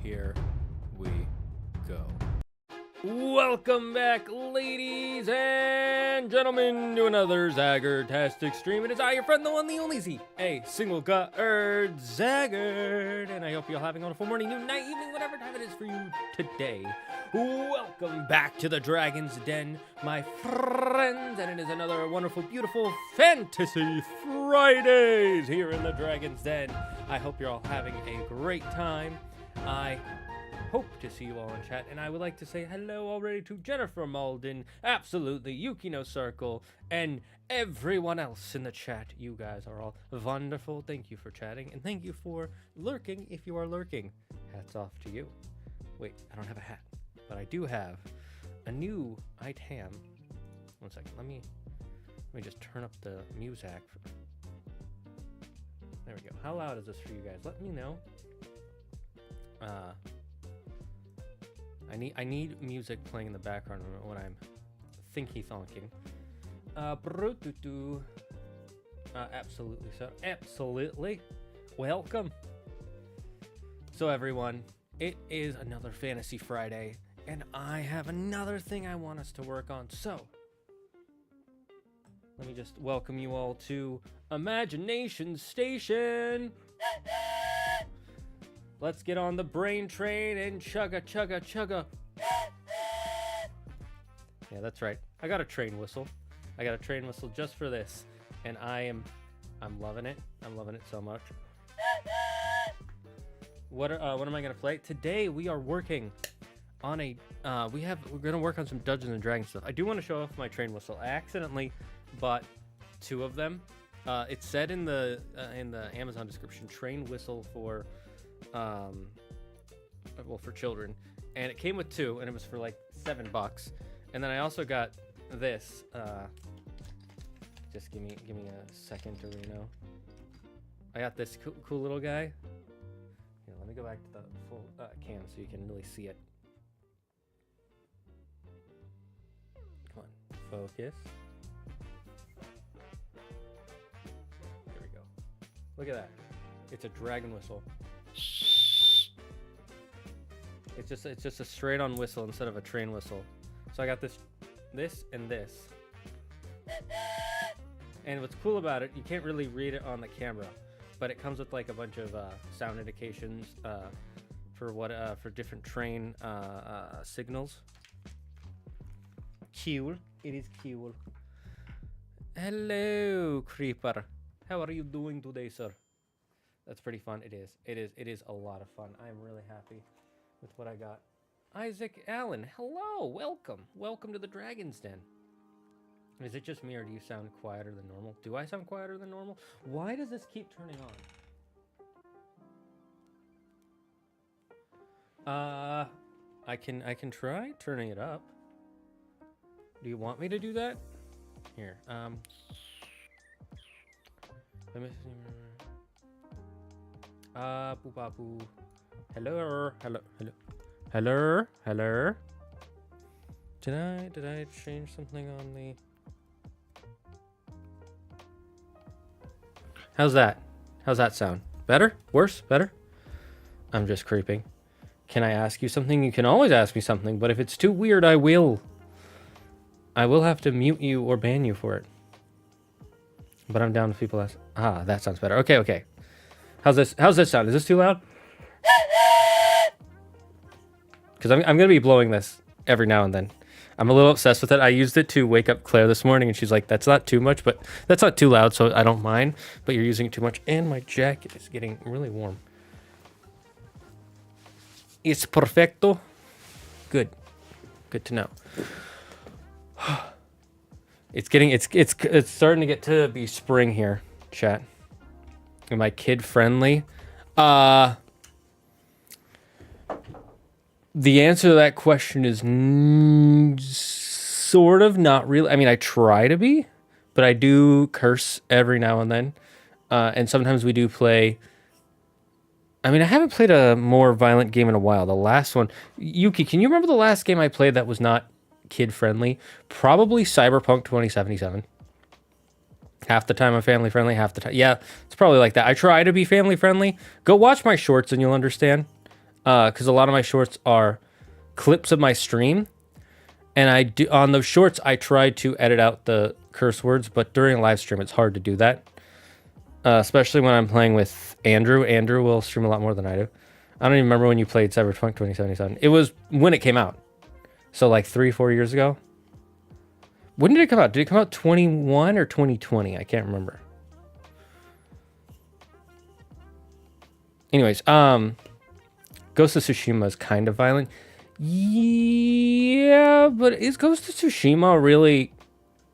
Here we go. Welcome back, ladies and gentlemen, to another Zaggertastic stream. It is I, your friend, the one, the only Z, a single guard Zaggard, and I hope you're having a wonderful morning, noon, night, evening, whatever time it is for you today. Welcome back to the Dragon's Den, my friends, and it is another wonderful, beautiful Fantasy Fridays here in the Dragon's Den. I hope you're all having a great time. I hope to see you all in chat, and I would like to say hello already to Jennifer Malden, absolutely, Yukino Circle, and everyone else in the chat. You guys are all wonderful. Thank you for chatting, and thank you for lurking if you are lurking. Hats off to you. Wait, I don't have a hat, but I do have a new item. One second, let me just turn up the music. There we go. How loud is this for you guys? Let me know. I need music playing in the background when I'm thinky thonking. Absolutely, so absolutely. Welcome. So everyone, it is another Fantasy Friday, and I have another thing I want us to work on. So let me just welcome you all to Imagination Station. Let's get on the brain train and chugga, chugga, chugga. Yeah, that's right. I got a train whistle. I got a train whistle just for this. And I'm loving it. I'm loving it so much. What am I gonna play? Today we are working on a, we're gonna work on some Dungeons and Dragons stuff. I do want to show off my train whistle. I accidentally bought 2 of them. It said in the Amazon description, train whistle for, well, for children, and it came with 2, and it was for like $7. And then I also got this. Just give me a second to know. I got this cool little guy. Here, let me go back to the full cam so you can really see it. Come on, focus. There we go. Look at that. It's a dragon whistle. It's just a straight on whistle instead of a train whistle. So I got this, and this. And what's cool about it, you can't really read it on the camera, but it comes with like a bunch of sound indications for different train signals. Cool. It is cool. Hello, Creeper. How are you doing today, sir? That's pretty fun. It is a lot of fun. I am really happy with what I got. Isaac Allen, hello, welcome to the Dragon's Den. Is it just me, or do you sound quieter than normal? Do I sound quieter than normal? Why does this keep turning on? I can try turning it up. Do you want me to do that? Here, let me see. Boo ba boo. Hello. Did I change something on the? How's that? How's that sound? Better? Worse? Better? I'm just creeping. Can I ask you something? You can always ask me something, but if it's too weird, I will have to mute you or ban you for it. But I'm down if people ask. Ah, that sounds better. Okay. How's this sound? Is this too loud? Because I'm going to be blowing this every now and then. I'm a little obsessed with it. I used it to wake up Claire this morning, and she's like, that's not too much, but that's not too loud, so I don't mind. But you're using it too much, and my jacket is getting really warm. It's perfecto. Good. Good to know. It's starting to get to be spring here, chat. Am I kid friendly? The answer to that question is sort of, not really. I mean, I try to be, but I do curse every now and then. And sometimes we do play. I mean, I haven't played a more violent game in a while. The last one, Yuki, can you remember the last game I played that was not kid friendly? Probably Cyberpunk 2077. Half the time I'm family friendly, half the time. Yeah, it's probably like that. I try to be family friendly. Go watch my shorts and you'll understand. Because a lot of my shorts are clips of my stream, and I do on those shorts I try to edit out the curse words, but during a live stream it's hard to do that, especially when I'm playing with Andrew. Andrew will stream a lot more than I do. I don't even remember when you played Cyberpunk 2077. It was when it came out, so like 3-4 years ago. When did it come out? Did it come out 21 or 2020? I can't remember. Anyways, Ghost of Tsushima is kind of violent. Yeah, but is Ghost of Tsushima really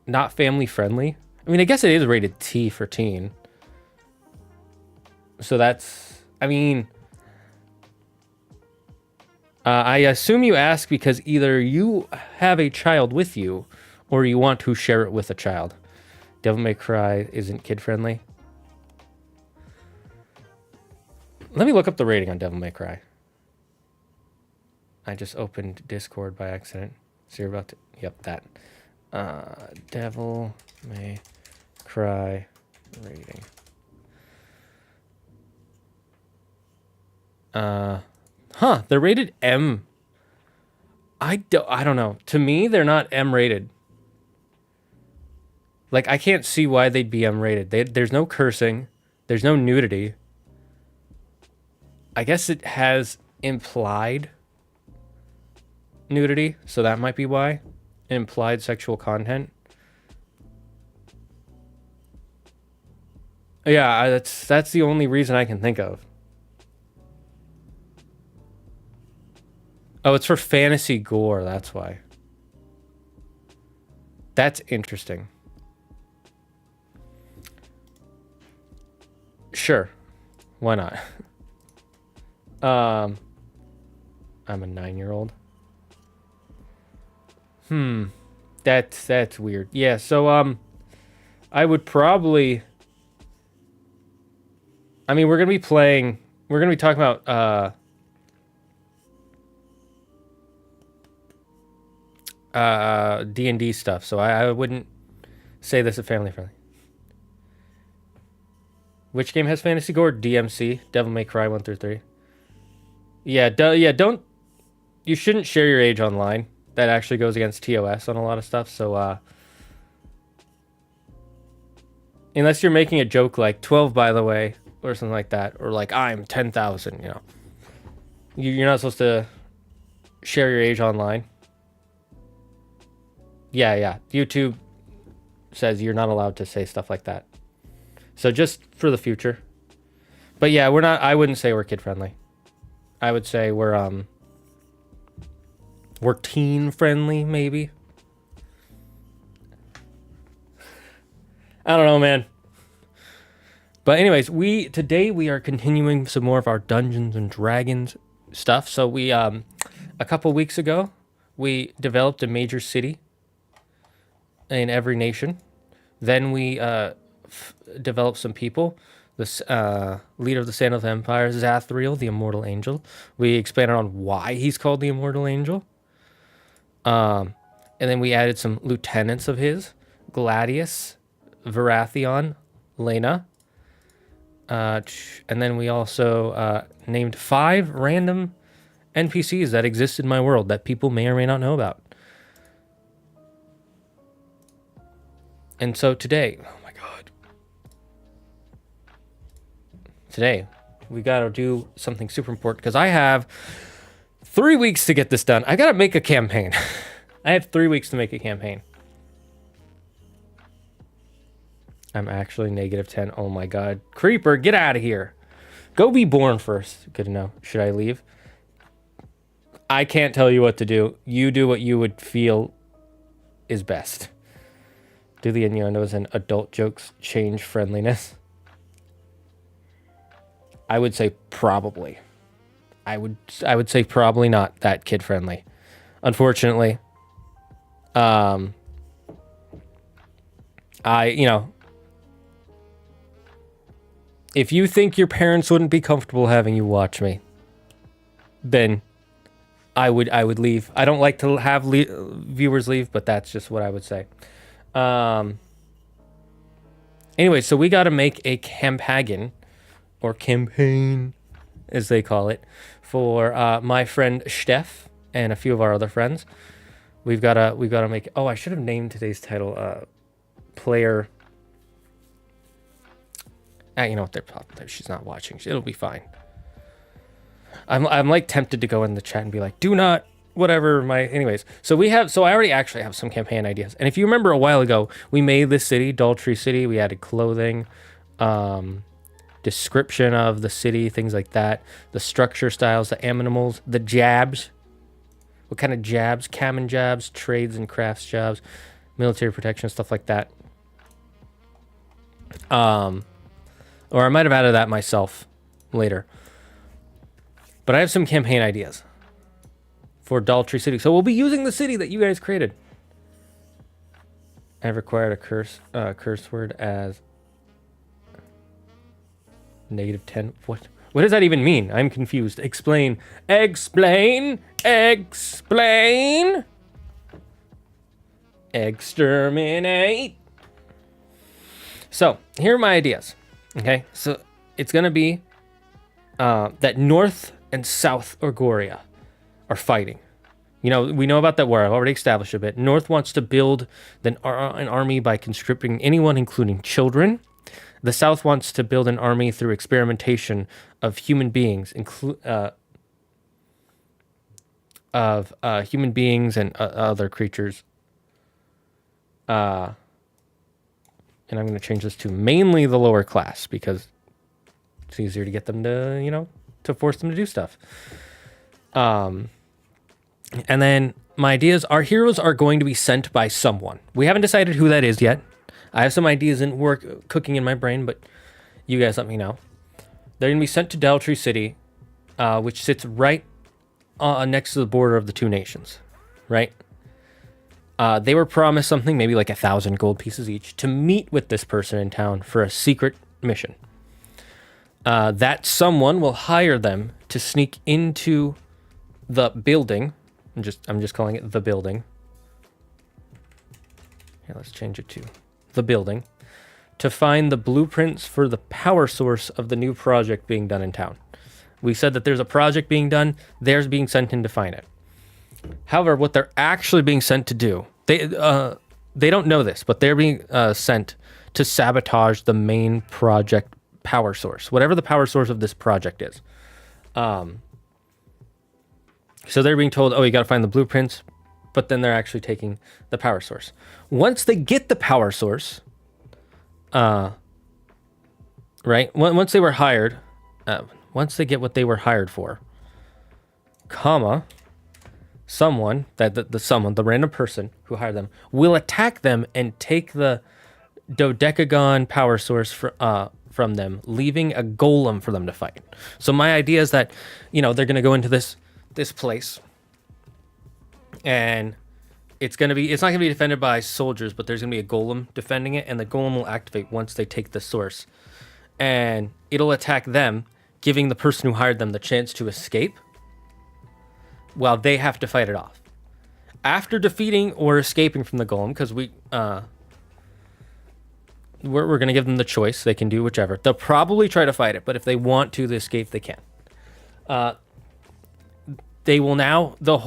not family friendly? I mean, I guess it is rated T for teen. So that's, I mean, I assume you ask because either you have a child with you or you want to share it with a child. Devil May Cry isn't kid friendly. Let me look up the rating on Devil May Cry. I just opened Discord by accident. So you're about to... Yep, that. Devil May Cry rating. They're rated M. I don't know. To me, they're not M rated. Like, I can't see why they'd be M rated. There's no cursing. There's no nudity. I guess it has implied nudity, so that might be why. Implied sexual content. Yeah, that's the only reason I can think of. Oh, it's for fantasy gore, that's why. That's interesting. Sure. Why not? I'm a 9-year-old. That's weird. Yeah, so I would probably, I mean, we're gonna be talking about D&D stuff, so I wouldn't say this is family friendly. Which game has fantasy gore? DMC, Devil May Cry 1 through 3. Yeah, don't, you shouldn't share your age online. That actually goes against TOS on a lot of stuff, so unless you're making a joke like 12 by the way, or something like that, or like I'm 10,000, you know. You're not supposed to share your age online. Yeah. YouTube says you're not allowed to say stuff like that. So just for the future. But yeah, I wouldn't say we're kid friendly. I would say we're teen friendly, maybe. I don't know, man. But anyways, today we are continuing some more of our Dungeons and Dragons stuff. So we a couple weeks ago, we developed a major city in every nation. Then we developed some people. The leader of the Sand of Empire, Zathriel, the Immortal Angel. We expanded on why he's called the Immortal Angel. And then we added some lieutenants of his. Gladius, Varathion, Lena. And then we also named 5 random NPCs that exist in my world that people may or may not know about. And so today, oh my god. Today, We got to do something super important because I have 3 weeks to get this done. I got to make a campaign. I have 3 weeks to make a campaign. I'm actually -10. Oh my god. Creeper, get out of here. Go be born first. Good to know. Should I leave? I can't tell you what to do. You do what you would feel is best. Do the innuendos and adult jokes change friendliness? I would say probably. I would say probably not that kid friendly. Unfortunately. If you think your parents wouldn't be comfortable having you watch me, then I would leave. I don't like to have viewers leave, but that's just what I would say. Anyway, so we got to make a campaign, or campaign, as they call it, for my friend Steph and a few of our other friends. We've got to make. Oh, I should have named today's title player. You know what? She's not watching. It'll be fine. I'm like tempted to go in the chat and be like, do not, whatever. Anyways. So I already actually have some campaign ideas. And if you remember a while ago, we made this city, Daltrey City. We added clothing, description of the city, things like that. The structure styles, the animals, the jabs. What kind of jabs? Common jabs, trades and crafts jobs, military protection, stuff like that. Or I might have added that myself later. But I have some campaign ideas for Daltrey City. So we'll be using the city that you guys created. I've required a curse word as -10. What does that even mean? I'm confused. Explain. Explain. Explain. Exterminate. So here are my ideas. Okay, so it's going to be that North and South Orgoria are fighting. You know, we know about that war. I've already established a bit. North wants to build an army by conscripting anyone, including children. The South wants to build an army through experimentation of human beings, human beings and other creatures. And I'm going to change this to mainly the lower class because it's easier to get them to, to force them to do stuff. And then my ideas, our heroes are going to be sent by someone. We haven't decided who that is yet. I have some ideas cooking in my brain, but you guys let me know. They're going to be sent to Daltrey City, which sits right next to the border of the two nations, right? They were promised something, maybe like 1,000 gold pieces each, to meet with this person in town for a secret mission. That someone will hire them to sneak into the building. I'm just calling it the building. Here, let's change it to the building. To find the blueprints for the power source of the new project being done in town. We said that there's a project being done. They're being sent in to find it. However, what they're actually being sent to do, they don't know this, but they're being sent to sabotage the main project power source, whatever the power source of this project is. So they're being told, oh, you got to find the blueprints, but then they're actually taking the power source. Once they get the power source, right? Once they were hired, once they get what they were hired for, someone, the random person who hired them, will attack them and take the dodecagon power source from them, leaving a golem for them to fight. So my idea is that, they're going to go into this place, and it's not going to be defended by soldiers, but there's going to be a golem defending it, and the golem will activate once they take the source, and it'll attack them, giving the person who hired them the chance to escape, while they have to fight it off. After defeating or escaping from the golem, because we're going to give them the choice. They can do whichever. They'll probably try to fight it, but if they want to escape, they can. They will now, the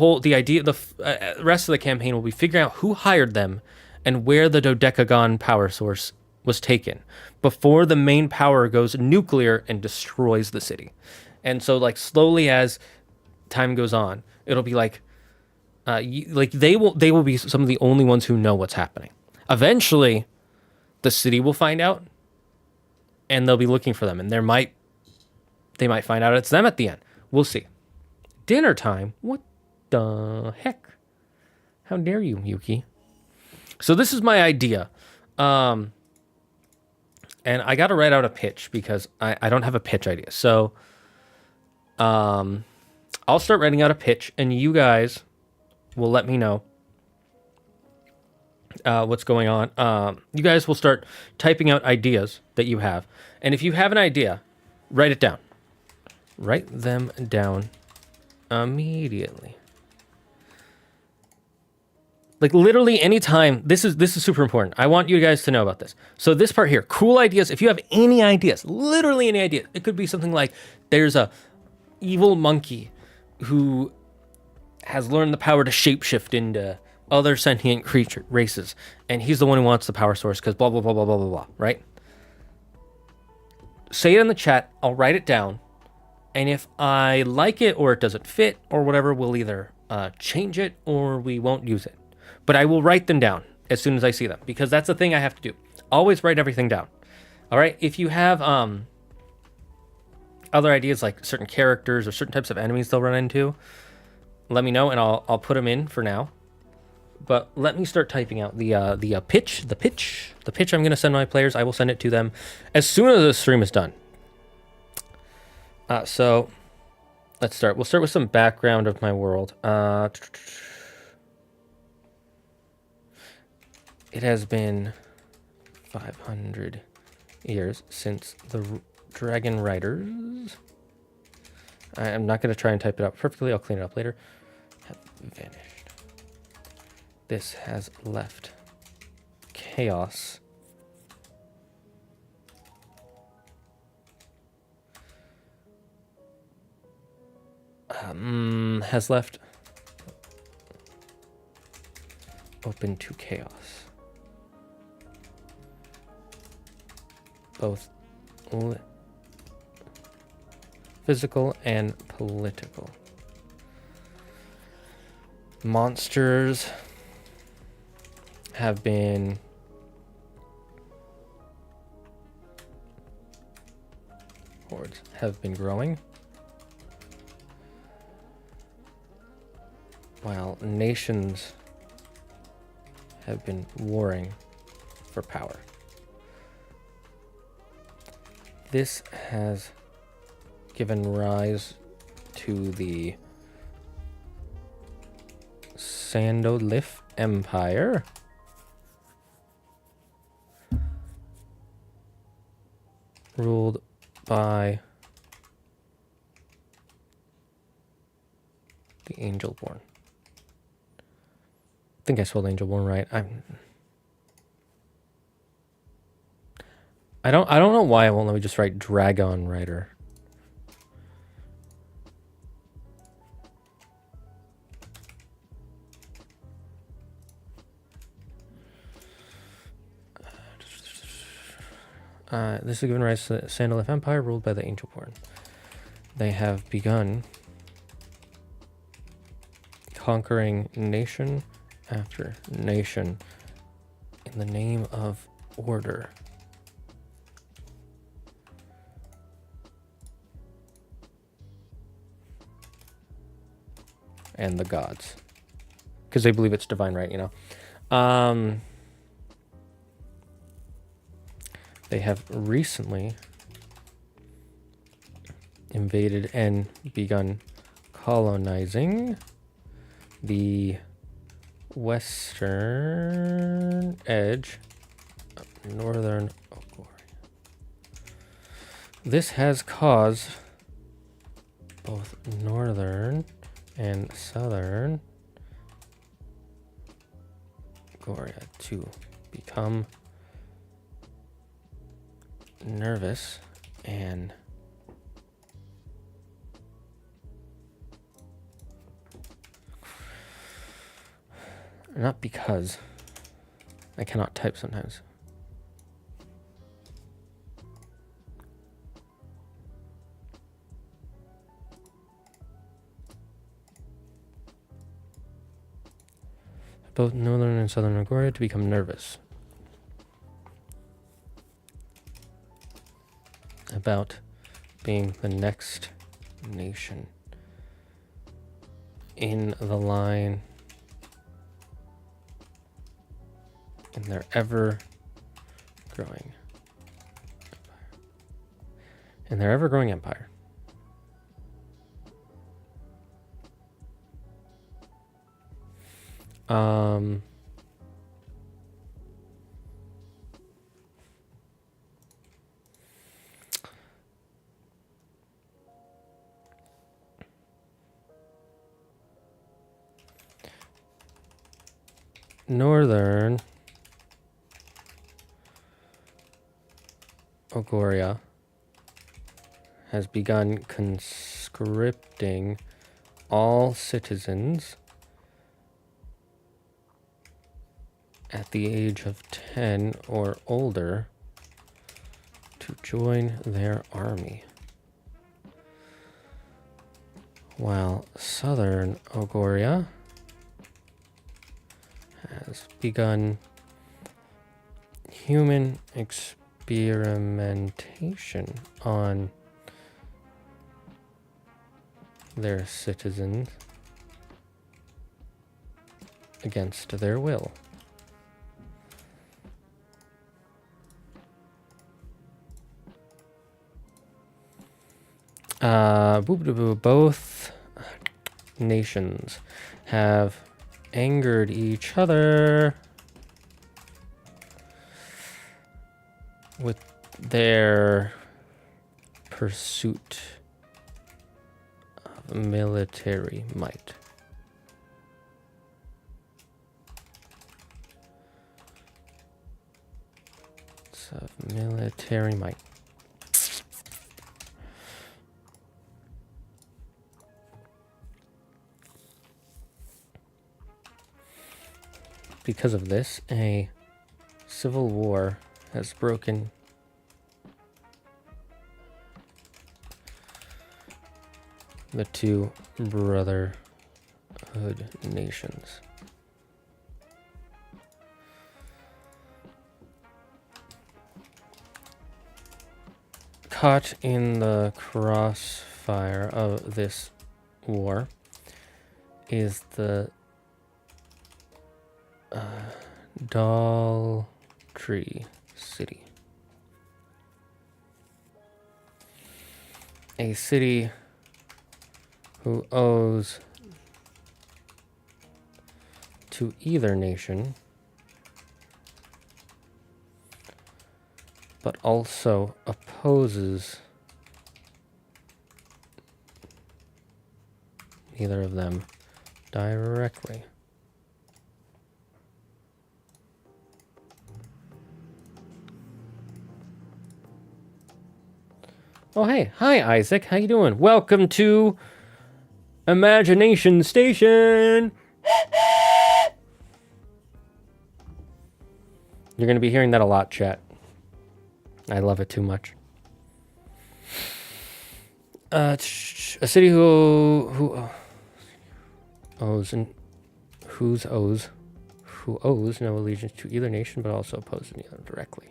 rest of the campaign will be figuring out who hired them and where the dodecagon power source was taken before the main power goes nuclear and destroys the city. And so like slowly as time goes on, it'll be like they will be some of the only ones who know what's happening. Eventually the city will find out and they'll be looking for them, and they might find out it's them at the end. We'll see. Dinner time? What the heck? How dare you, Yuki? So this is my idea. And I got to write out a pitch because I don't have a pitch idea. So I'll start writing out a pitch, and you guys will let me know what's going on. You guys will start typing out ideas that you have. And if you have an idea, write it down. Write them down immediately. Like literally anytime, this is super important. I want you guys to know about this. So this part here, cool ideas. If you have any ideas, literally any idea, it could be something like there's a evil monkey who has learned the power to shapeshift into other sentient creature races, and he's the one who wants the power source because blah blah blah blah blah blah blah. Right? Say it in the chat. I'll write it down, and if I like it or it doesn't fit or whatever, we'll either change it or we won't use it. But I will write them down as soon as I see them, because that's the thing I have to do. Always write everything down. All right? If you have other ideas like certain characters or certain types of enemies they'll run into, let me know and I'll put them in for now. But let me start typing out the pitch I'm going to send my players. I will send it to them as soon as the stream is done. So let's start. We'll start with some background of my world. It has been 500 years since the dragon riders, I'm not going to try and type it out perfectly, I'll clean it up later, have vanished. This has left chaos has left open to chaos. Both physical and political. Monsters have been hordes have been growing, while nations have been warring for power. This has given rise to the Sandolith Empire, ruled by the Angelborn. I think I spelled Angelborn right. I don't know why it won't let me just write Dragon Rider. This has given rise to the Sandalith Empire, ruled by the Angelborn. They have begun conquering nation after nation in the name of order. And the gods, because they believe it's divine right, you know. They have recently invaded and begun colonizing the western edge of northern Ogoria. This has caused both northern and southern Goria to become nervous and not because I cannot type sometimes. both northern and southern Agoria to become nervous about being the next nation in the line in their ever-growing empire. Northern Agoria has begun conscripting all citizens at the age of 10 or older to join their army, while Southern Agoria has begun human experimentation on their citizens against their will. Both nations have angered each other with their pursuit of military might. Because of this, a civil war has broken the two brotherhood nations. Caught in the crossfire of this war is the Daltree City. A city who owes to either nation, but also opposes neither of them directly. Oh, hey. Hi, Isaac. How you doing? Welcome to Imagination Station. You're going to be hearing that a lot, chat. I love it too much. A city who owes no allegiance to either nation, but also opposes neither directly.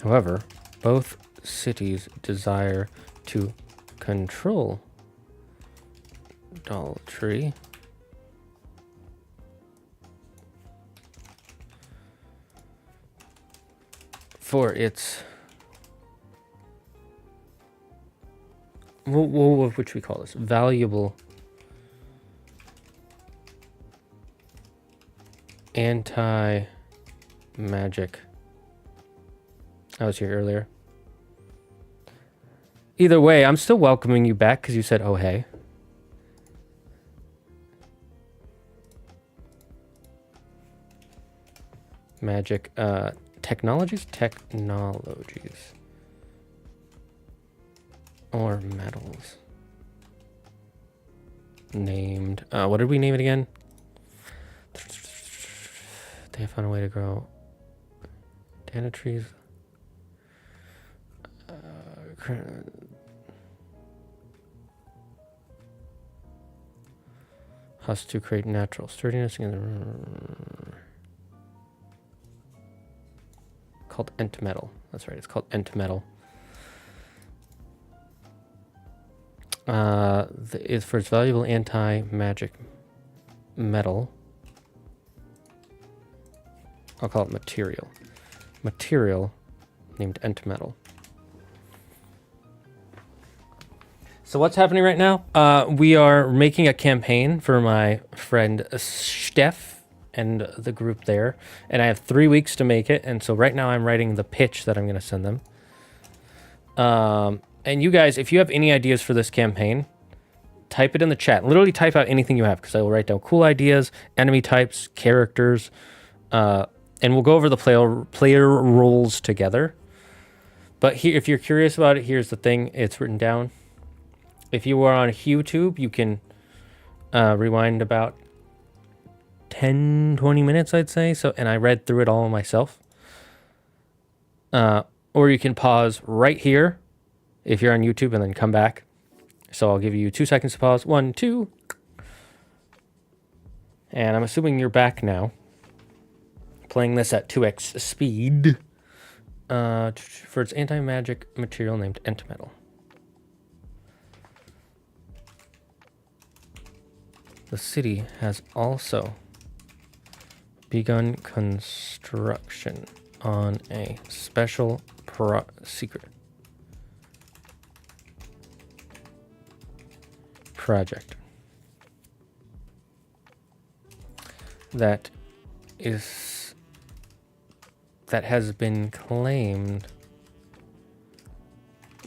However, both cities desire to control Daltree for its what should we call this? Valuable anti-magic. I was here earlier. Either way, I'm still welcoming you back because you said, oh, hey. Magic. Technologies? Technologies. Or metals. Named. What did we name it again? They have found a way to grow Dana trees. Has to create natural sturdiness. Called ent metal. That's right. It's called ent metal. Is for its valuable anti-magic metal. I'll call it material. Material named ent metal. So what's happening right now? We are making a campaign for my friend Steph and the group there. And I have 3 weeks to make it. And so right now I'm writing the pitch that I'm going to send them. And you guys, if you have any ideas for this campaign, type it in the chat. Literally type out anything you have, because I will write down cool ideas, enemy types, characters, and we'll go over the player roles together. But here, if you're curious about it, here's the thing. It's written down. If you are on YouTube, you can rewind about 10, 20 minutes, I'd say. And I read through it all myself. Or you can pause right here if you're on YouTube and then come back. So I'll give you 2 seconds to pause. 1, 2. And I'm assuming you're back now. Playing this at 2x speed. For its anti-magic material named ent metal. The city has also begun construction on a special secret project that has been claimed.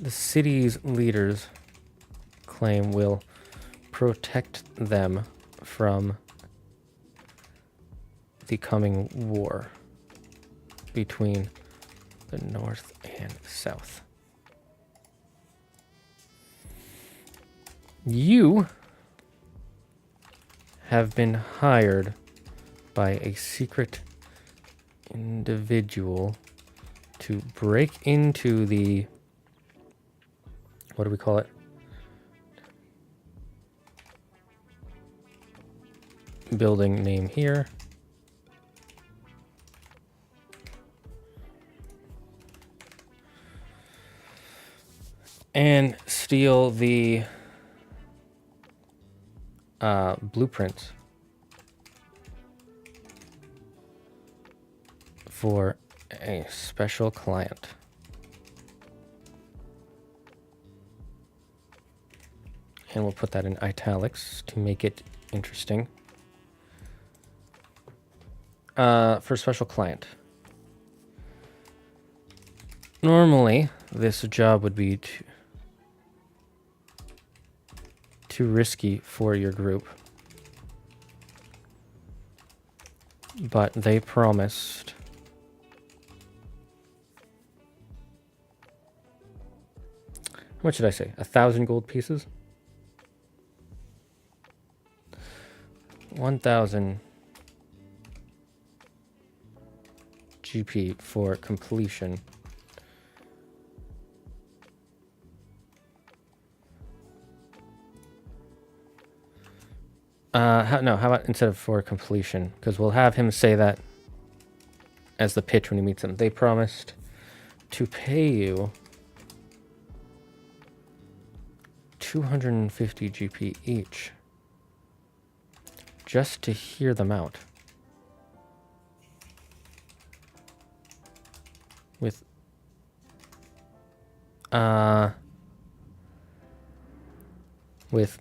The city's leaders claim will protect them from the coming war between the North and South. You have been hired by a secret individual to break into the, what do we call it? Building name here. And steal the blueprints for a special client. And we'll put that in italics to make it interesting. For a special client. Normally, this job would be too risky for your group. But they promised what should I say? 1,000 gold pieces? 1,000 GP for completion. How about instead of for completion? Because we'll have him say that as the pitch when he meets them. They promised to pay you 250 GP each just to hear them out. With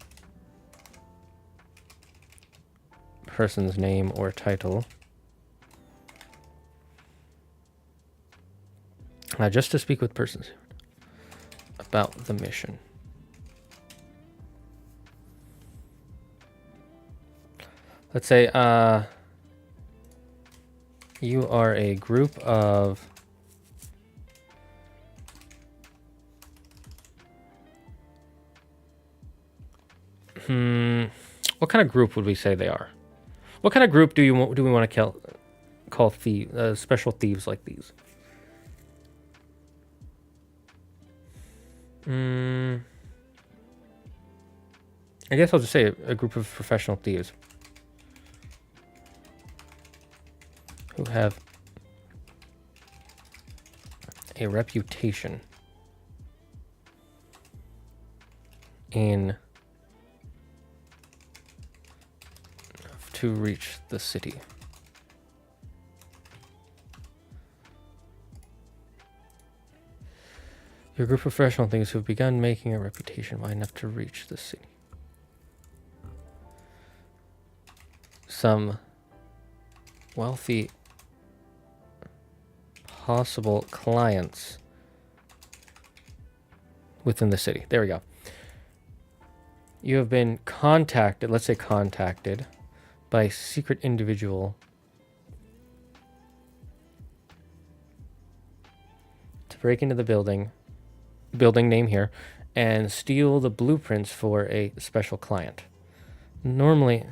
person's name or title. Just to speak with persons about the mission. Let's say you are a group of what kind of group would we say they are? What kind of group do we want to call special thieves like these? I guess I'll just say a group of professional thieves who have a reputation in to reach the city. Your group of professional thieves who have begun making a reputation wide enough to reach the city. Some wealthy possible clients within the city. There we go. You have been contacted, let's say contacted, by a secret individual to break into the building name here, and steal the blueprints for a special client. Normally,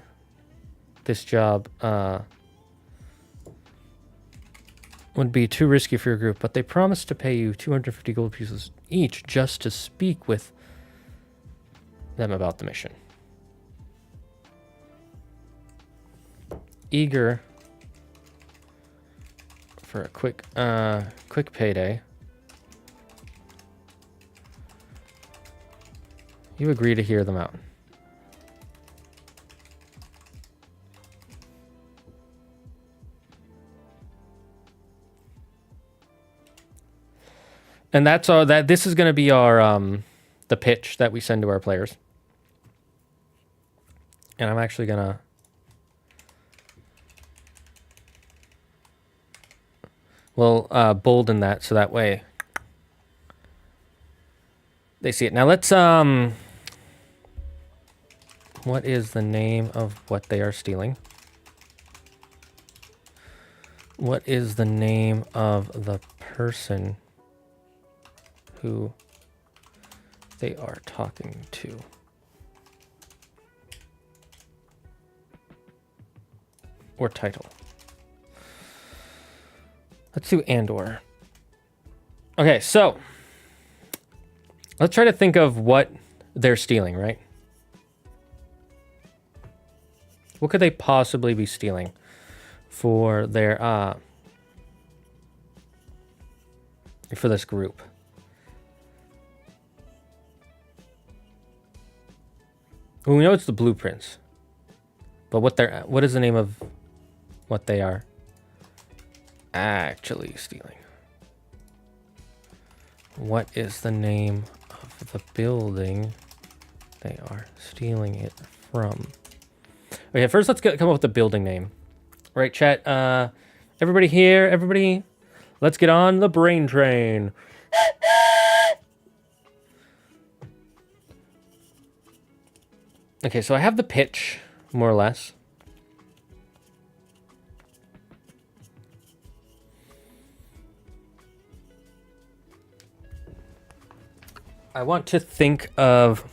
this job would be too risky for your group, but they promised to pay you 250 gold pieces each just to speak with them about the mission. Eager for a quick payday, you agree to hear them out. And that's all. That this is going to be our the pitch that we send to our players. And I'm actually gonna bolden that so that way they see it. Now let's what is the name of what they are stealing? What is the name of the person who they are talking to? Or title. Let's do Andor. Okay, so let's try to think of what they're stealing, right? What could they possibly be stealing for their for this group? Well, we know it's the blueprints, but what is the name of what they are actually stealing? What is the name of the building they are stealing it from? Okay, first let's come up with the building name. All right, chat. Everybody here, everybody, let's get on the brain train. Okay, so I have the pitch, more or less. I want to think of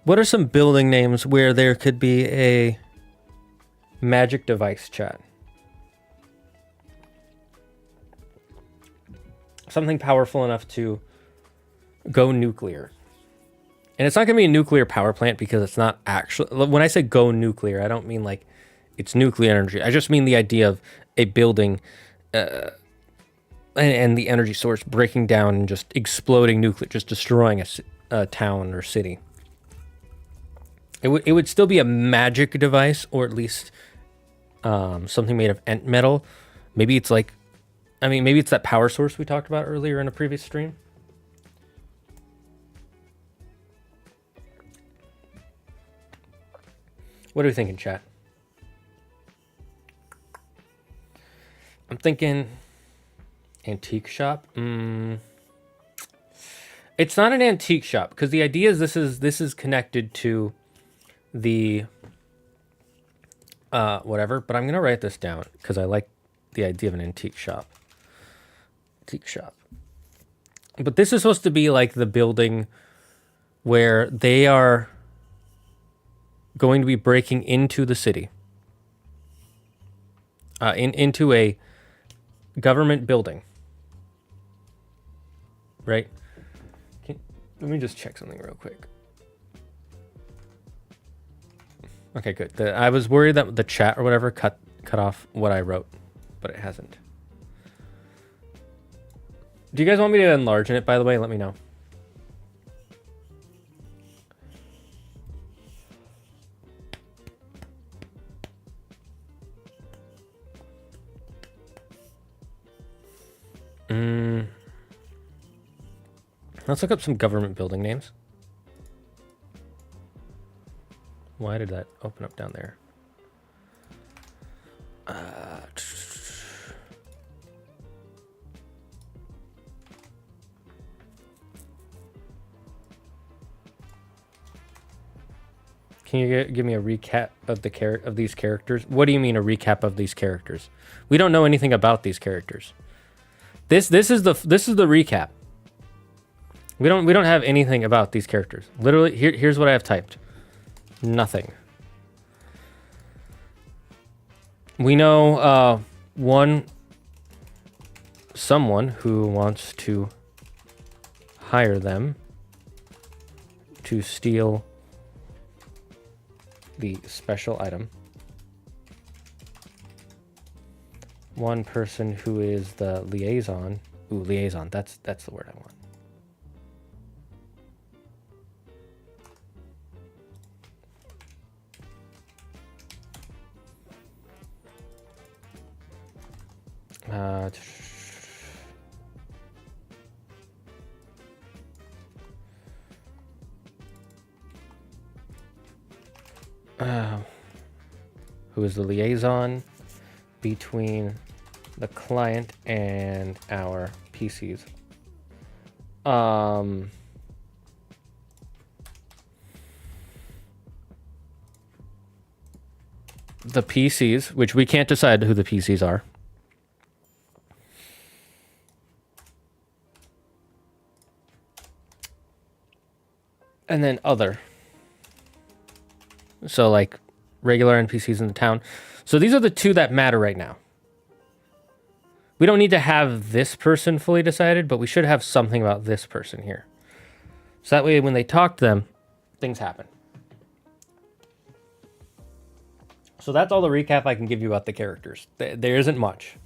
what are some building names where there could be a magic device, chat. Something powerful enough to go nuclear. And it's not going to be a nuclear power plant because it's not actually... When I say go nuclear, I don't mean like it's nuclear energy. I just mean the idea of a building and the energy source breaking down and just exploding nuclear, just destroying a town or city. It would still be a magic device, or at least something made of ent metal. Maybe it's like... I mean, maybe it's that power source we talked about earlier in a previous stream. What are we thinking, chat? I'm thinking antique shop. It's not an antique shop because the idea is this is connected to the whatever. But I'm gonna write this down because I like the idea of an antique shop. Antique shop. But this is supposed to be like the building where they are going to be breaking into the city, into a government building, right? Let me just check something real quick. Okay, good. I was worried that the chat or whatever cut off what I wrote, but it hasn't. Do you guys want me to enlarge it, by the way? Let me know. Let's look up some government building names. Why did that open up down there? Can you give me a recap of these characters? What do you mean a recap of these characters? We don't know anything about these characters. This is the recap. We don't have anything about these characters. Literally, here's what I have typed. Nothing. We know someone who wants to hire them to steal the special item. One person who is the liaison. Ooh, liaison. That's the word I want. Who is the liaison between the client and our PCs? The PCs, which we can't decide who the PCs are. And then other. So like regular NPCs in the town. So these are the two that matter right now. We don't need to have this person fully decided, but we should have something about this person here. So that way when they talk to them, things happen. So that's all the recap I can give you about the characters. There isn't much.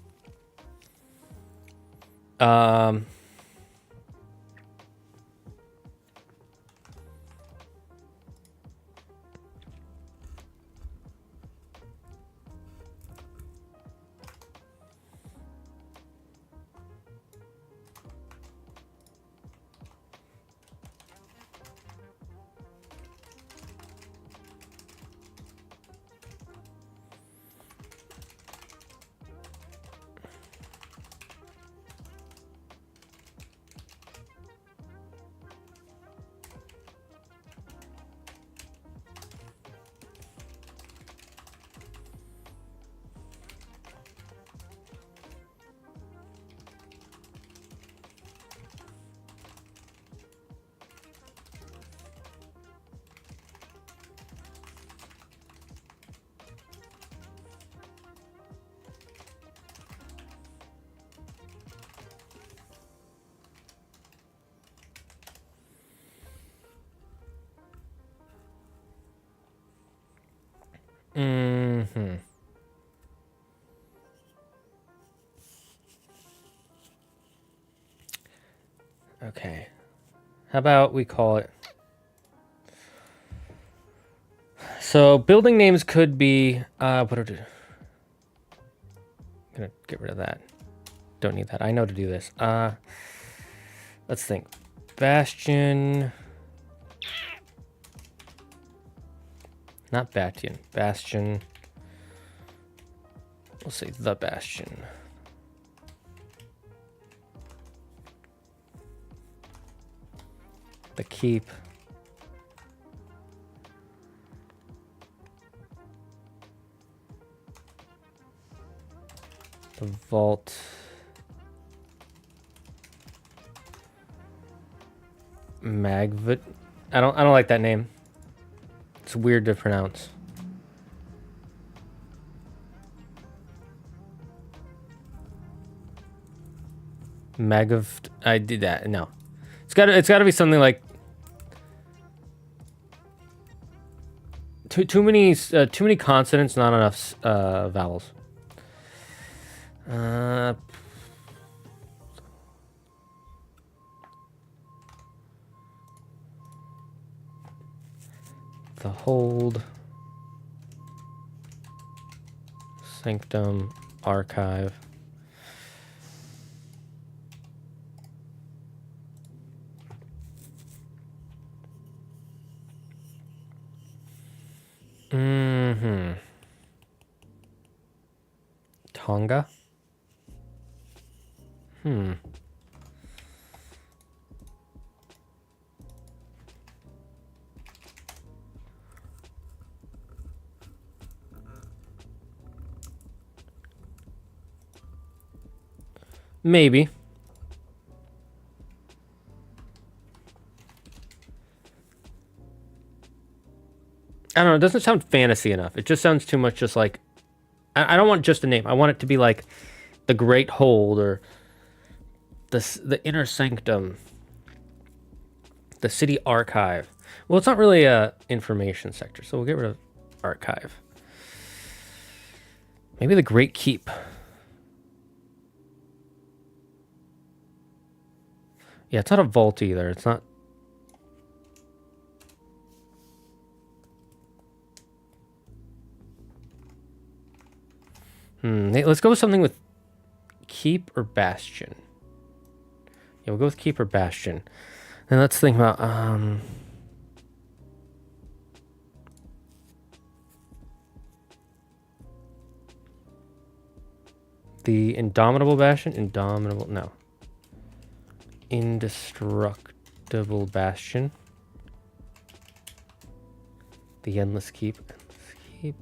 Okay. How about we call it... So building names could be... I'm gonna get rid of that. Don't need that. I know to do this. Let's think. Bastion... Not Bastion. Bastion. We'll say the Bastion. The Keep. The Vault. Magvit. I don't like that name. It's weird to pronounce. Magav. I did that. No. It's got to be something like too many consonants, not enough vowels. The hold, sanctum, archive. Tonga. Maybe. I don't know. It doesn't sound fantasy enough. It just sounds too much just like... I don't want just a name. I want it to be like the Great Hold or the Inner Sanctum. The City Archive. Well, it's not really a information sector, so we'll get rid of archive. Maybe the Great Keep. Yeah, it's not a vault either. It's not... Let's go with something with Keep or Bastion. Yeah, we'll go with Keep or Bastion. And let's think about... the Indomitable Bastion? Indomitable... No. Indestructible Bastion. The Endless Keep. Endless Keep.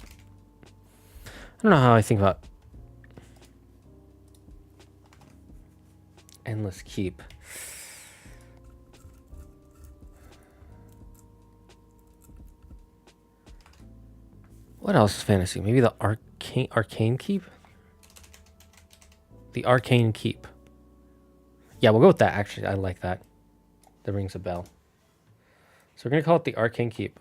I don't know how I think about Endless Keep. What else is fantasy? Maybe the Arcane Keep? The Arcane Keep. Yeah, we'll go with that, actually. I like that. That rings a bell. So we're going to call it the Arcane Keep.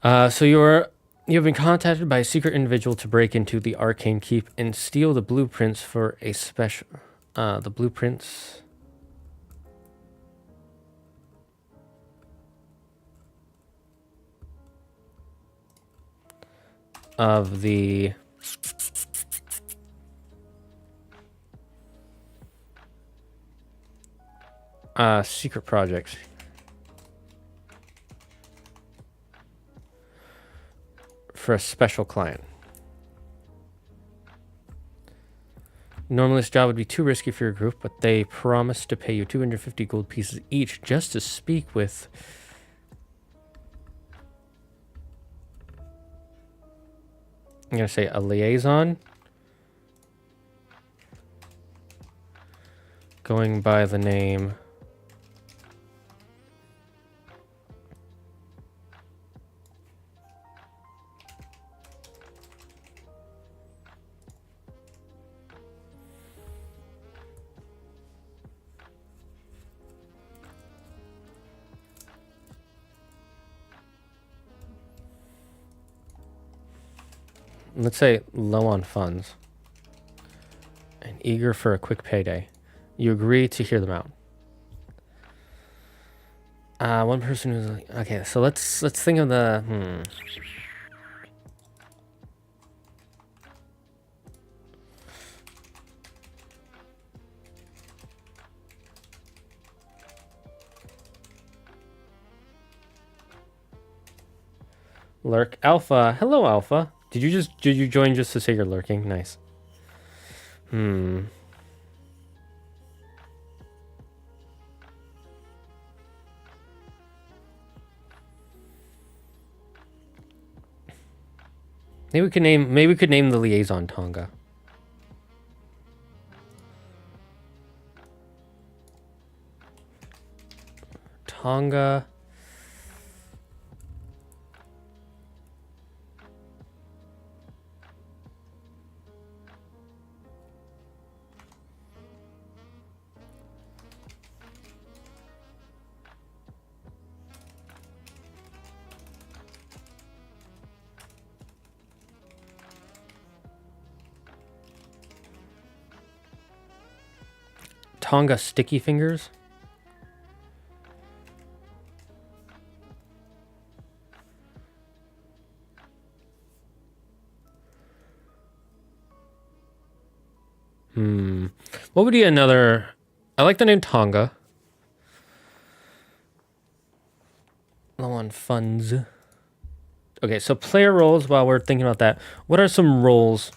So you've been contacted by a secret individual to break into the Arcane Keep and steal the blueprints for a special... the blueprints... of the... secret projects. For a special client. Normally this job would be too risky for your group, but they promised to pay you 250 gold pieces each just to speak with... I'm going to say a liaison. Going by the name... let's say low on funds and eager for a quick payday. You agree to hear them out. One person who's like, okay, so let's think of the Lurk Alpha. Hello, Alpha. Did you join just to say you're lurking? Nice. Maybe we could name the liaison Tonga. Tonga. Tonga sticky fingers. What would be another? I like the name Tonga. Low on funds. Okay, so player roles, while we're thinking about that, what are some roles?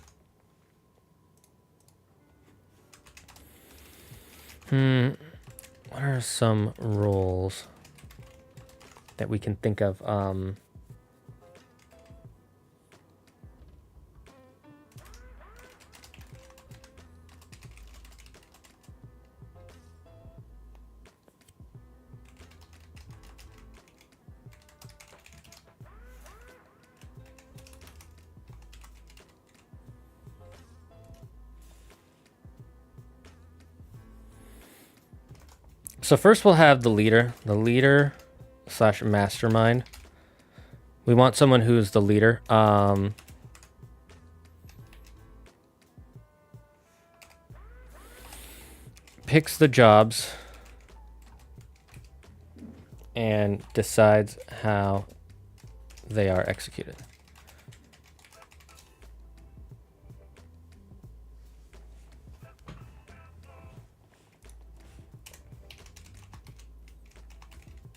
What are some roles that we can think of? So first we'll have the leader slash mastermind. We want someone who's the leader. Picks the jobs and decides how they are executed.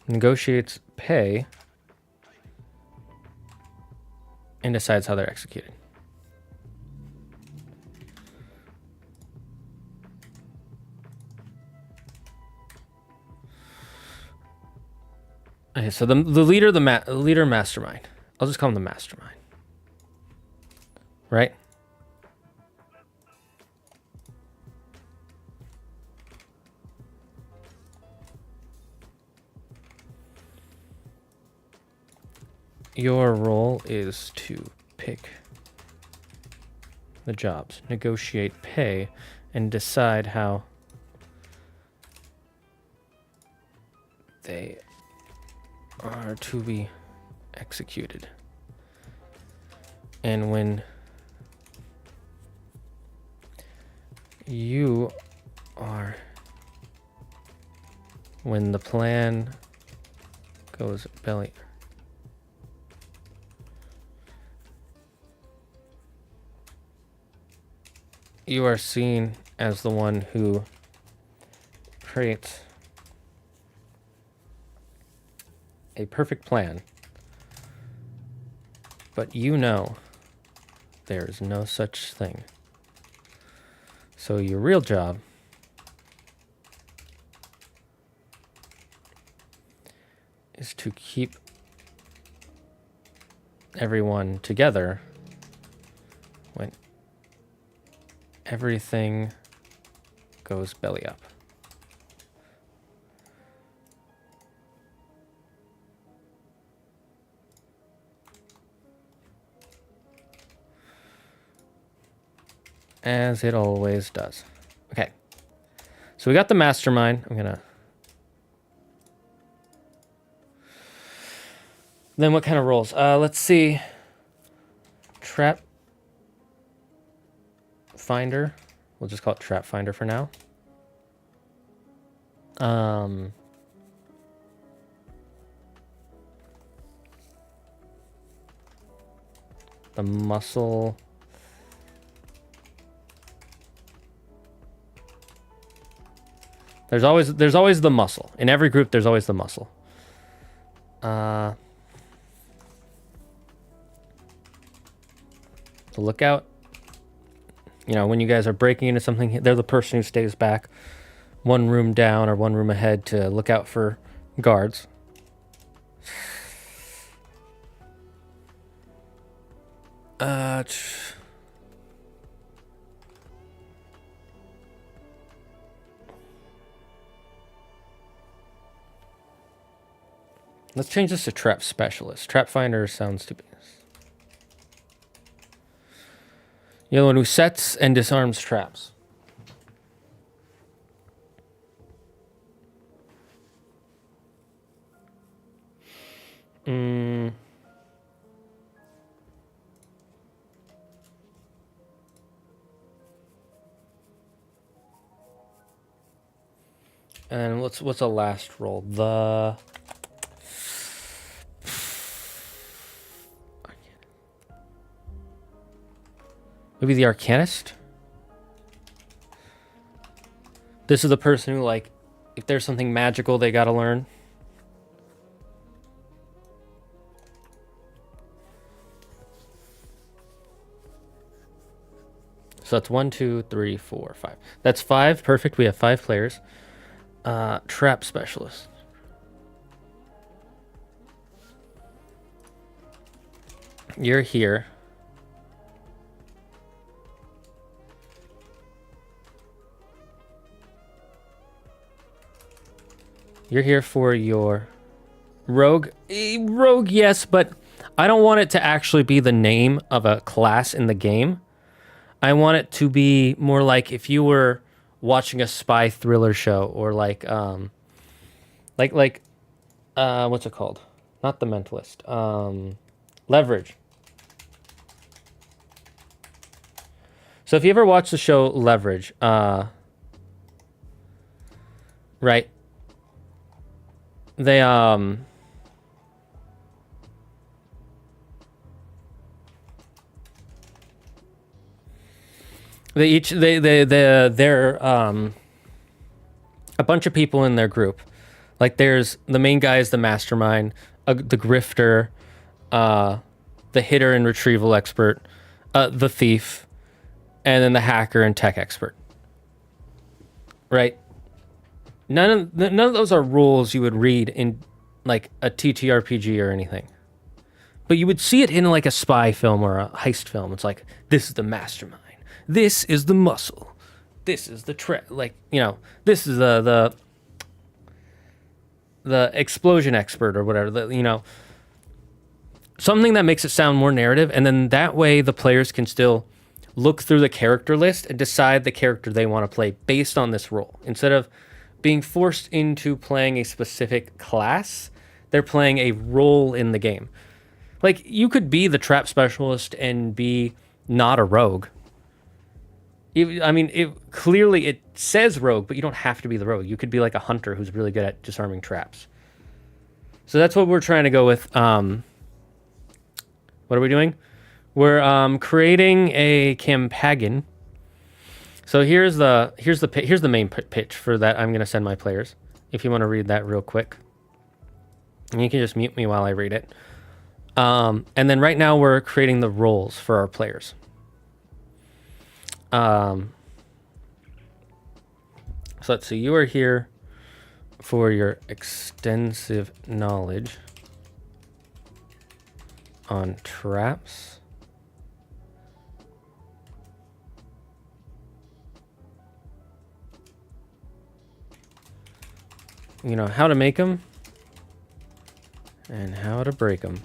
Negotiates pay and decides how they're executed. Okay, so the leader mastermind. I'll just call him the mastermind. Right? Your role is to pick the jobs, negotiate pay, and decide how they are to be executed. And when when the plan goes belly, you are seen as the one who creates a perfect plan, but you know there is no such thing. So your real job is to keep everyone together when everything goes belly up. As it always does. Okay. So we got the mastermind. Then what kind of roles? Let's see. Trap finder. We'll just call it trap finder for now. The muscle. There's always the muscle. In every group, there's always the muscle. The lookout. You know, when you guys are breaking into something, they're the person who stays back one room down or one room ahead to look out for guards. Let's change this to trap specialist. Trap finder sounds to be. You're the one who sets and disarms traps. And what's the last roll? Maybe the Arcanist? This is the person who, like, if there's something magical they gotta learn. So that's 1, 2, 3, 4, 5. That's 5. Perfect. We have 5 players. Trap specialist. You're here. You're here for your rogue. Rogue, yes, but I don't want it to actually be the name of a class in the game. I want it to be more like if you were watching a spy thriller show, or like what's it called? Not The Mentalist. Leverage. So if you ever watch the show Leverage, right? They they're a bunch of people in their group. Like there's the main guy is the mastermind, the grifter, the hitter and retrieval expert, the thief, and then the hacker and tech expert. Right? None of those are rules you would read in like a TTRPG or anything. But you would see it in like a spy film or a heist film. It's like, this is the mastermind. This is the muscle. This is the this is the explosion expert or whatever. Something that makes it sound more narrative, and then that way the players can still look through the character list and decide the character they want to play based on this role. Instead of being forced into playing a specific class, they're playing a role in the game. Like, you could be the trap specialist and be not a rogue. Clearly it says rogue, but you don't have to be the rogue. You could be like a hunter who's really good at disarming traps. So that's what we're trying to go with. What are we doing? We're creating a campaign. So here's the main pitch for that. I'm going to send my players. If you want to read that real quick, and you can just mute me while I read it. And then right now we're creating the roles for our players. So let's see. You are here for your extensive knowledge on traps. You know how to make them and how to break them.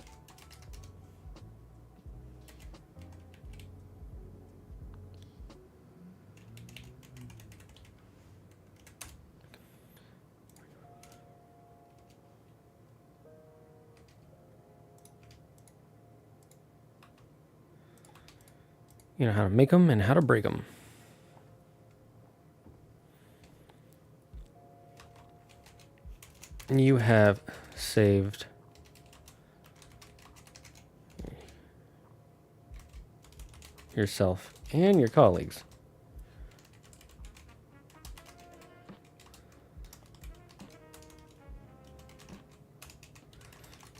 You know how to make them and how to break them. You have saved yourself and your colleagues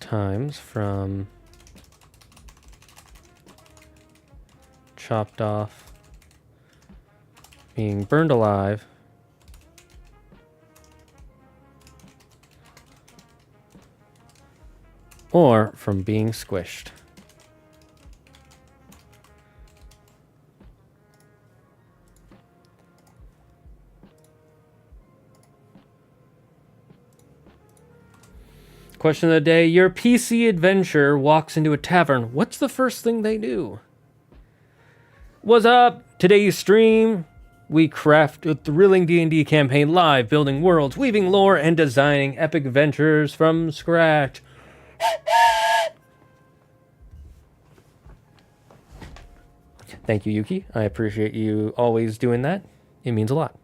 times from chopped off, being burned alive, or from being squished. Question of the day. Your PC adventurer walks into a tavern. What's the first thing they do? What's up? Today's stream, we craft a thrilling D&D campaign live, building worlds, weaving lore, and designing epic adventures from scratch. Thank you, Yuki. I appreciate you always doing that. It means a lot.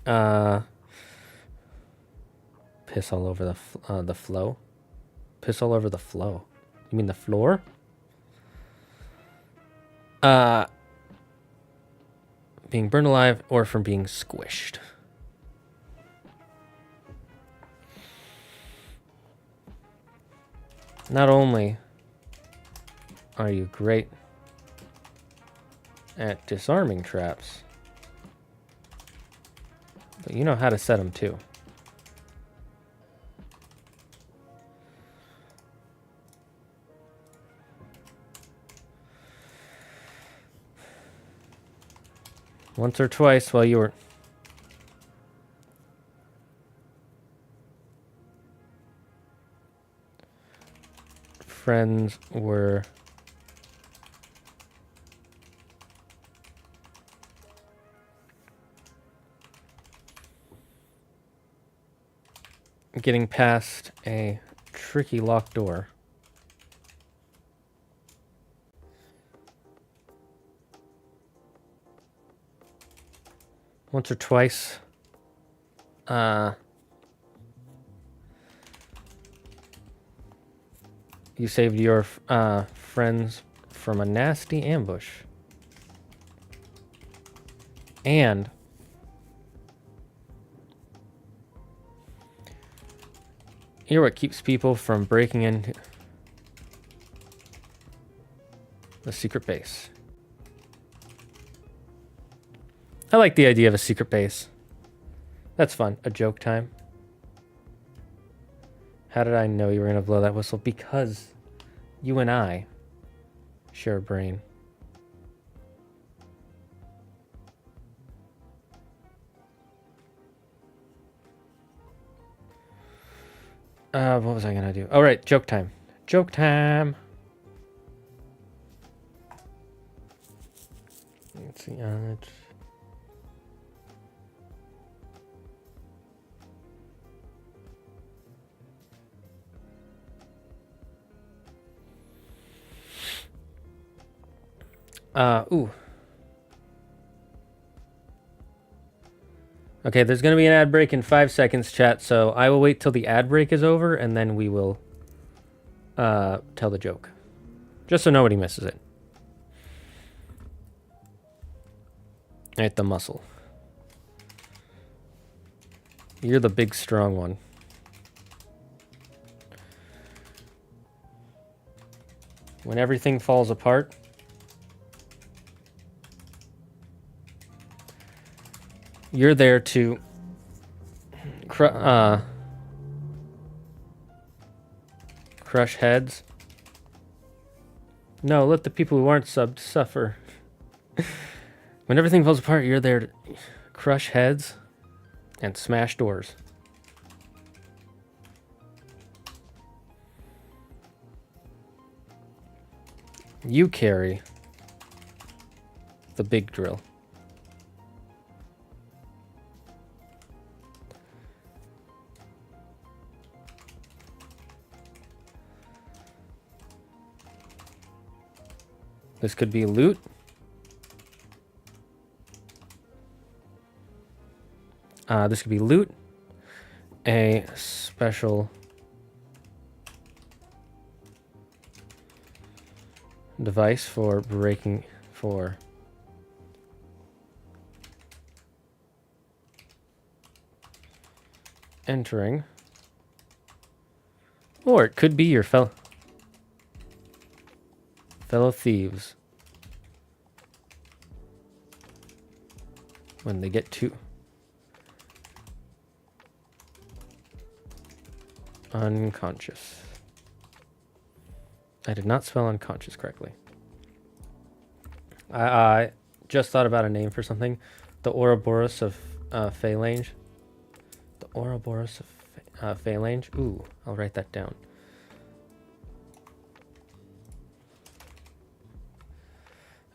Piss all over the flow. Piss all over the flow. You mean the floor? Being burned alive or from being squished. Not only are you great at disarming traps, but you know how to set them too. Once or twice while you were... friends were... getting past a tricky locked door. Once or twice, you saved your friends from a nasty ambush. And you're what keeps people from breaking into the secret base. I like the idea of a secret base. That's fun. A joke time. How did I know you were going to blow that whistle? Because you and I share a brain. What was I going to do? All right, joke time. Joke time. Let's see. Ooh. Okay, there's going to be an ad break in 5 seconds, chat, so I will wait till the ad break is over, and then we will tell the joke. Just so nobody misses it. Alright, the muscle. You're the big, strong one. When everything falls apart, you're there to crush heads. No, let the people who aren't subbed suffer. When everything falls apart, you're there to crush heads and smash doors. You carry the big drill. This could be loot. This could be loot. A special device for breaking, for entering. Or it could be your fellow thieves when they get too unconscious. I did not spell unconscious correctly. I just thought about a name for something. The Ouroboros of Phalange. The Ouroboros of Phalange. Ooh, I'll write that down.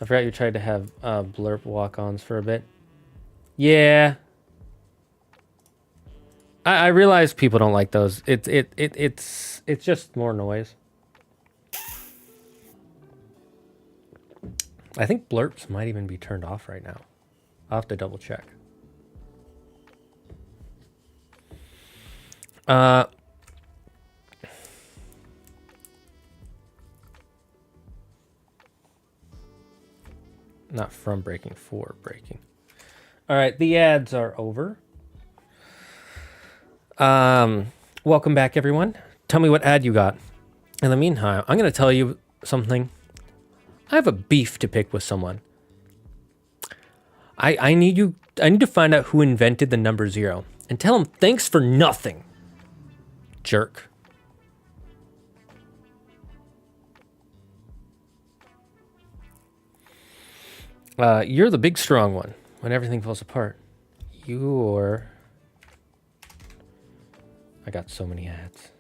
I forgot you tried to have blurp walk-ons for a bit. Yeah. I realize people don't like those. It's just more noise. I think blurps might even be turned off right now. I'll have to double check. Not from breaking, for breaking. All right, the ads are over. Welcome back, everyone. Tell me what ad you got. In the meantime, I'm going to tell you something. I have a beef to pick with someone. I need to find out who invented the number 0 and tell him thanks for nothing. Jerk. You're the big strong one when everything falls apart. I got so many ads.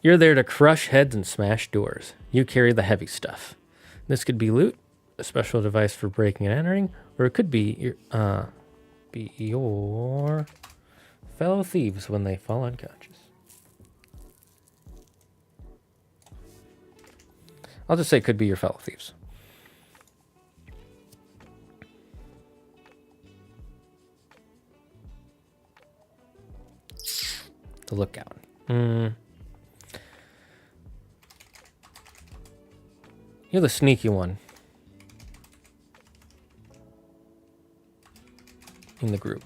You're there to crush heads and smash doors. You carry the heavy stuff. This could be loot, a special device for breaking and entering, or it could be your fellow thieves when they fall unconscious. I'll just say it could be your fellow thieves. The lookout. You're the sneaky one in the group.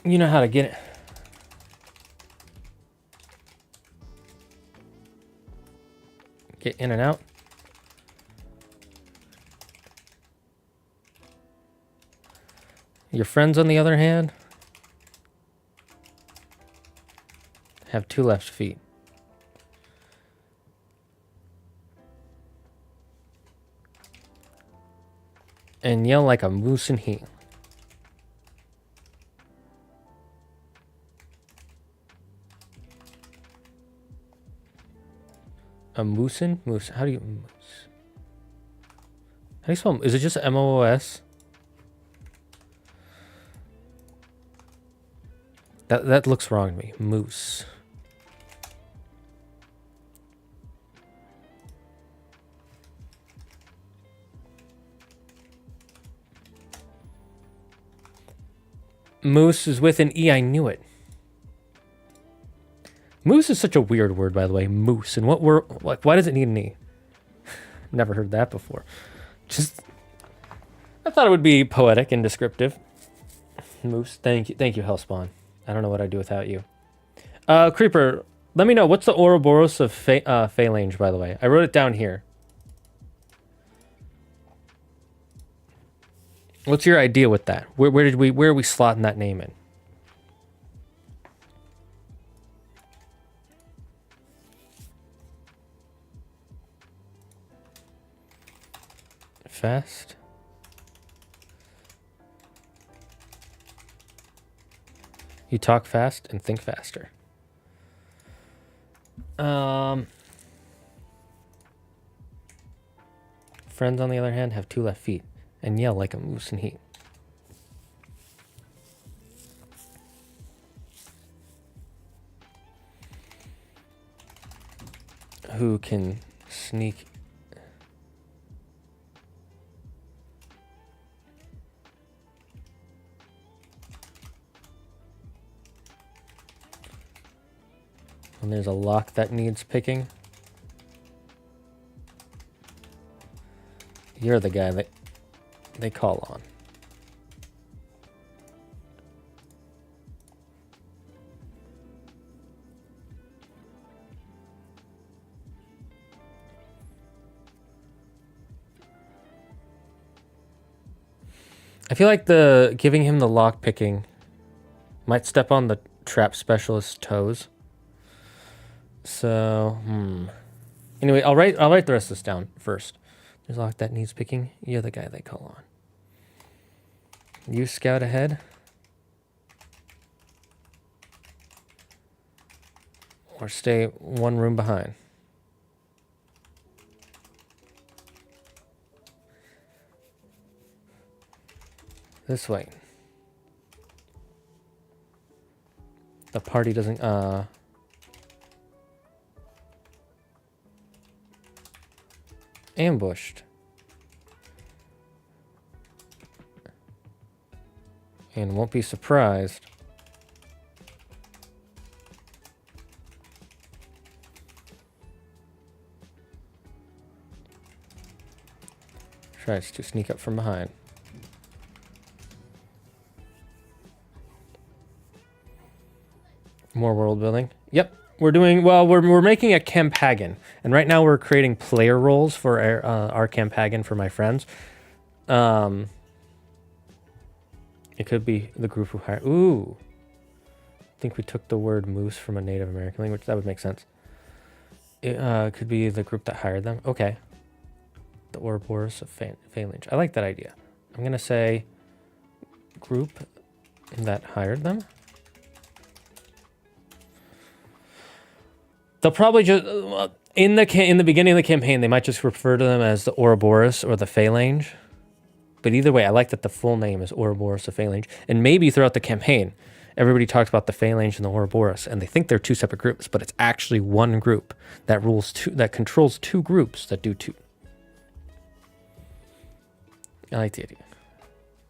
You know how to get it. Get in and out. Your friends, on the other hand, have 2 left feet. And yell like a moose in heat. A moosin? Moose. How do you moose? How do you spell? Is it just M-O-O-S? That looks wrong to me. Moose. Moose is with an E. I knew it. Moose is such a weird word, by the way. Moose. And what word? Like, why does it need an E? Never heard that before. I thought it would be poetic and descriptive. Moose. Thank you, Hellspawn. I don't know what I'd do without you. Creeper, let me know. What's the Ouroboros of Phalange, by the way? I wrote it down here. What's your idea with that? Where are we slotting that name in? Fast. You talk fast and think faster. Friends, on the other hand, have 2 left feet and yell like a moose in heat. Who can sneak? When there's a lock that needs picking. You're the guy that they call on. I feel like giving him the lock picking might step on the trap specialist's toes. So, Anyway, I'll write the rest of this down first. There's a lock that needs picking. You're the guy they call on. You scout ahead. Or stay 1 room behind. This way. The party doesn't, Ambushed. And won't be surprised. Tries to sneak up from behind. More world building. Yep, we're doing well. We're making a campaign, and right now we're creating player roles for our campaign for my friends. It could be the group who hired. Ooh, I think we took the word moose from a Native American language. That would make sense. It could be the group that hired them. Okay. The Ouroboros of Phalange. I like that idea. I'm gonna say group that hired them. They'll probably just in the beginning of the campaign they might just refer to them as the Ouroboros or the Phalange. But either way, I like that the full name is Ouroboros of Phalange. And maybe throughout the campaign, everybody talks about the Phalange and the Ouroboros, and they think they're two separate groups, but it's actually one group that controls two groups that do two. I like the idea.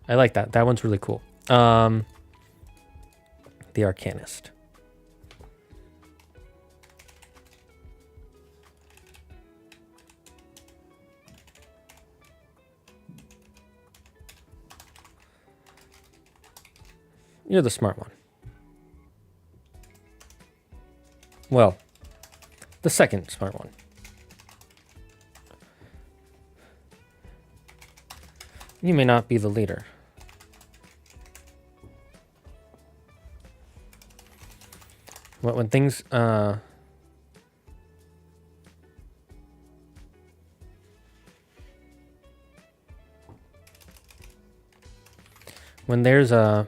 I like that. That one's really cool. The Arcanist. You're the smart one. Well, the second smart one. You may not be the leader. When things when there's a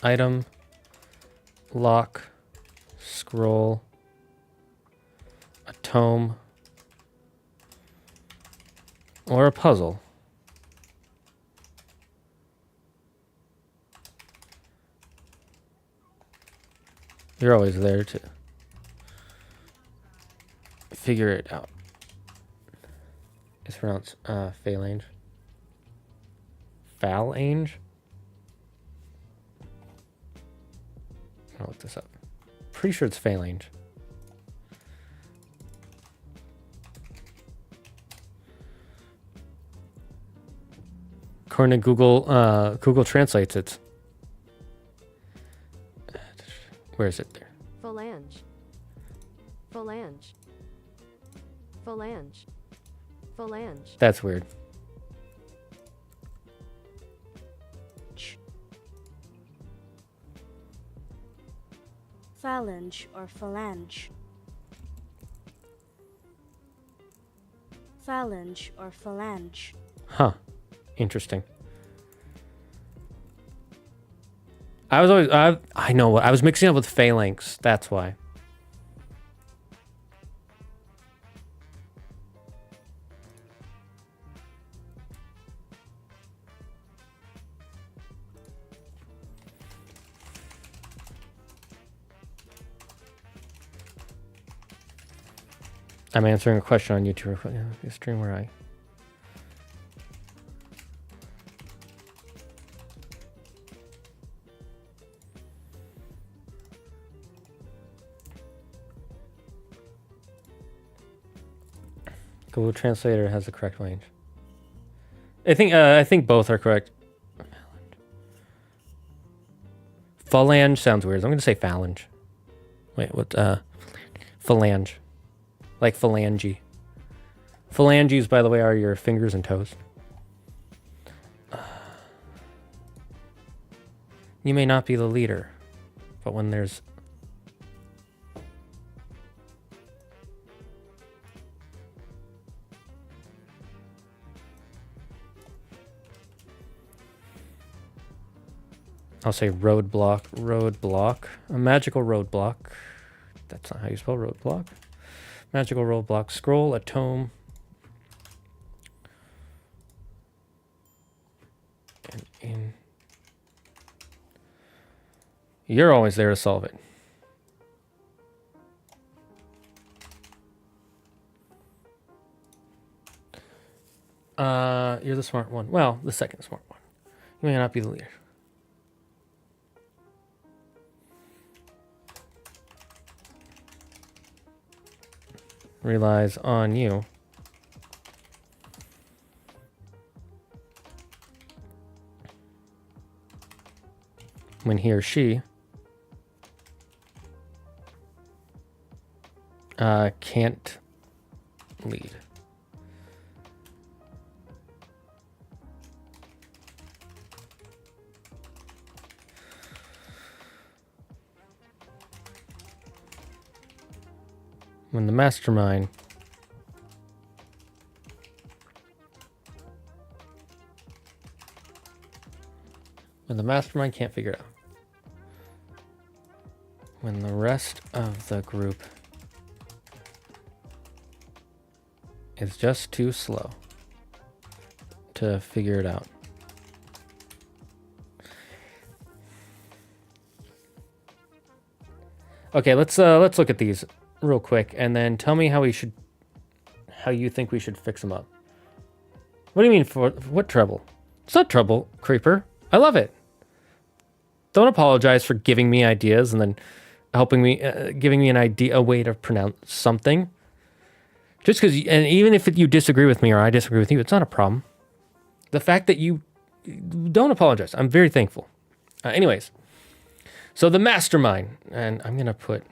item, lock, scroll, a tome, or a puzzle. You're always there to figure it out. It's pronounced phalange. Phalange? I'll look this up. Pretty sure it's phalange. According to Google, Google translates it. Where is it there? Phalange. Phalange. Phalange. Phalange. That's weird. Phalange or phalange. Phalange or phalange. Huh. Interesting. I know what I was mixing up with phalanx. That's why. I'm answering a question on YouTube. Stream where I. Google Translator has the correct range. I think both are correct. Phalange sounds weird. I'm going to say phalange. Wait, what? Phalange. Like phalange. Phalanges, by the way, are your fingers and toes. You may not be the leader, but when there's... I'll say roadblock, a magical roadblock. That's not how you spell roadblock. Magical roadblock, scroll, a tome. And you're always there to solve it. You're the smart one. Well, the second smart one. You may not be the leader. Relies on you. When he or she can't lead. When the mastermind can't figure it out. When the rest of the group is just too slow to figure it out. Okay, let's look at these real quick and then tell me how you think we should fix them up. What do you mean for what trouble? It's not trouble, Creeper. I love it. Don't apologize for giving me ideas and then helping me, giving me an idea, a way to pronounce something. Just because, and even if you disagree with me or I disagree with you, it's not a problem. The fact that you don't apologize, I'm very thankful. Anyways, so the mastermind, and I'm going to put,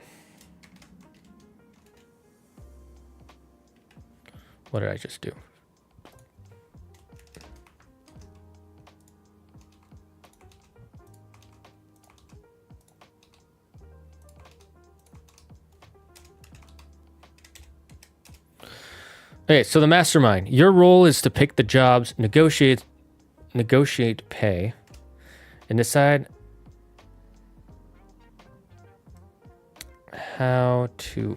what did I just do? Okay, so the mastermind, your role is to pick the jobs, negotiate pay, and decide how to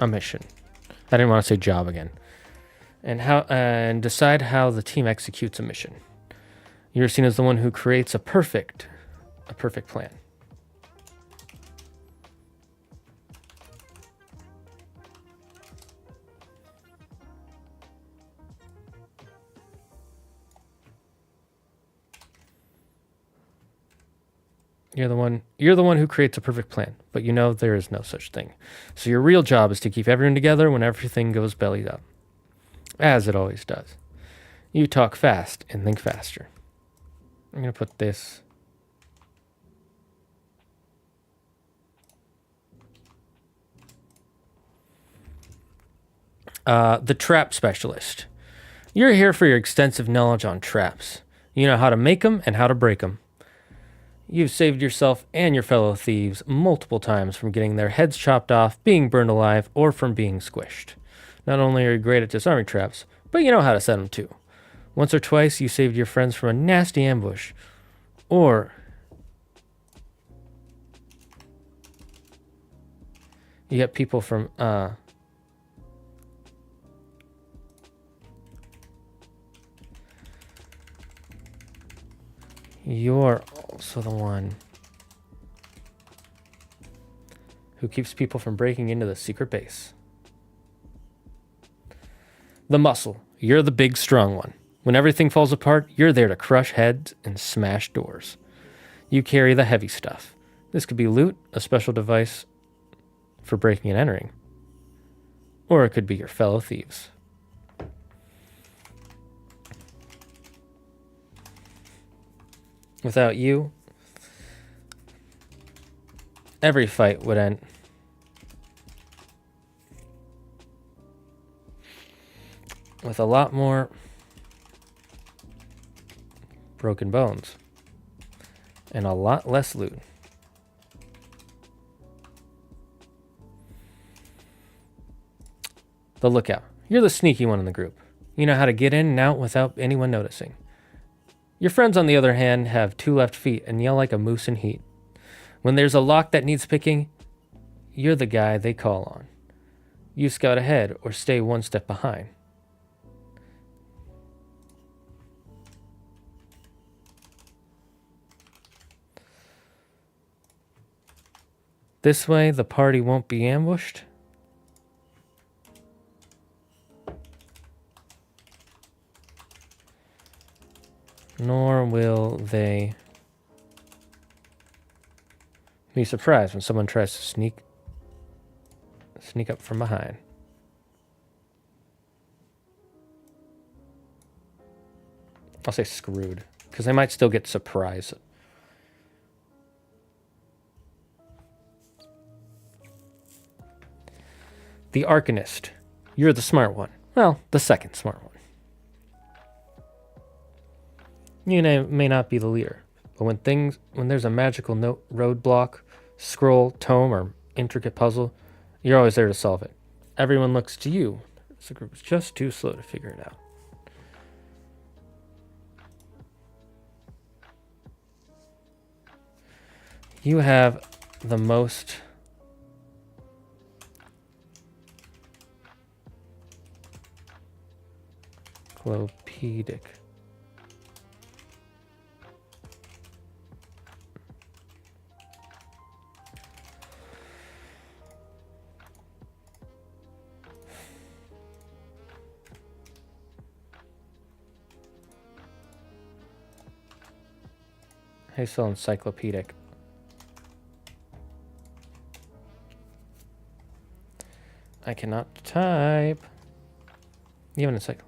a mission. I didn't want to say job again. And decide how the team executes a mission. You're seen as the one who creates a perfect plan. You're the one who creates a perfect plan, but you know there is no such thing. So your real job is to keep everyone together when everything goes belly up. As it always does. You talk fast and think faster. I'm going to put this. The trap specialist. You're here for your extensive knowledge on traps. You know how to make them and how to break them. You've saved yourself and your fellow thieves multiple times from getting their heads chopped off, being burned alive, or from being squished. Not only are you great at disarming traps, but you know how to set them too. Once or twice, you saved your friends from a nasty ambush. Or you get people from, you're also the one who keeps people from breaking into the secret base. The muscle. You're the big, strong one. When everything falls apart, you're there to crush heads and smash doors. You carry the heavy stuff. This could be loot, a special device for breaking and entering. Or it could be your fellow thieves. Without you, every fight would end. With a lot more broken bones. And a lot less loot. The lookout. You're the sneaky one in the group. You know how to get in and out without anyone noticing. Your friends, on the other hand, have 2 left feet and yell like a moose in heat. When there's a lock that needs picking, you're the guy they call on. You scout ahead or stay one step behind. This way, the party won't be ambushed. Nor will they be surprised when someone tries to sneak up from behind. I'll say screwed, because they might still get surprised. The Arcanist. You're the smart one. Well, the second smart one. You may not be the leader, but when there's a magical note, roadblock, scroll, tome, or intricate puzzle, you're always there to solve it. Everyone looks to you. The group is just too slow to figure it out. You have the most encyclopedic. I spell encyclopedic. I cannot type. You have an encycl.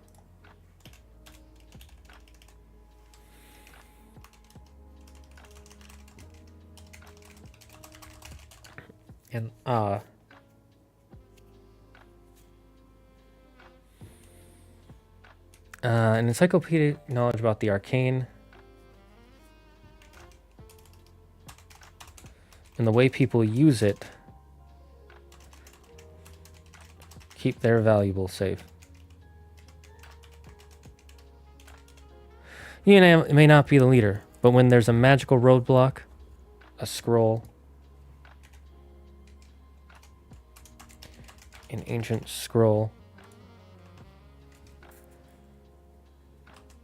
And an encyclopedic knowledge about the arcane and the way people use it keep their valuables safe. You may not be the leader, but when there's a magical roadblock, a scroll, an ancient scroll,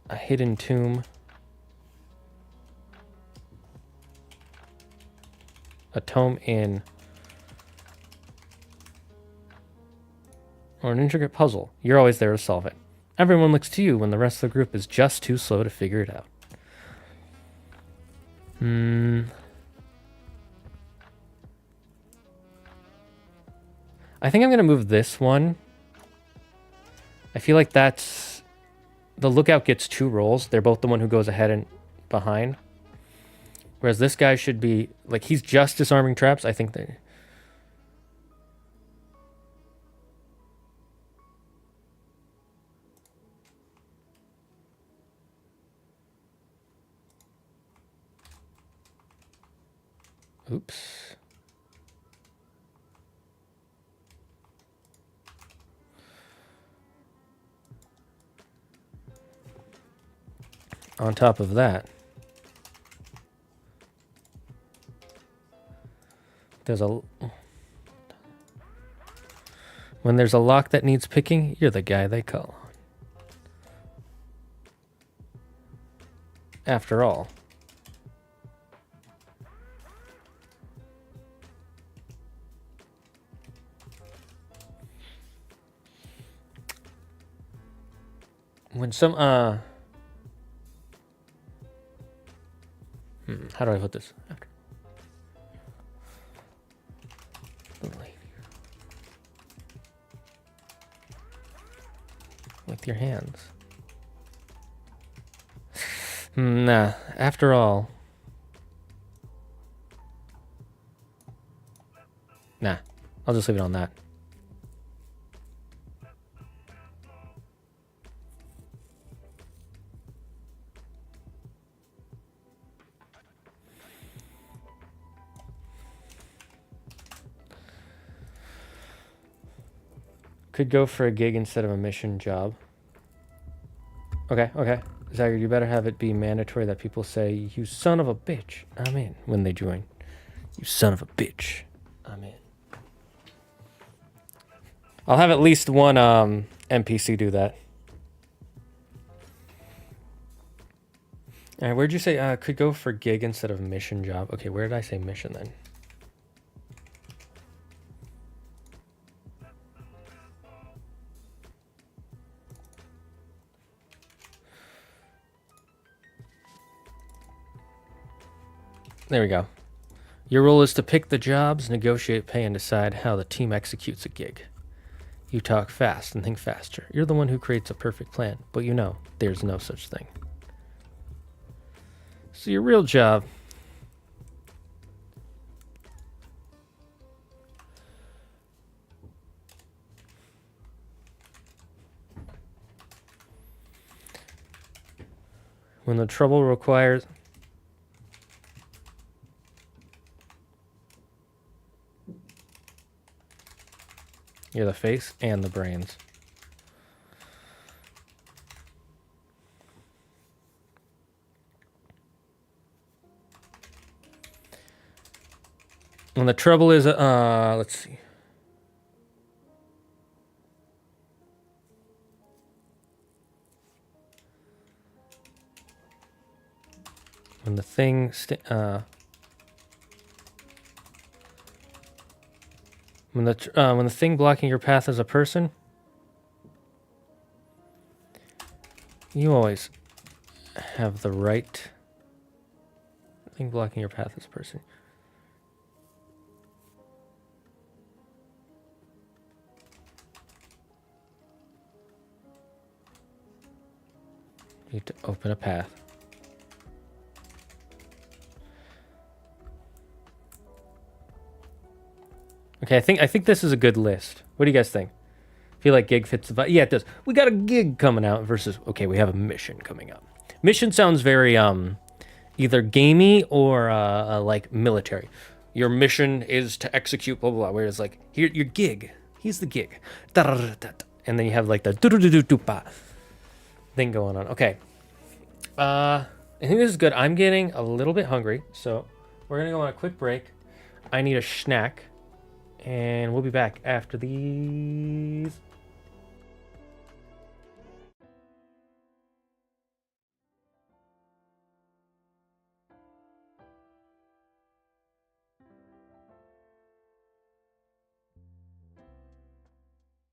a hidden tomb, a tome in, or an intricate puzzle, you're always there to solve it. Everyone looks to you when the rest of the group is just too slow to figure it out. I think I'm going to move this one. I feel like that's... The lookout gets 2 rolls. They're both the one who goes ahead and behind. Whereas this guy should be... Like, he's just disarming traps. I think they... Oops. On top of that, when there's a lock that needs picking, you're the guy they call on. After all, when some how do I put this? With your hands. Nah, after all. Nah, I'll just leave it on that. Could go for a gig instead of a mission job. Okay. Zagger, you better have it be mandatory that people say, "You son of a bitch, I'm in," when they join. You son of a bitch, I'm in. I'll have at least one NPC do that. All right, where'd you say could go for gig instead of mission job? Okay, where did I say mission then? There we go. Your role is to pick the jobs, negotiate pay, and decide how the team executes a gig. You talk fast and think faster. You're the one who creates a perfect plan, but you know there's no such thing. So your real job when the trouble requires you're the face and the brains. When the trouble is, let's see. When the thing, when the thing blocking your path is a person, you always have the right. The thing blocking your path is a person. You need to open a path. Okay, I think this is a good list. What do you guys think? Feel like gig fits the vibe? Yeah, it does. We got a gig coming out versus okay, we have a mission coming up. Mission sounds very either gamey or like military. Your mission is to execute blah blah blah. Whereas like here your gig, here's the gig, and then you have like the thing going on. Okay, I think this is good. I'm getting a little bit hungry, so we're gonna go on a quick break. I need a snack. And we'll be back after these.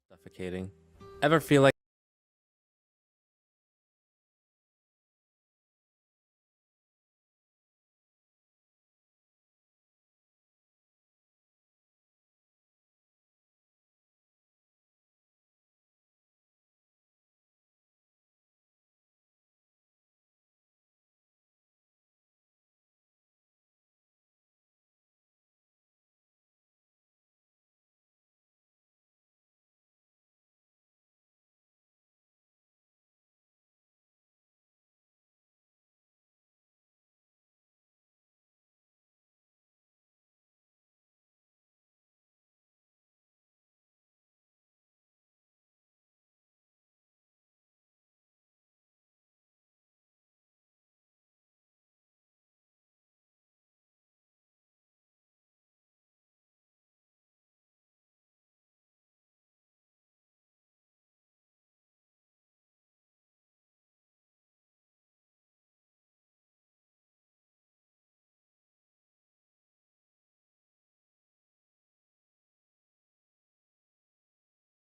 Suffocating. Ever feel like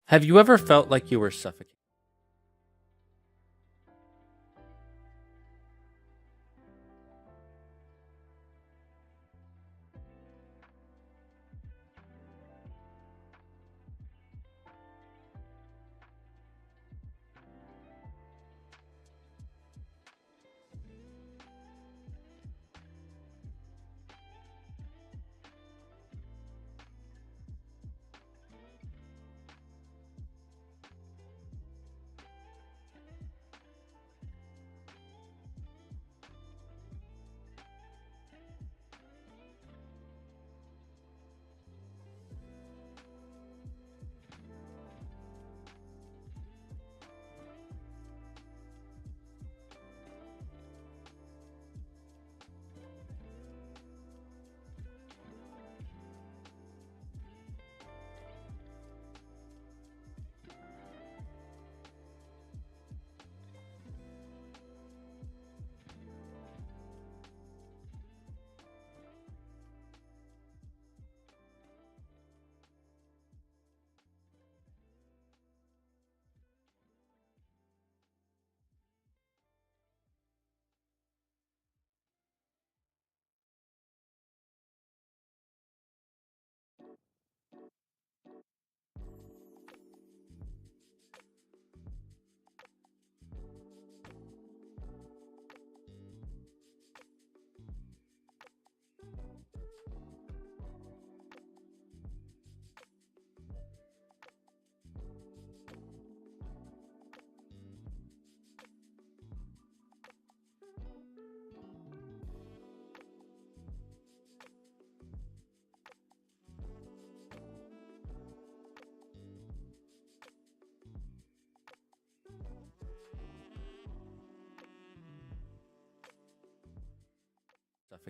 have you ever felt like you were suffocating?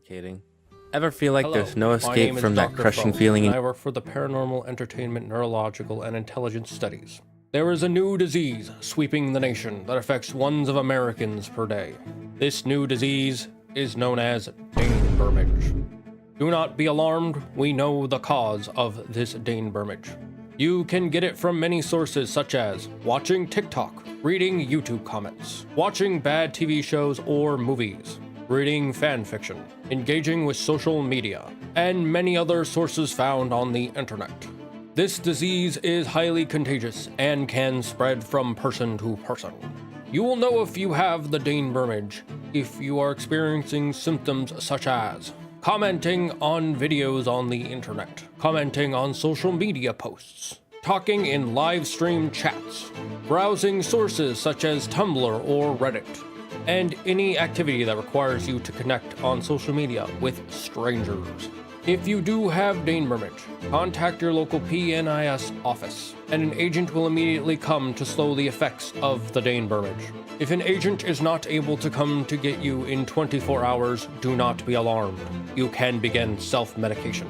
suffocating. Ever feel like Hello, there's no my escape name is from that Dr. crushing Frost, feeling and in I work for the Paranormal Entertainment, Neurological, and Intelligence Studies. There is a new disease sweeping the nation that affects ones of Americans per day. This new disease is known as dainbermage. Do not be alarmed, we know the cause of this dainbermage. You can get it from many sources such as watching TikTok, reading YouTube comments, watching bad TV shows or movies, reading fan fiction, engaging with social media, and many other sources found on the internet. This disease is highly contagious and can spread from person to person. You will know if you have the dainbermage if you are experiencing symptoms such as commenting on videos on the internet, commenting on social media posts, talking in live stream chats, browsing sources such as Tumblr or Reddit, and any activity that requires you to connect on social media with strangers. If you do have dainbermage, contact your local PNIS office, and an agent will immediately come to slow the effects of the dainbermage. If an agent is not able to come to get you in 24 hours, do not be alarmed. You can begin self-medication.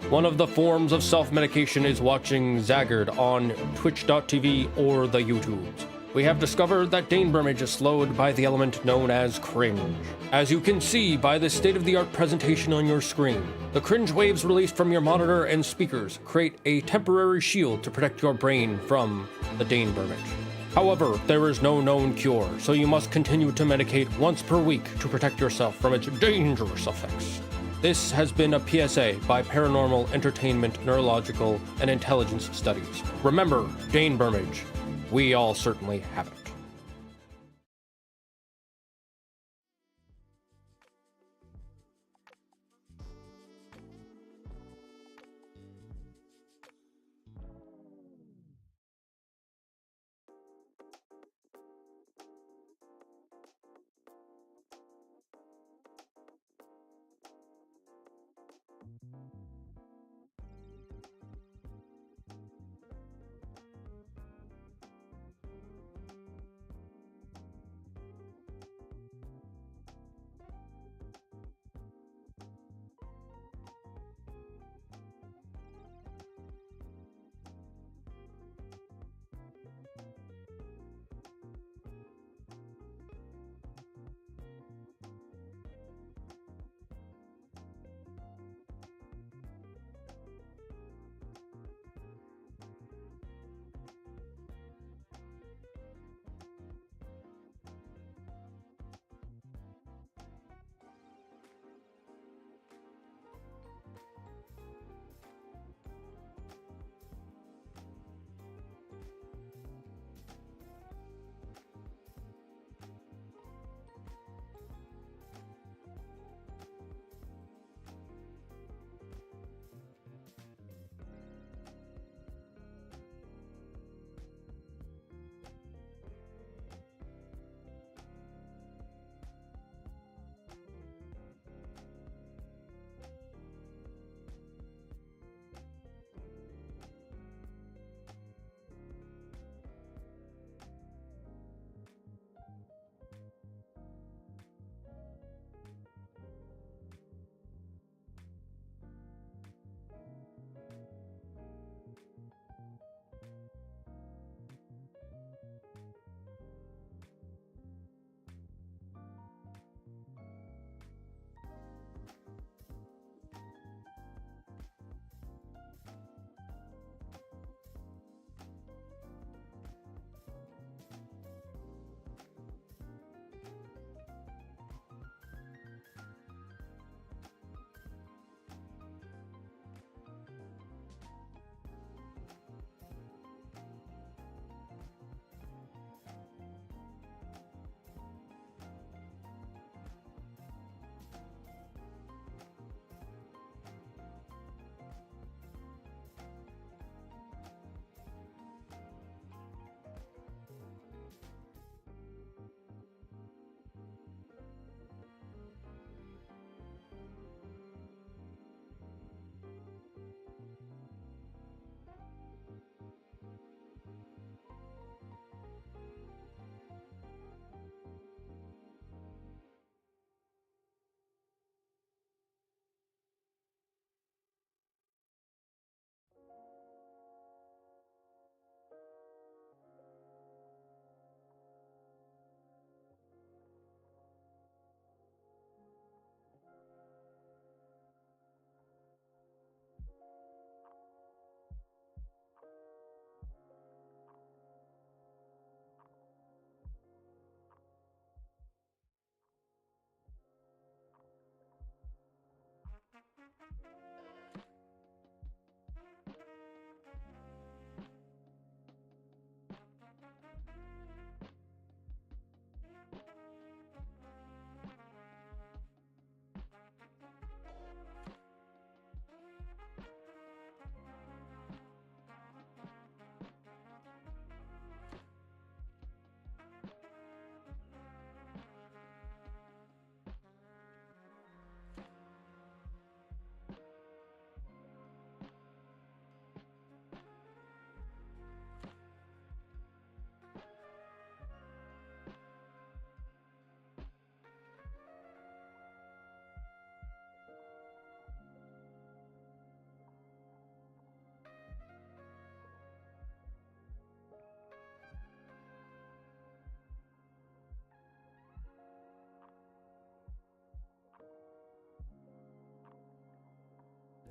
One of the forms of self-medication is watching Zaggard on twitch.tv or the YouTubes. We have discovered that dainbermage is slowed by the element known as cringe. As you can see by the state-of-the-art presentation on your screen, the cringe waves released from your monitor and speakers create a temporary shield to protect your brain from the dainbermage. However, there is no known cure, so you must continue to medicate once per week to protect yourself from its dangerous effects. This has been a PSA by Paranormal Entertainment, Neurological, and Intelligence Studies. Remember, dainbermage. We all certainly have it.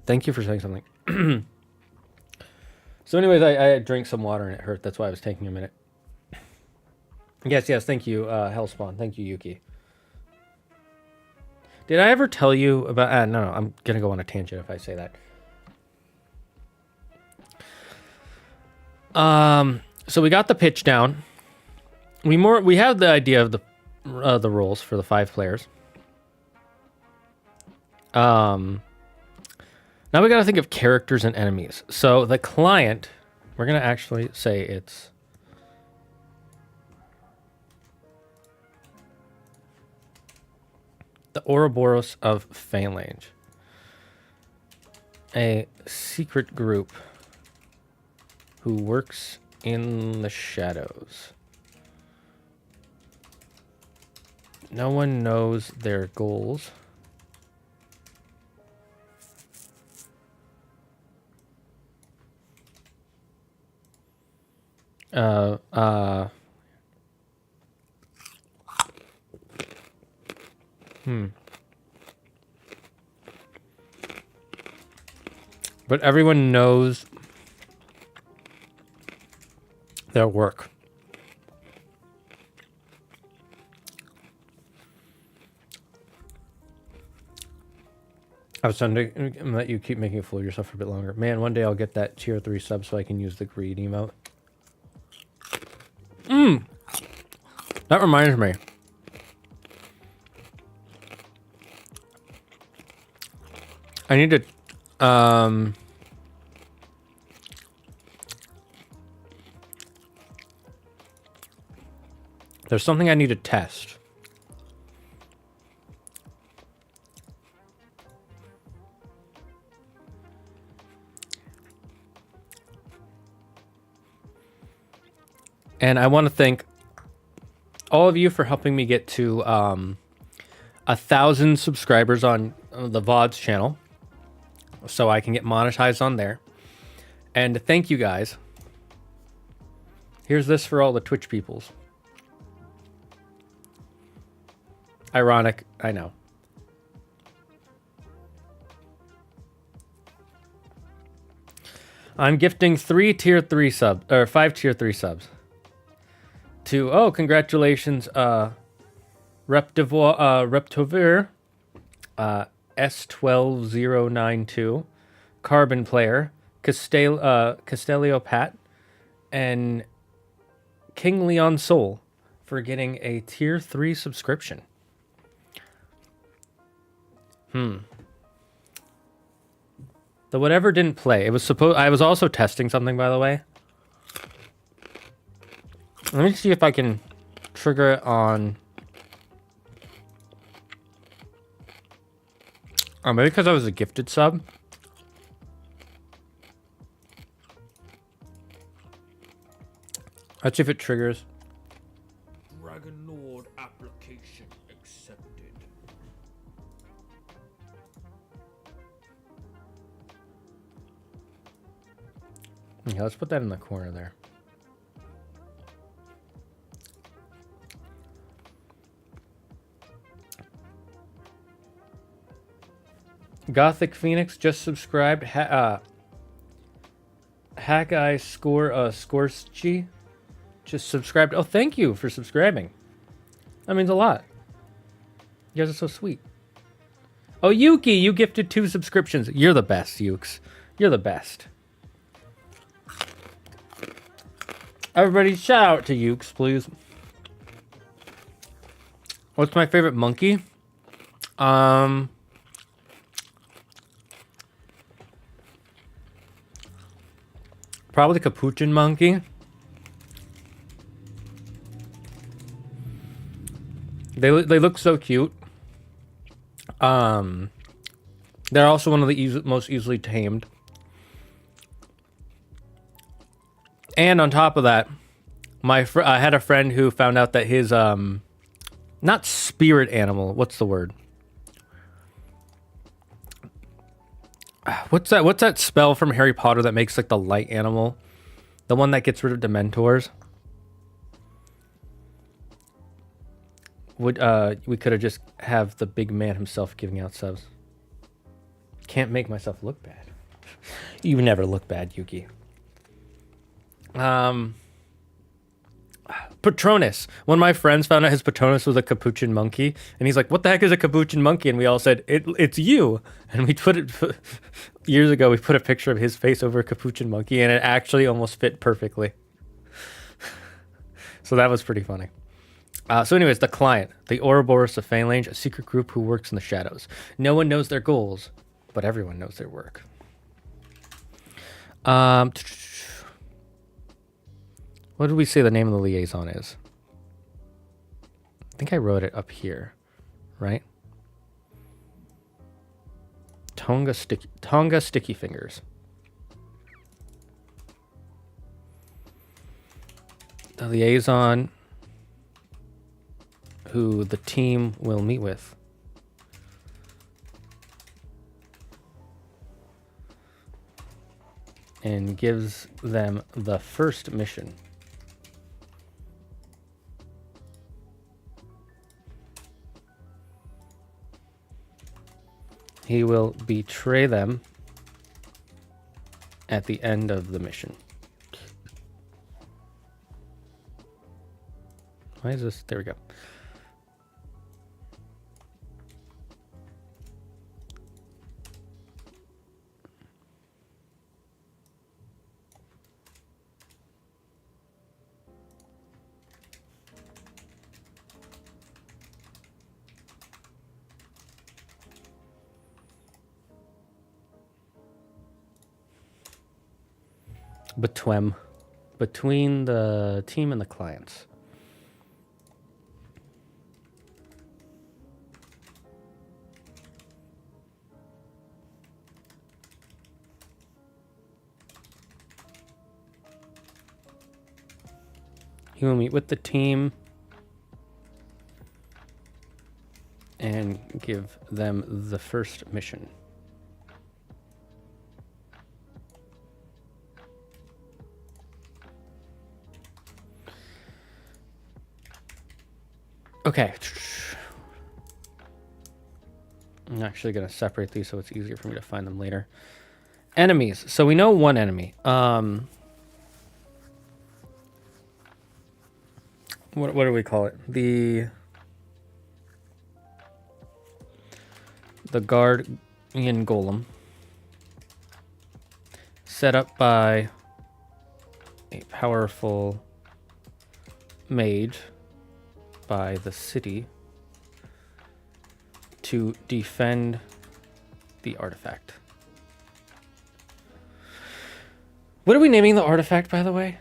Thank you for saying something. So anyways, I drank some water and it hurt. That's why I was taking a minute. Yes, thank you, Hellspawn. Thank you, Yuki. Did I ever tell you about... no, I'm going to go on a tangent if I say that. So we got the pitch down. We have the idea of the roles for the 5 players. Now we got to think of characters and enemies. So the client, we're going to actually say it's the Ouroboros of Phalange, a secret group who works in the shadows. No one knows their goals. But everyone knows their work. I was trying to let you keep making a fool of yourself for a bit longer. Man, one day I'll get that tier 3 sub so I can use the greed emote. That reminds me. I need to there's something I need to test. And I want to thank all of you for helping me get to 1,000 subscribers on the VODs channel, so I can get monetized on there. And thank you guys. Here's this for all the Twitch peoples. Ironic, I know. I'm gifting 5 tier 3 subs to, congratulations, Reptovir, S12092, Carbon Player, Castellio Pat, and King Leon Soul for getting a tier 3 subscription. The whatever didn't play. It was I was also testing something, by the way. Let me see if I can trigger it on... maybe because I was a gifted sub. Let's see if it triggers. Dragon Lord application accepted. Okay, let's put that in the corner there. Gothic Phoenix just subscribed. Hackeye Scorschi just subscribed. Oh, thank you for subscribing. That means a lot. You guys are so sweet. Oh, Yuki, you gifted 2 subscriptions. You're the best, Ukes. You're the best. Everybody shout out to Ukes, please. What's my favorite monkey? Probably Capuchin monkey. They look so cute. They're also one of the most easily tamed. And on top of that, I had a friend who found out that his not spirit animal. What's the word? What's that spell from Harry Potter that makes like the light animal? The one that gets rid of Dementors? We could have just have the big man himself giving out subs. can't make myself look bad. You never look bad, Yuki. Patronus. One of my friends found out his Patronus was a capuchin monkey, and he's like, "What the heck is a capuchin monkey?" And we all said, "It's you." And we put it years ago. We put a picture of his face over a capuchin monkey, and it actually almost fit perfectly. So that was pretty funny. So anyways, the client, the Ouroboros of Phalange, a secret group who works in the shadows. No one knows their goals, but everyone knows their work. What did we say the name of the liaison is? I think I wrote it up here, right? Tonga Sticky Fingers. The liaison who the team will meet with. And gives them the first mission. He will betray them at the end of the mission. Why is this? There we go. Between the team and the clients. He will meet with the team and give them the first mission. Okay. I'm actually going to separate these so it's easier for me to find them later. Enemies. So we know one enemy. What do we call it? The guardian golem. Set up by a powerful mage by the city to defend the artifact. What are we naming the artifact, by the way?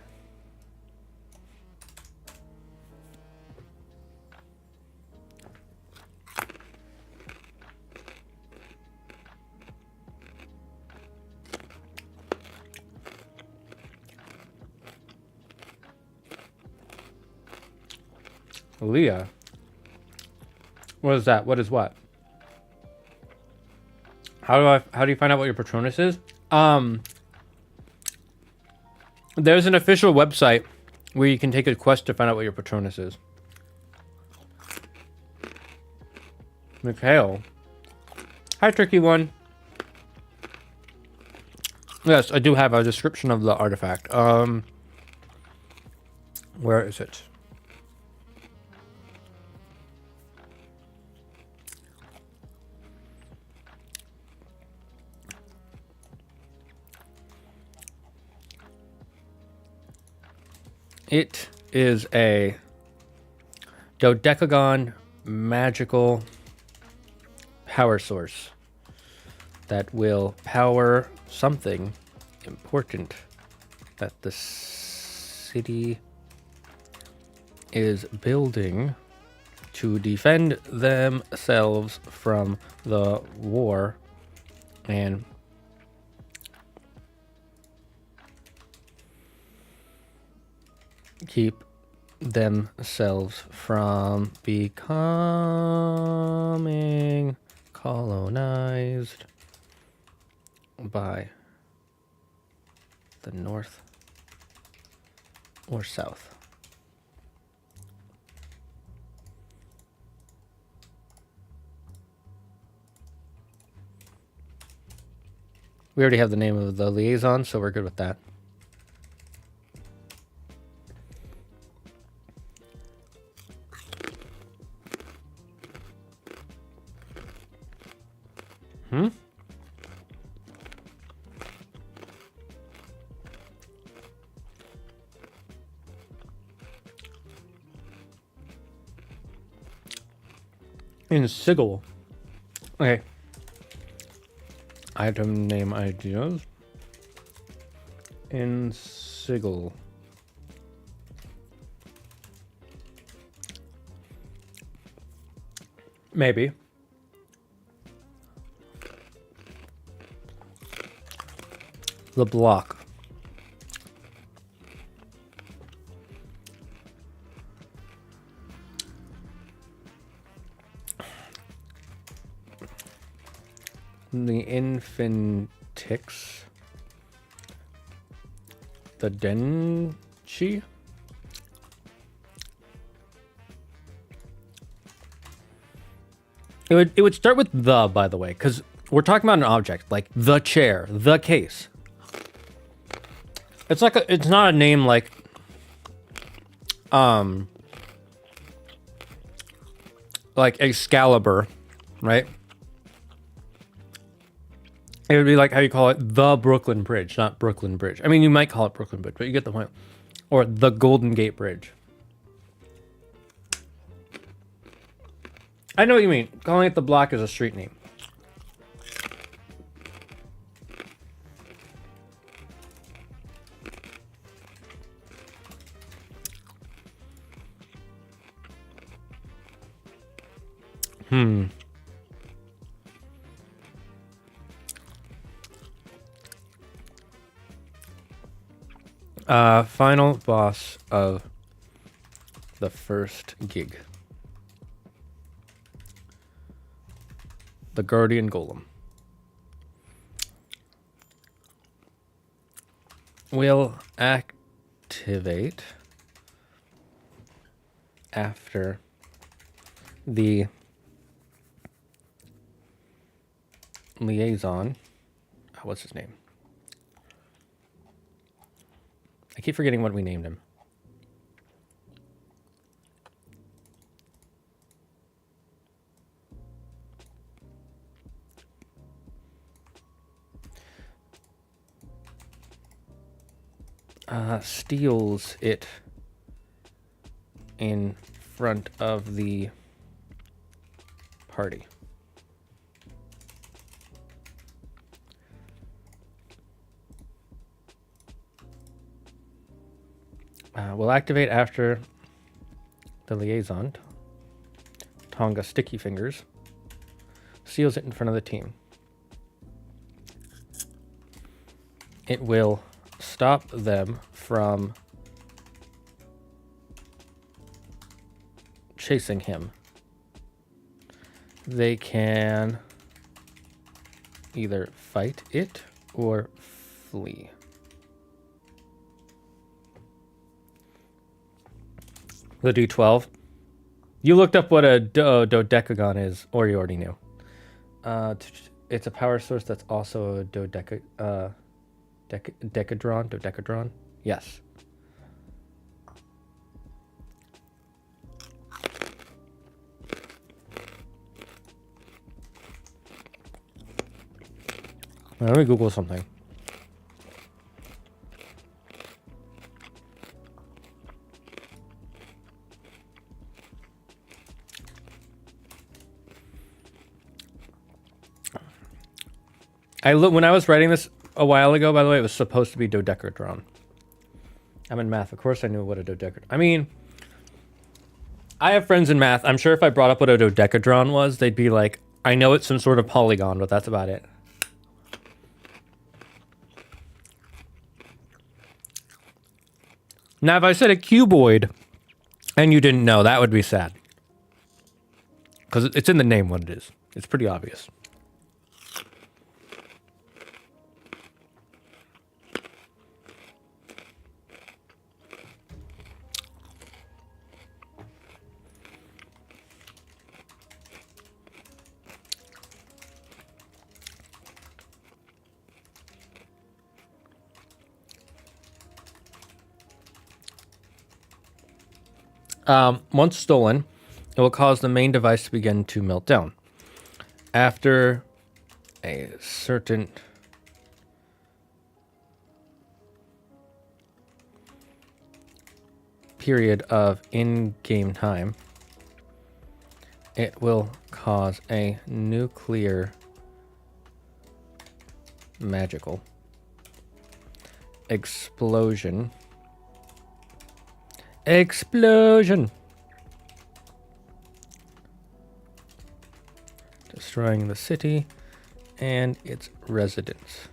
Leah. What is that? What is what? How do you find out what your Patronus is? There's an official website where you can take a quest to find out what your Patronus is. Mikhail. Hi, Tricky One. Yes, I do have a description of the artifact. Where is it? It is a dodecagon magical power source that will power something important that the city is building to defend themselves from the war and keep themselves from becoming colonized by the North or South. We already have the name of the liaison, so we're good with that. Hmm? In Sigil. Okay. Item name ideas. In Sigil. Maybe. The block. The Infinitix. The Denchi. It would start with the, by the way, because we're talking about an object, like the chair, the case. It's like it's not a name like Excalibur, right? It would be like how you call it the Brooklyn Bridge, not Brooklyn Bridge. I mean, you might call it Brooklyn Bridge, but you get the point. Or the Golden Gate Bridge. I know what you mean. Calling it the block is a street name. Final boss of the first gig. The Guardian Golem. Will activate after the liaison. What's his name? I keep forgetting what we named him. Steals it in front of the party. Will activate after the liaison, Tonga Sticky Fingers, seals it in front of the team. It will stop them from chasing him. They can either fight it or flee. The D12. You looked up what a dodecagon is, or you already knew. It's a power source that's also a dodecadron. Yes. Let me Google something. When I was writing this a while ago, by the way, it was supposed to be dodecadron. I'm in math. Of course I knew what a dodecadron... I mean, I have friends in math. I'm sure if I brought up what a dodecadron was, they'd be like, I know it's some sort of polygon, but that's about it. Now, if I said a cuboid and you didn't know, that would be sad. Because it's in the name what it is. It's pretty obvious. Once stolen, it will cause the main device to begin to melt down. After a certain period of in-game time, it will cause a nuclear magical explosion, destroying the city and its residents.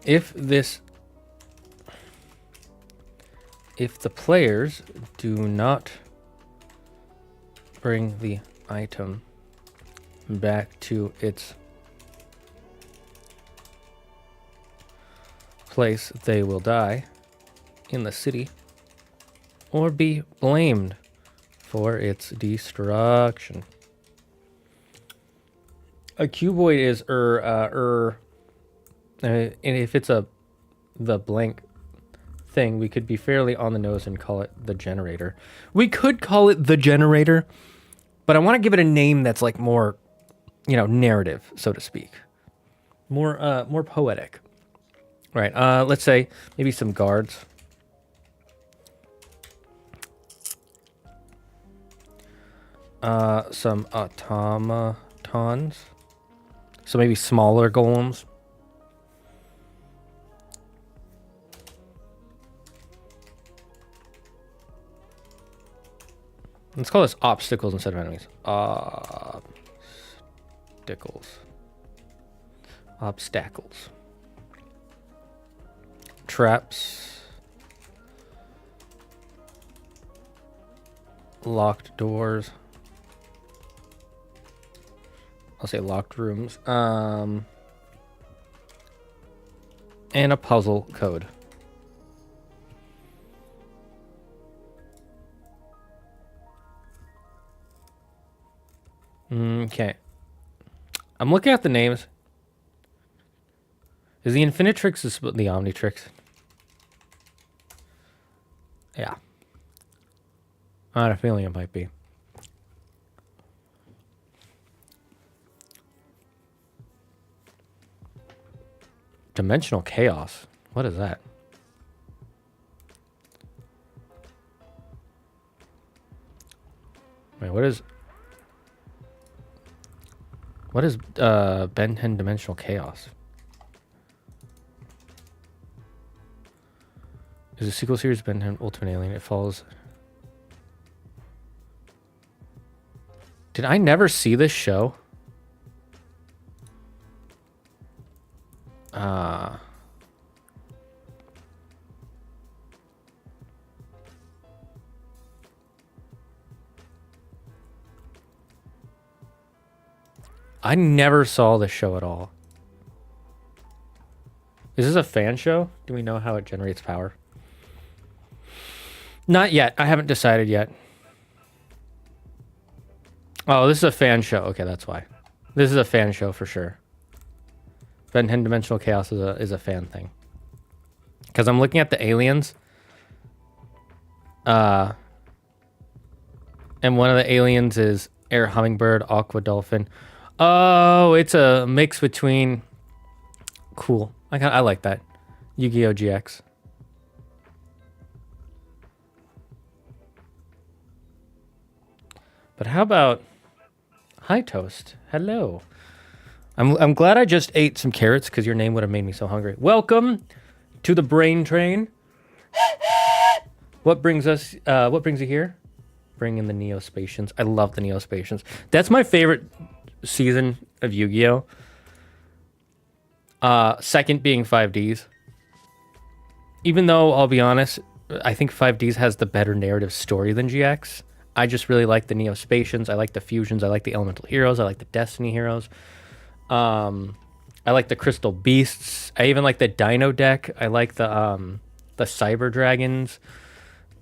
If the players do not bring the item back to its place, they will die in the city or be blamed for its destruction. A cuboid is and if it's the blank thing, we could be fairly on the nose and call it the generator. We could call it the generator, but I want to give it a name that's like more, narrative, so to speak. More poetic. Right. Let's say maybe some guards. Some automatons. So maybe smaller golems. Let's call this obstacles instead of enemies. Obstacles. Traps. Locked doors. I'll say locked rooms. And a puzzle code. Okay. I'm looking at the names. Is the Infinitrix the Omnitrix? Yeah. I had a feeling it might be. Dimensional chaos. What is that? Wait, what is Ben 10 dimensional chaos? Is a sequel series Ben 10 Ultimate Alien? It follows. Did I never see this show? I never saw this show at all. Is this a fan show? Do we know how it generates power? Not yet. I haven't decided yet. Oh, this is a fan show. Okay, that's why. This is a fan show for sure. Ben 10 Dimensional Chaos is a fan thing. Because I'm looking at the aliens. And one of the aliens is air hummingbird, aqua dolphin. Oh, it's a mix between... Cool. I like that. Yu-Gi-Oh! GX. But how about... Hi, Toast. Hello. I'm glad I just ate some carrots because your name would have made me so hungry. Welcome to the brain train. What brings you here? Bring in the Neospatians. I love the Neospatians. That's my favorite season of Yu-Gi-Oh! Second being 5Ds. Even though, I'll be honest, I think 5Ds has the better narrative story than GX. I just really like the Neospatians. I like the fusions. I like the elemental heroes. I like the destiny heroes. I like the crystal beasts. I even like the dino deck. I like the cyber dragons.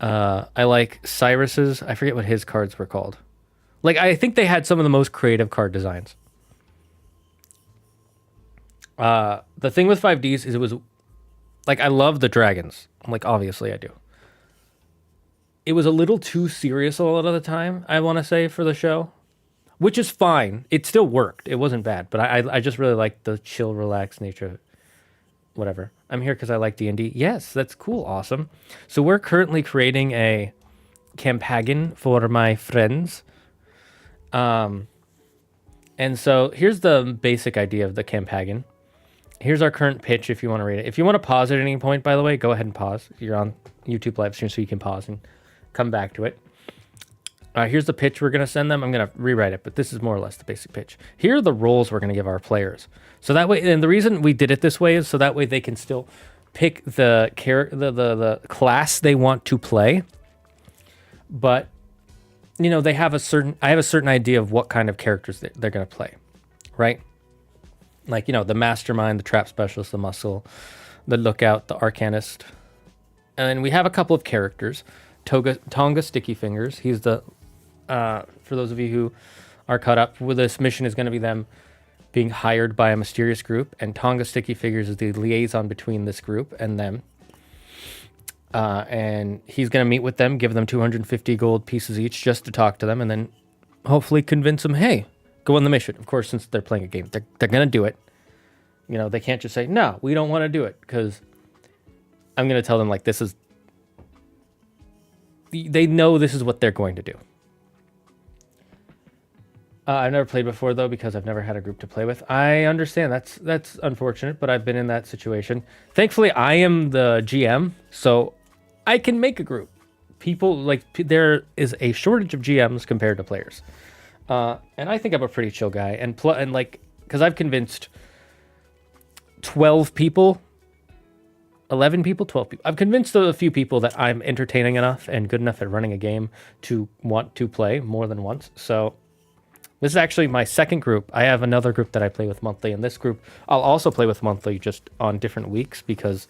I like Cyrus's. I forget what his cards were called. Like, I think they had some of the most creative card designs. The thing with 5Ds is it was Like, I love the dragons. Like, obviously I do. It was a little too serious a lot of the time, I want to say, for the show. Which is fine. It still worked. It wasn't bad. But I just really liked the chill, relaxed nature of it. Whatever. I'm here because I like D&D. Yes, that's cool. Awesome. So we're currently creating a campaign for my friends. And so here's the basic idea of the campaign. Here's our current pitch if you want to read it. If you want to pause at any point, by the way, go ahead and pause. You're on YouTube live stream, so you can pause and come back to it. Here's the pitch we're going to send them. I'm going to rewrite it, but this is more or less the basic pitch. Here are the roles we're going to give our players. So that way, and the reason we did it this way is so that way they can still pick the class they want to play. But, you know, I have a certain idea of what kind of characters they're going to play, right? Like, you know, the mastermind, the trap specialist, the muscle, the lookout, the arcanist. And then we have a couple of characters. Tonga Sticky Fingers. He's the, for those of you who are caught up with this mission, is going to be them being hired by a mysterious group. And Tonga Sticky Fingers is the liaison between this group and them. And he's going to meet with them, give them 250 gold pieces each just to talk to them, and then hopefully convince them, hey, go on the mission. Of course, since they're playing a game, they're going to do it. You know, they can't just say, no, we don't want to do it, because I'm going to tell them, like, this is... They know this is what they're going to do. I've never played before, though, because I've never had a group to play with. I understand. That's unfortunate, but I've been in that situation. Thankfully, I am the GM, so I can make a group. People, like, there is a shortage of GMs compared to players. And I think I'm a pretty chill guy. And like, because I've convinced 12 people, 11 people, 12 people. I've convinced a few people that I'm entertaining enough and good enough at running a game to want to play more than once. So this is actually my second group. I have another group that I play with monthly, and this group I'll also play with monthly, just on different weeks, because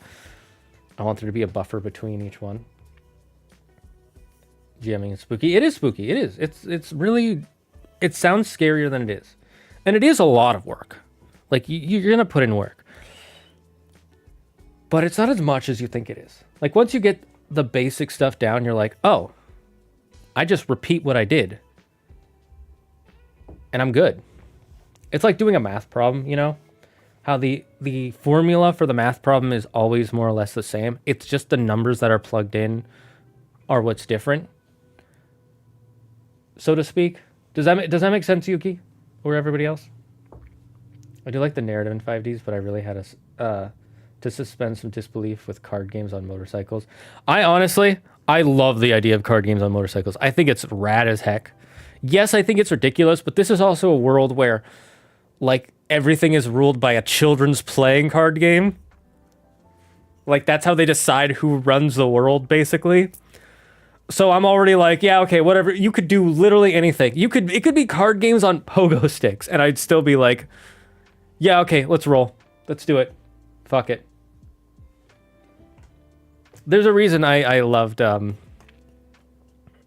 I want there to be a buffer between each one. GMing is spooky. It is spooky. It is. It's really... It sounds scarier than it is. And it is a lot of work. Like, you're going to put in work. But it's not as much as you think it is. Like, once you get the basic stuff down, you're like, oh, I just repeat what I did. And I'm good. It's like doing a math problem, you know? How the formula for the math problem is always more or less the same. It's just the numbers that are plugged in are what's different, so to speak. Does that make sense, Yuki? Or everybody else? I do like the narrative in 5Ds, but I really had to suspend some disbelief with card games on motorcycles. I love the idea of card games on motorcycles. I think it's rad as heck. Yes, I think it's ridiculous, but this is also a world where, like, everything is ruled by a children's playing card game. Like, that's how they decide who runs the world, basically. So I'm already like, yeah, okay, whatever. You could do literally anything. It could be card games on pogo sticks, and I'd still be like, yeah, okay, let's roll. Let's do it. Fuck it. There's a reason I loved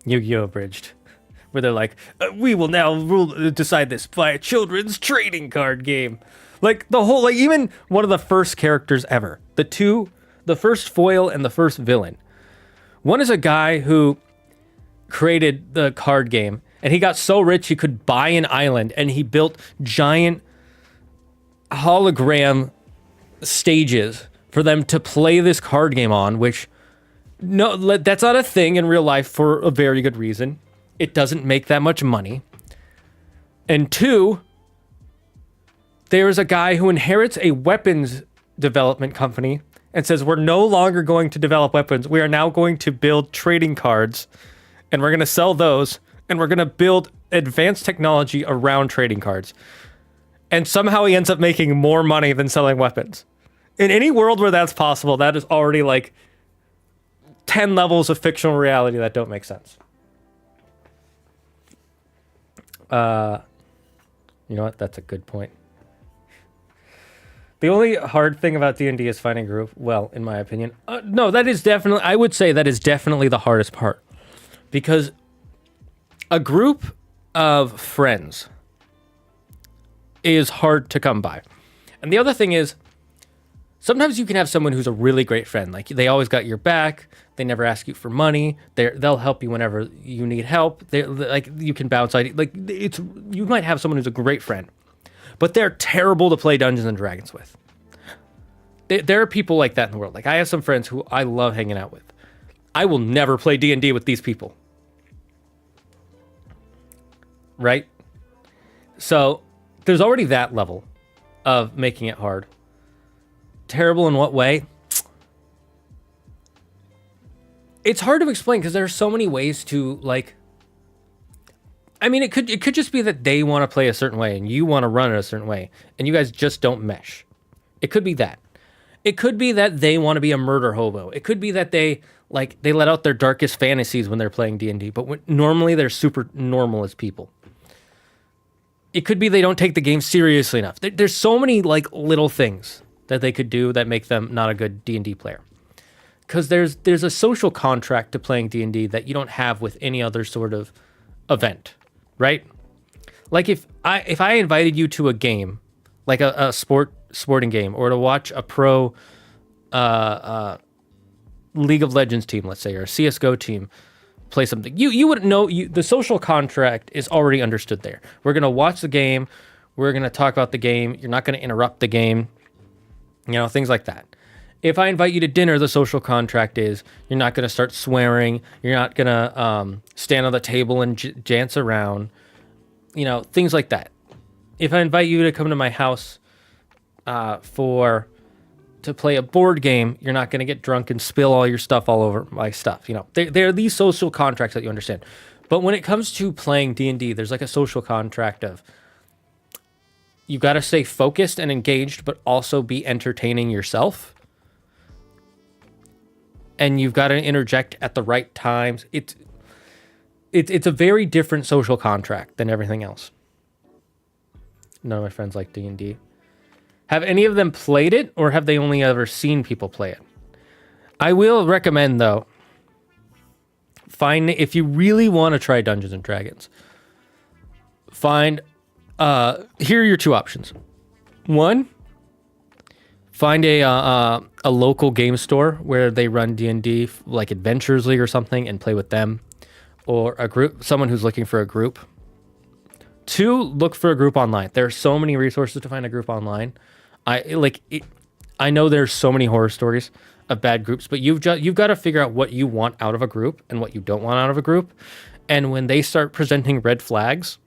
Yu-Gi-Oh! Abridged, where they're like, we will now decide this by a children's trading card game. Like, the whole, like, even one of the first characters ever. The first foil and the first villain. One is a guy who created the card game, and he got so rich he could buy an island, and he built giant hologram stages for them to play this card game on, which, no, that's not a thing in real life for a very good reason. It doesn't make that much money. And two, there's a guy who inherits a weapons development company and says, we're no longer going to develop weapons. We are now going to build trading cards, and we're going to sell those, and we're going to build advanced technology around trading cards. And somehow he ends up making more money than selling weapons. In any world where that's possible, that is already like 10 levels of fictional reality that don't make sense. You know what? That's a good point. The only hard thing about D&D is finding a group. Well, in my opinion. No, that is definitely... I would say that is definitely the hardest part. Because a group of friends is hard to come by. And the other thing is, Sometimes you can have someone who's a really great friend. Like they always got your back. They never ask you for money. They'll help you whenever you need help. They like you can bounce out. Like you might have someone who's a great friend, but they're terrible to play Dungeons and Dragons with. There are people like that in the world. Like I have some friends who I love hanging out with. I will never play D&D with these people. Right? So there's already that level of making it hard. Terrible in what way? It's hard to explain because there are so many ways to like. I mean, it could just be that they want to play a certain way and you want to run it a certain way, and you guys just don't mesh. It could be that. It could be that they want to be a murder hobo. It could be that they let out their darkest fantasies when they're playing D&D, but normally they're super normal as people. It could be they don't take the game seriously enough. There's so many like little things that they could do that make them not a good D&D player. Because there's a social contract to playing D&D that you don't have with any other sort of event, right? Like if I invited you to a game, like a sporting game, or to watch a pro League of Legends team, let's say, or a CSGO team play something, you wouldn't know. The social contract is already understood there. We're gonna watch the game. We're gonna talk about the game. You're not gonna interrupt the game. You know, things like that. If I invite you to dinner, the social contract is you're not going to start swearing. You're not going to stand on the table and dance around. You know, things like that. If I invite you to come to my house to play a board game, you're not going to get drunk and spill all your stuff all over my stuff. You know, there are these social contracts that you understand. But when it comes to playing D&D, there's like a social contract of you got to stay focused and engaged, but also be entertaining yourself. And you've got to interject at the right times. It's a very different social contract than everything else. None of my friends like D&D. Have any of them played it, or have they only ever seen people play it? I will recommend, though, if you really want to try Dungeons and Dragons, here are your two options. One, find a local game store where they run D&D, like Adventures League or something, and play with them, or someone who's looking for a group. Two, look for a group online. There are so many resources to find a group online. I know there's so many horror stories of bad groups, but you've got to figure out what you want out of a group and what you don't want out of a group. And when they start presenting red flags,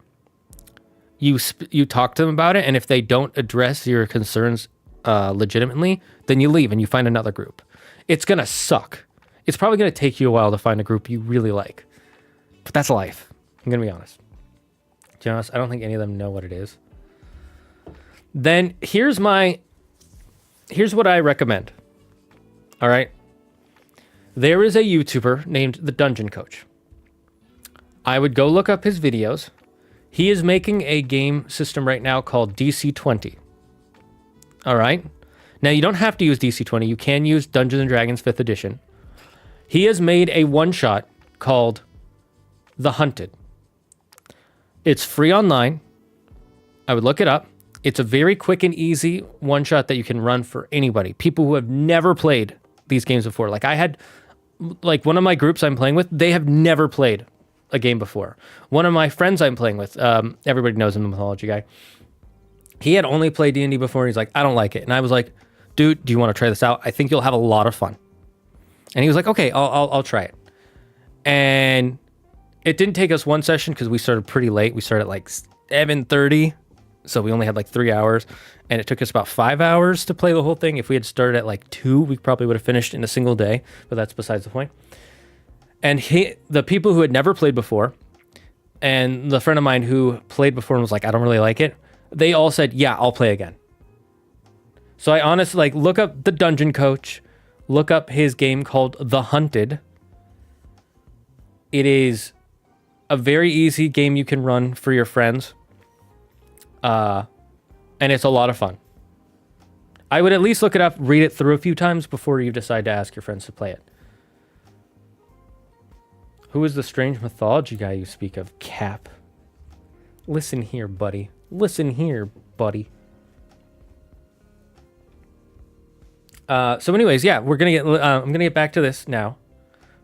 you talk to them about it, and if they don't address your concerns legitimately, then you leave and you find another group. It's gonna suck. It's probably gonna take you a while to find a group you really like, but that's life. I'm gonna be honest. To be honest, I don't think any of them know what it is. Then here's what I recommend. All right. There is a YouTuber named The Dungeon Coach. I would go look up his videos. He is making a game system right now called DC-20. All right. Now, you don't have to use DC-20. You can use Dungeons and Dragons 5th edition. He has made a one-shot called The Hunted. It's free online. I would look it up. It's a very quick and easy one-shot that you can run for anybody. People who have never played these games before. Like one of my groups I'm playing with, they have never played a game before. One of my friends I'm playing with, everybody knows him, the Mythology Guy. He had only played D&D before. And he's like, I don't like it. And I was like, dude, do you want to try this out? I think you'll have a lot of fun. And he was like, okay, I'll try it. And it didn't take us one session because we started pretty late. We started at like 7:30. So we only had like 3 hours, and it took us about 5 hours to play the whole thing. If we had started at like 2, we probably would have finished in a single day, but that's besides the point. And the people who had never played before, and the friend of mine who played before and was like, I don't really like it, they all said, yeah, I'll play again. So I honestly, look up The Dungeon Coach, look up his game called The Hunted. It is a very easy game you can run for your friends. And it's a lot of fun. I would at least look it up, read it through a few times before you decide to ask your friends to play it. Who is the strange mythology guy you speak of? Cap. Listen here, buddy. Listen here, buddy. So anyways, yeah, we're gonna get. I'm gonna get back to this now.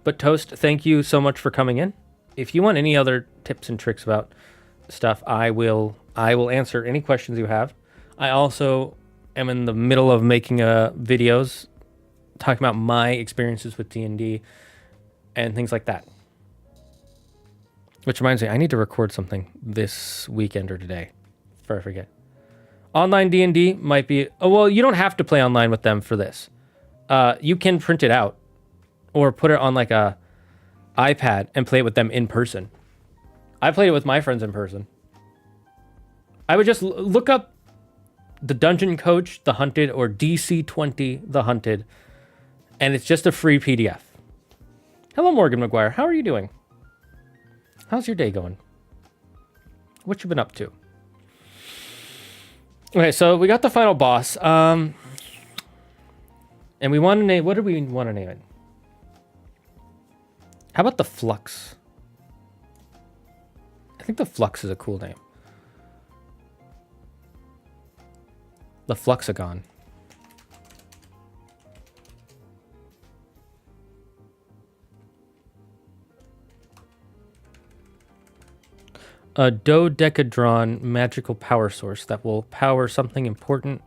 But Toast, thank you so much for coming in. If you want any other tips and tricks about stuff, I will answer any questions you have. I also am in the middle of making videos talking about my experiences with D&D and things like that. Which reminds me, I need to record something this weekend or today before I forget. Online D&D might be... Oh, well, you don't have to play online with them for this. You can print it out or put it on like a iPad and play it with them in person. I played it with my friends in person. I would just look up the Dungeon Coach, The Hunted, or DC20, The Hunted, and it's just a free PDF. Hello, Morgan McGuire. How are you doing? How's your day going? What you been up to? Okay, so we got the final boss. And we want to name... What do we want to name it? How about the Flux? I think the Flux is a cool name. The Fluxagon. A dodecadron magical power source that will power something important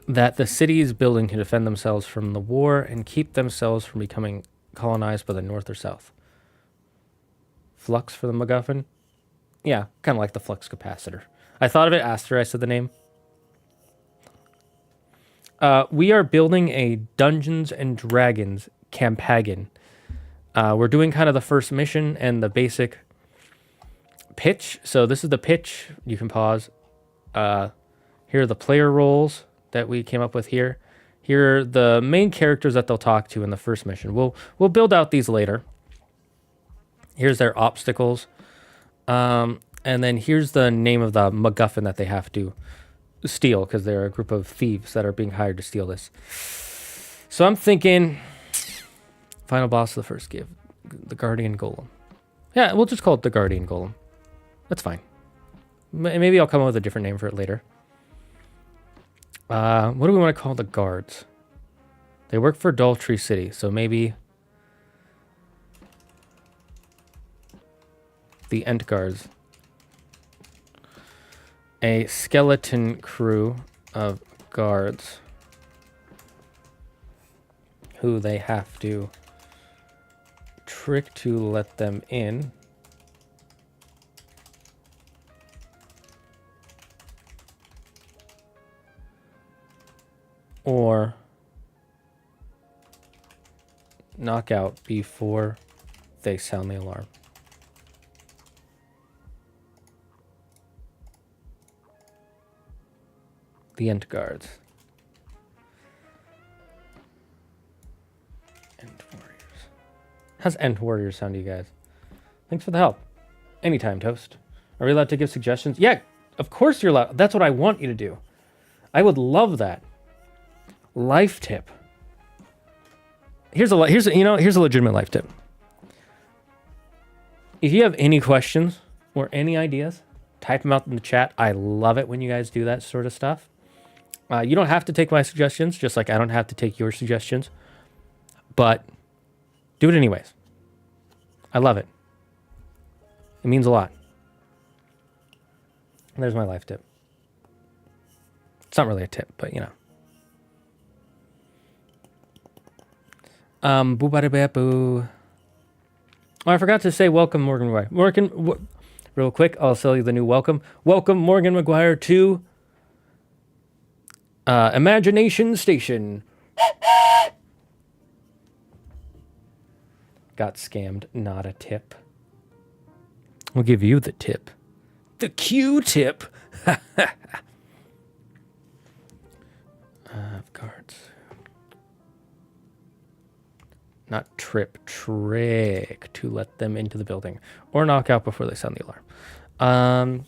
that the city is building to defend themselves from the war and keep themselves from becoming colonized by the North or South. Flux for the MacGuffin? Yeah, kind of like the flux capacitor. I thought of it after I said the name. We are building a Dungeons and Dragons campaign. We're doing kind of the first mission and the basic pitch. So this is the pitch. You can pause. Here are the player roles that we came up with here. Here are the main characters that they'll talk to in the first mission. We'll build out these later. Here's their obstacles. And then here's the name of the MacGuffin that they have to steal because they're a group of thieves that are being hired to steal this. So I'm thinking final boss of the first give, the Guardian Golem. Yeah, we'll just call it the Guardian Golem. That's fine. Maybe I'll come up with a different name for it later. What do we want to call the guards? They work for Daltrey City, so maybe the Ent Guards. A skeleton crew of guards who they have to trick to let them in. Or knock out before they sound the alarm. The Ent Guards. Ent Warriors. How's Ent Warriors sound to you guys? Thanks for the help. Anytime, Toast. Are we allowed to give suggestions? Yeah, of course you're allowed. That's what I want you to do. I would love that. Life tip. Here's a legitimate life tip. If you have any questions or any ideas, type them out in the chat. I love it when you guys do that sort of stuff. You don't have to take my suggestions, just like I don't have to take your suggestions. But do it anyways. I love it. It means a lot. And there's my life tip. It's not really a tip, but you know. Boo. Oh, I forgot to say welcome, Morgan McGuire. Real quick, I'll sell you the new welcome. Welcome, Morgan McGuire, to Imagination Station. Got scammed, not a tip. We'll give you the tip. The Q-tip. Guards. Not trick to let them into the building. Or knock out before they sound the alarm.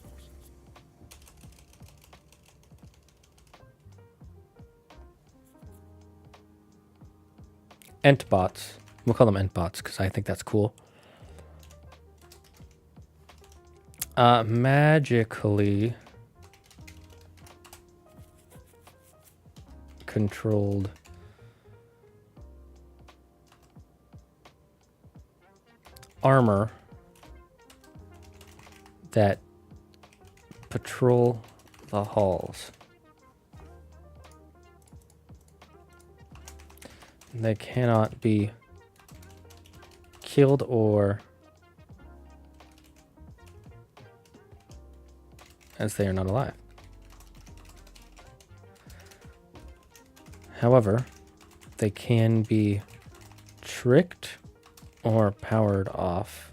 Entbots. We'll call them Entbots because I think that's cool. Magically controlled armor that patrol the halls. They cannot be killed or, as they are not alive. However, they can be tricked or powered off.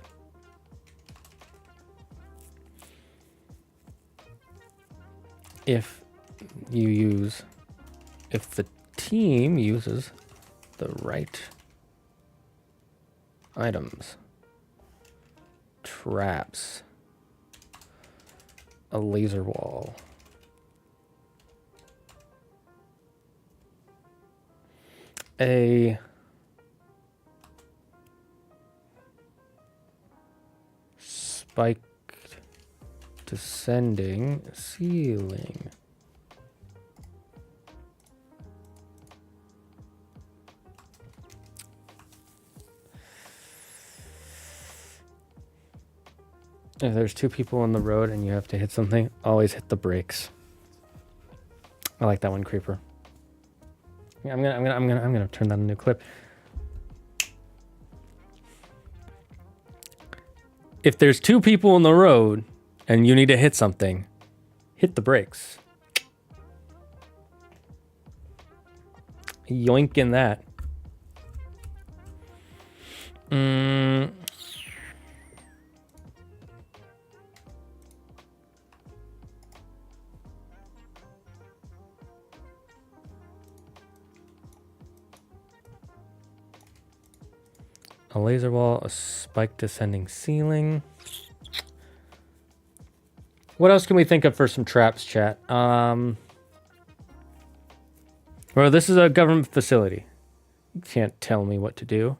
If the team uses the right items, traps, a laser wall, a spiked descending ceiling. If there's two people on the road and you have to hit something, always hit the brakes. I like that one, Creeper. Yeah, I'm gonna turn that into a clip. If there's two people on the road and you need to hit something, hit the brakes. Yoinking that. A laser wall, a spike descending ceiling. What else can we think of for some traps, chat? Well, this is a government facility. You can't tell me what to do.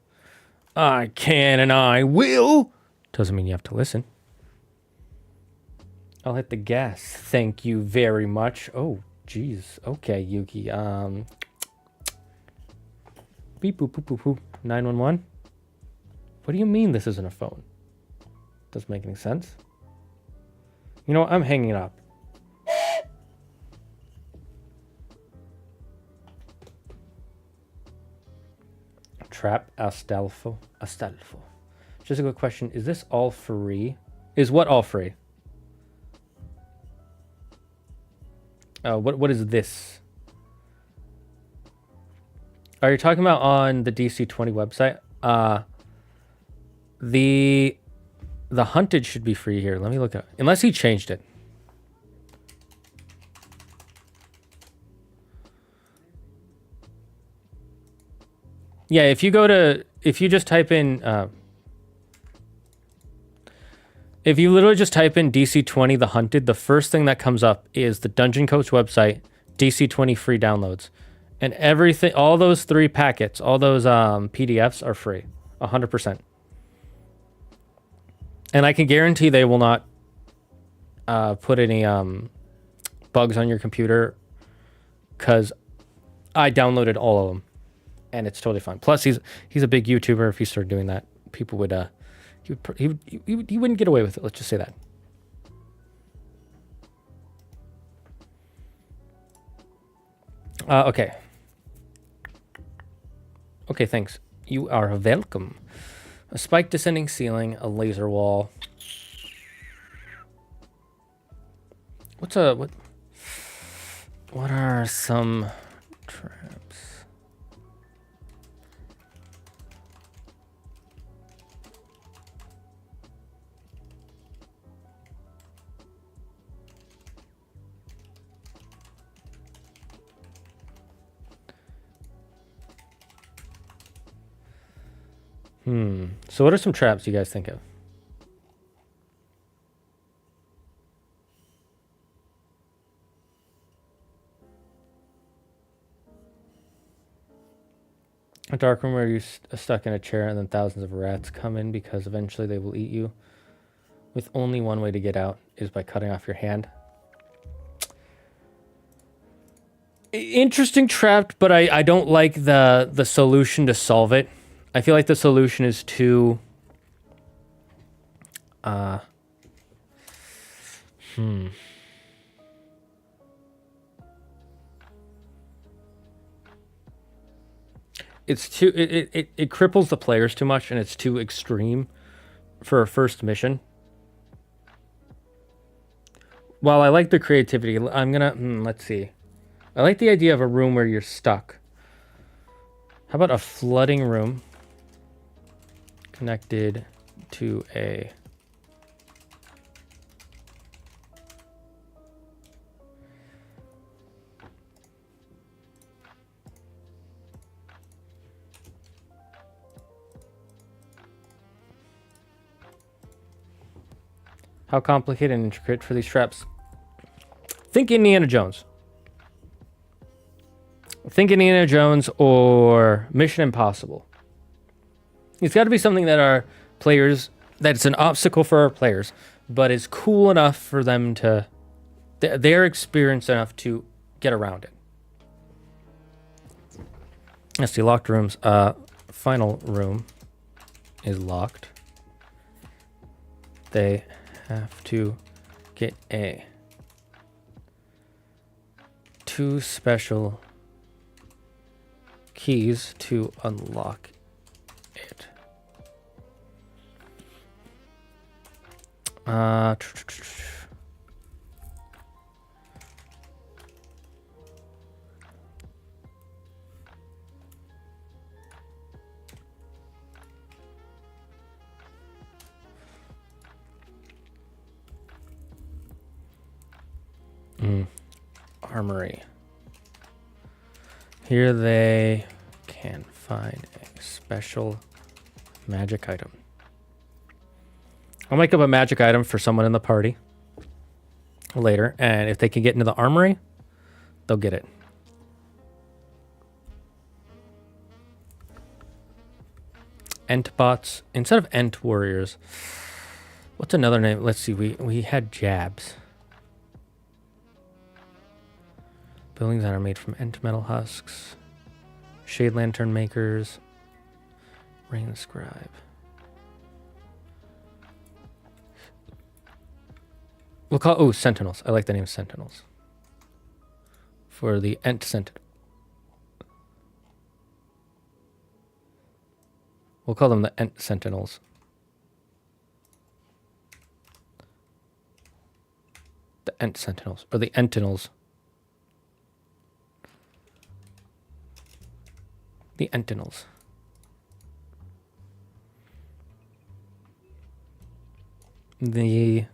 I can and I will. Doesn't mean you have to listen. I'll hit the gas. Thank you very much. Oh, geez. Okay, Yuki. Beep boop boop boop boop. 911. What do you mean this isn't a phone? Doesn't make any sense. You know what? I'm hanging up. Trap Astolfo. Just a quick question. Is this all free? Is what all free? What is this? Are you talking about on the DC20 website? The hunted should be free here. Let me look at, unless he changed it. Yeah, if you just type in, if you literally just type in DC20 the hunted, the first thing that comes up is the Dungeon Coach website, DC20 free downloads, and everything, all those 3 packets, all those PDFs are free, 100%. And I can guarantee they will not put any bugs on your computer, because I downloaded all of them, and it's totally fine. Plus, he's a big YouTuber. If he started doing that, people would he wouldn't get away with it. Let's just say that. Okay. Okay, thanks. You are welcome. A spike descending ceiling, a laser wall. What are some traps? So what are some traps you guys think of? A dark room where you're stuck in a chair and then thousands of rats come in because eventually they will eat you. With only one way to get out is by cutting off your hand. Interesting trap, but I don't like the solution to solve it. I feel like the solution is too it's too it cripples the players too much, and it's too extreme for a first mission. While I like the creativity, I'm gonna let's see. I like the idea of a room where you're stuck. How about a flooding room connected to a how complicated and intricate for these traps? Think Indiana Jones. Think Indiana Jones or Mission Impossible. It's got to be something that our players, that's an obstacle for our players, but is cool enough for them to, they're experienced enough to get around it. Let's see, locked rooms. Final room is locked. They have to get two special keys to unlock it. Armory. Here they can find a special magic item. I'll make up a magic item for someone in the party later, and if they can get into the armory, they'll get it. Ent bots instead of Ent warriors. What's another name? Let's see. We had jabs. Buildings that are made from Ent metal husks. Shade lantern makers. Rain scribe. We'll call sentinels. I like the name sentinels. For the Ent sentinel. We'll call them the Ent sentinels. The Ent sentinels or the Entinels. The Entinels. The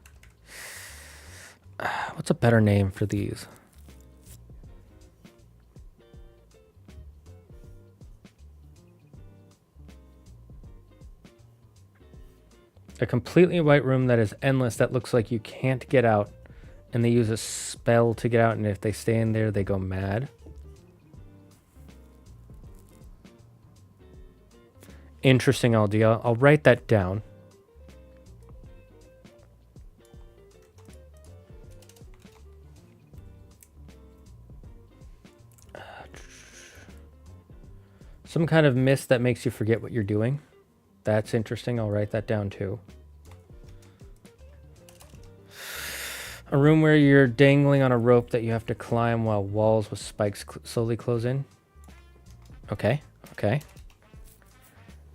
what's a better name for these? A completely white room that is endless, that looks like you can't get out, and they use a spell to get out, and if they stay in there, they go mad. Interesting idea. I'll write that down. Some kind of mist that makes you forget what you're doing. That's interesting. I'll write that down too. A room where you're dangling on a rope that you have to climb while walls with spikes slowly close in. Okay, okay.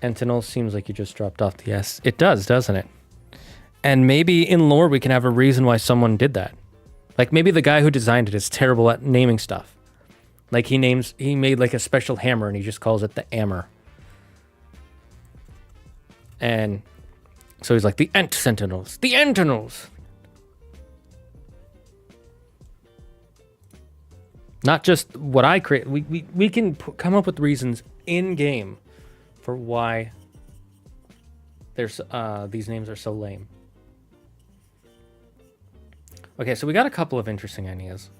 Entinel seems like you just dropped off the S. It does, doesn't it? And maybe in lore we can have a reason why someone did that. Like maybe the guy who designed it is terrible at naming stuff. Like he made like a special hammer and he just calls it the hammer. And so he's like, the Ent Sentinels, the Entinels. Not just what I create. We can come up with reasons in game for why there's these names are so lame. Okay, so we got a couple of interesting ideas.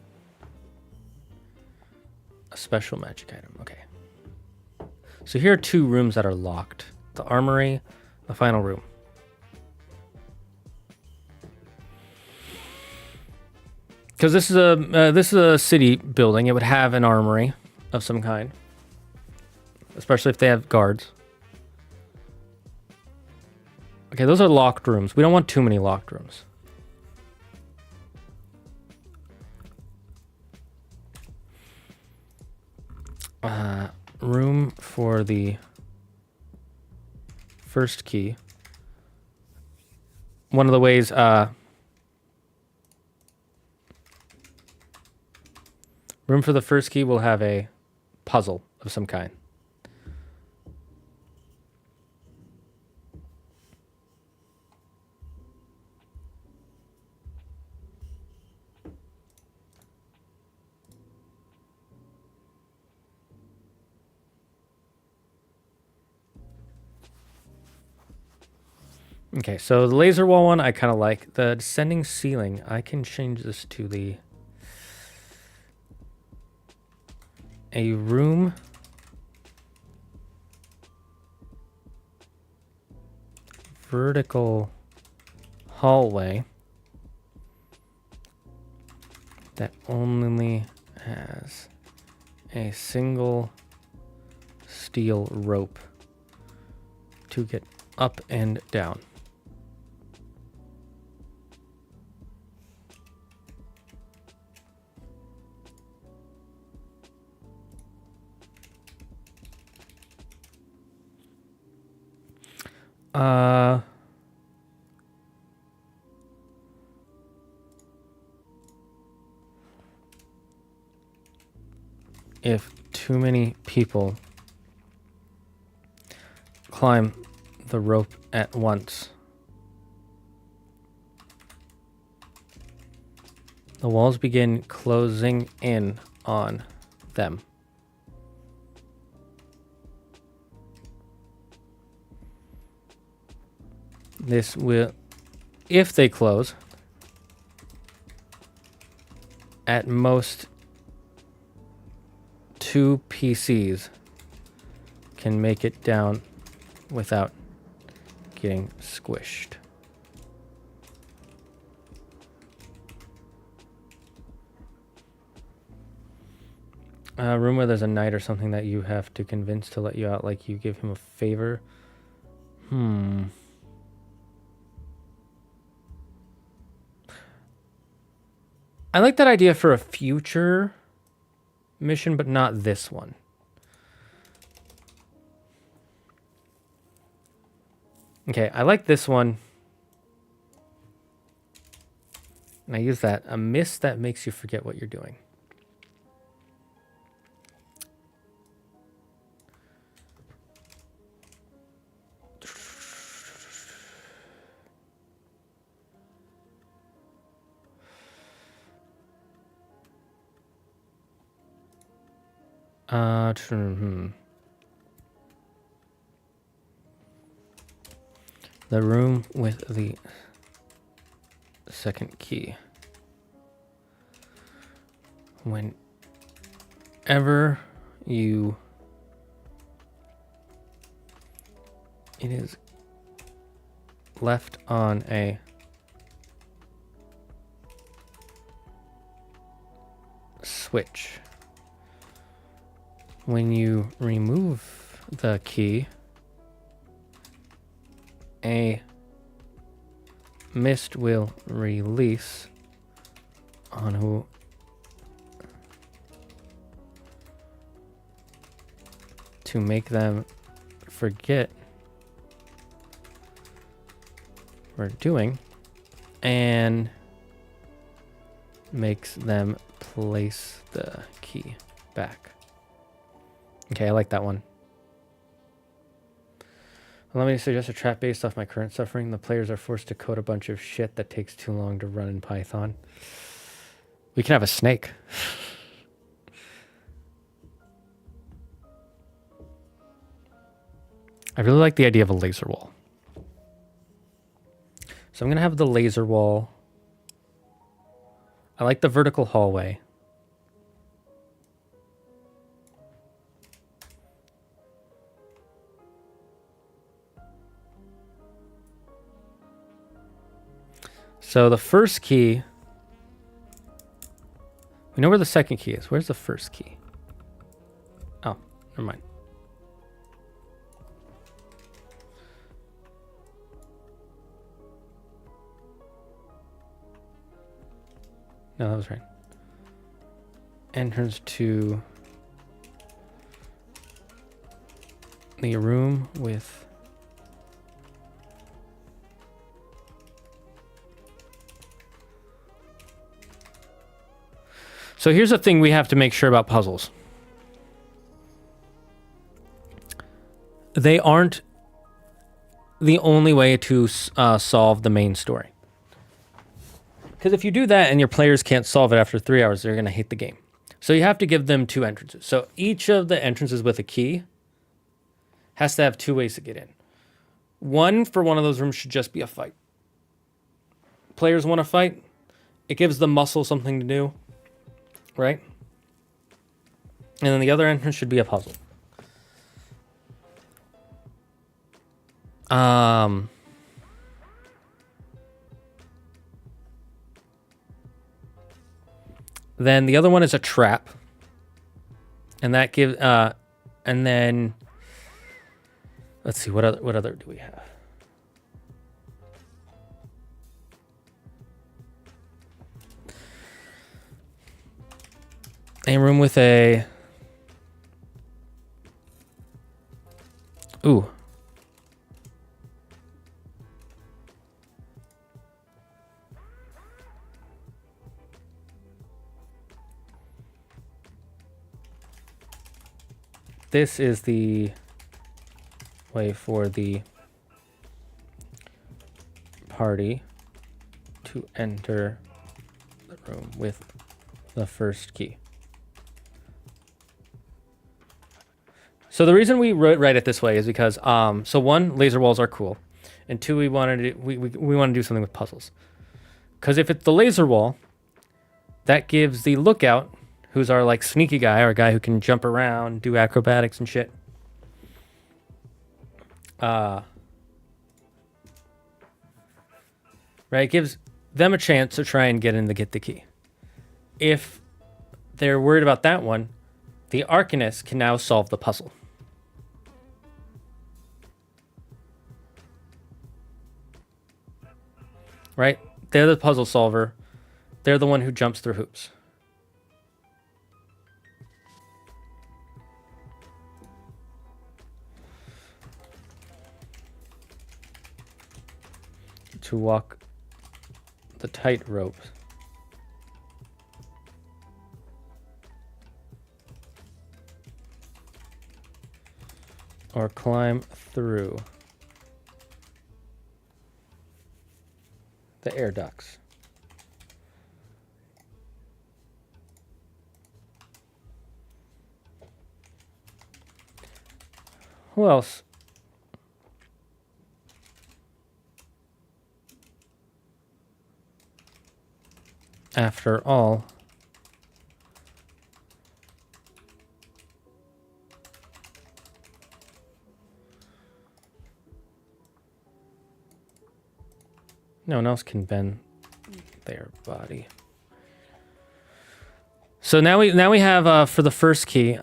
A special magic item. Okay. So here are two rooms that are locked. The armory, the final room. Because this is a city building. It would have an armory of some kind, especially if they have guards. Okay, those are locked rooms. We don't want too many locked rooms. Room for the first key. One of the ways, room for the first key will have a puzzle of some kind. Okay, so the laser wall one I kind of like. The descending ceiling, I can change this to a room vertical hallway that only has a single steel rope to get up and down. If too many people climb the rope at once, the walls begin closing in on them. This will, if they close, at most 2 PCs can make it down without getting squished. A room where there's a knight or something that you have to convince to let you out, like you give him a favor. I like that idea for a future mission, but not this one. Okay, I like this one. And I use that. A mist that makes you forget what you're doing. The room with the second key. Whenever it is left on a switch. When you remove the key, a mist will release on who to make them forget what we're doing and makes them place the key back. Okay, I like that one. Allow me to suggest a trap based off my current suffering. The players are forced to code a bunch of shit that takes too long to run in Python. We can have a snake. I really like the idea of a laser wall. So I'm going to have the laser wall. I like the vertical hallway. So the first key We know where the second key is. Where's the first key? Oh, never mind. No, that was right. Entrance to the room with So here's the thing we have to make sure about puzzles. They aren't the only way to solve the main story. Because if you do that and your players can't solve it after 3 hours, they're going to hate the game. So you have to give them 2 entrances. So each of the entrances with a key has to have 2 ways to get in. One for one of those rooms should just be a fight. Players want to fight. It gives the muscle something to do. Right? And then the other entrance should be a puzzle. Then the other one is a trap. And that gives and then let's see what other do we have? A room with a ooh. This is the way for the party to enter the room with the first key. So the reason we write it this way is because, so one, laser walls are cool, and two, we want to do something with puzzles. Because if it's the laser wall, that gives the lookout, who's our like sneaky guy, our guy who can jump around, do acrobatics and shit. Right, it gives them a chance to try and get in to get the key. If they're worried about that one, the Arcanist can now solve the puzzle. Right? They're the puzzle solver. They're the one who jumps through hoops. To walk the tightrope. Or climb through the air ducts. Who else? After all, no one else can bend their body. So now we have for the first key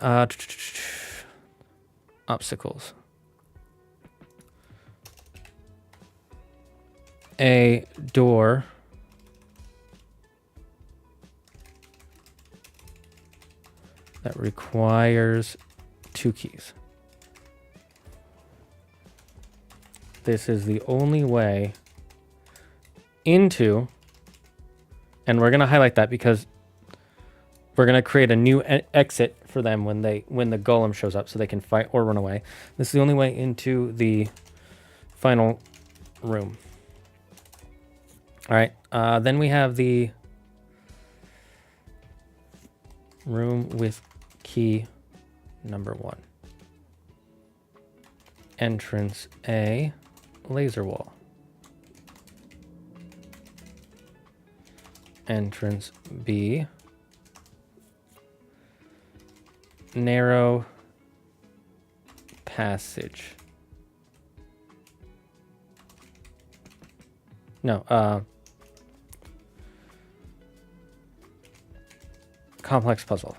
obstacles. A door that requires 2 keys. This is the only way into, and we're going to highlight that because we're going to create a new exit for them when the golem shows up so they can fight or run away. This is the only way into the final room. All right, then we have the room with key number 1. Entrance A, laser wall. Entrance B, narrow passage. No, complex puzzle.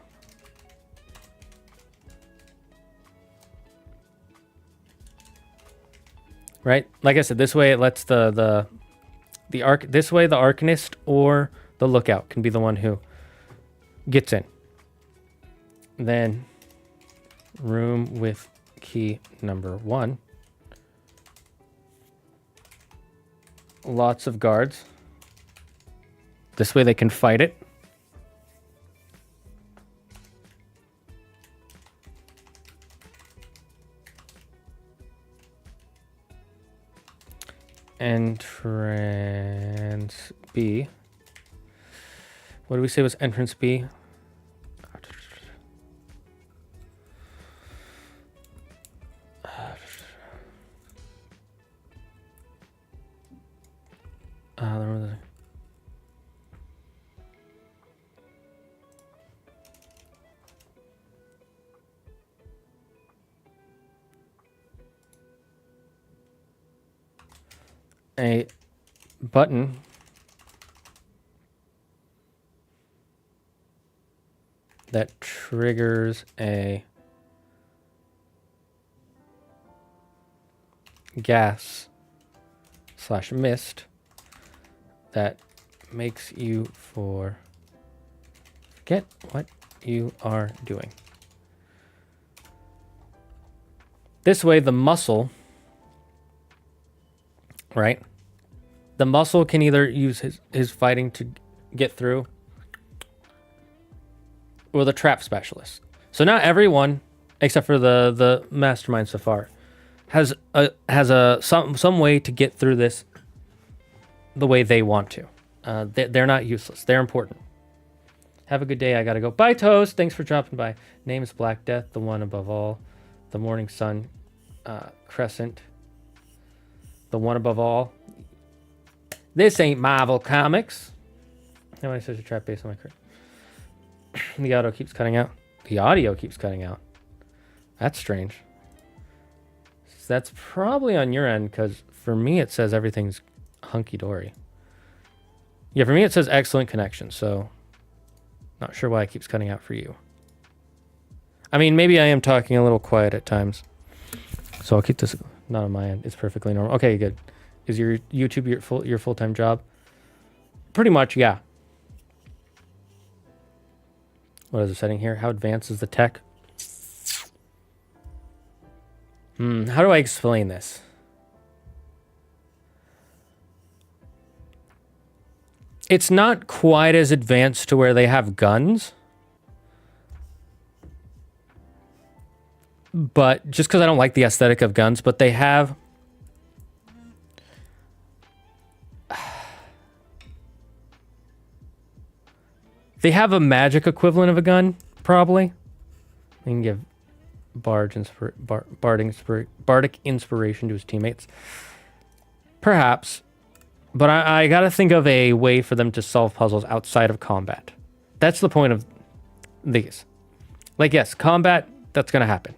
Right? Like I said, this way it lets the arcanist or the lookout can be the one who gets in. Then room with key number 1. Lots of guards. This way they can fight it. Entrance B. What did we say was entrance B? A button that triggers a gas / mist that makes you forget what you are doing. This way, the muscle, right? The muscle can either use his fighting to get through, or the trap specialist. So now everyone, except for the mastermind so far, has some way to get through this the way they want to. They're not useless. They're important. Have a good day. I gotta go. Bye, Toast. Thanks for dropping by. Name is Black Death, the one above all. The Morning Sun, Crescent, the one above all. This ain't Marvel Comics. Nobody says a trap base on my crib. The audio keeps cutting out. The audio keeps cutting out. That's strange. So that's probably on your end, because for me it says everything's hunky-dory. Yeah, for me it says excellent connection, so not sure why it keeps cutting out for you. I mean, maybe I am talking a little quiet at times. So I'll keep this not on my end. It's perfectly normal. Okay, good. Is your YouTube your full-time job? Pretty much, yeah. What is the setting here? How advanced is the tech? How do I explain this? It's not quite as advanced to where they have guns. But just because I don't like the aesthetic of guns, but they have... They have a magic equivalent of a gun, probably. They can give bardic inspiration to his teammates. Perhaps. But I gotta think of a way for them to solve puzzles outside of combat. That's the point of these. Like, yes, combat, that's gonna happen.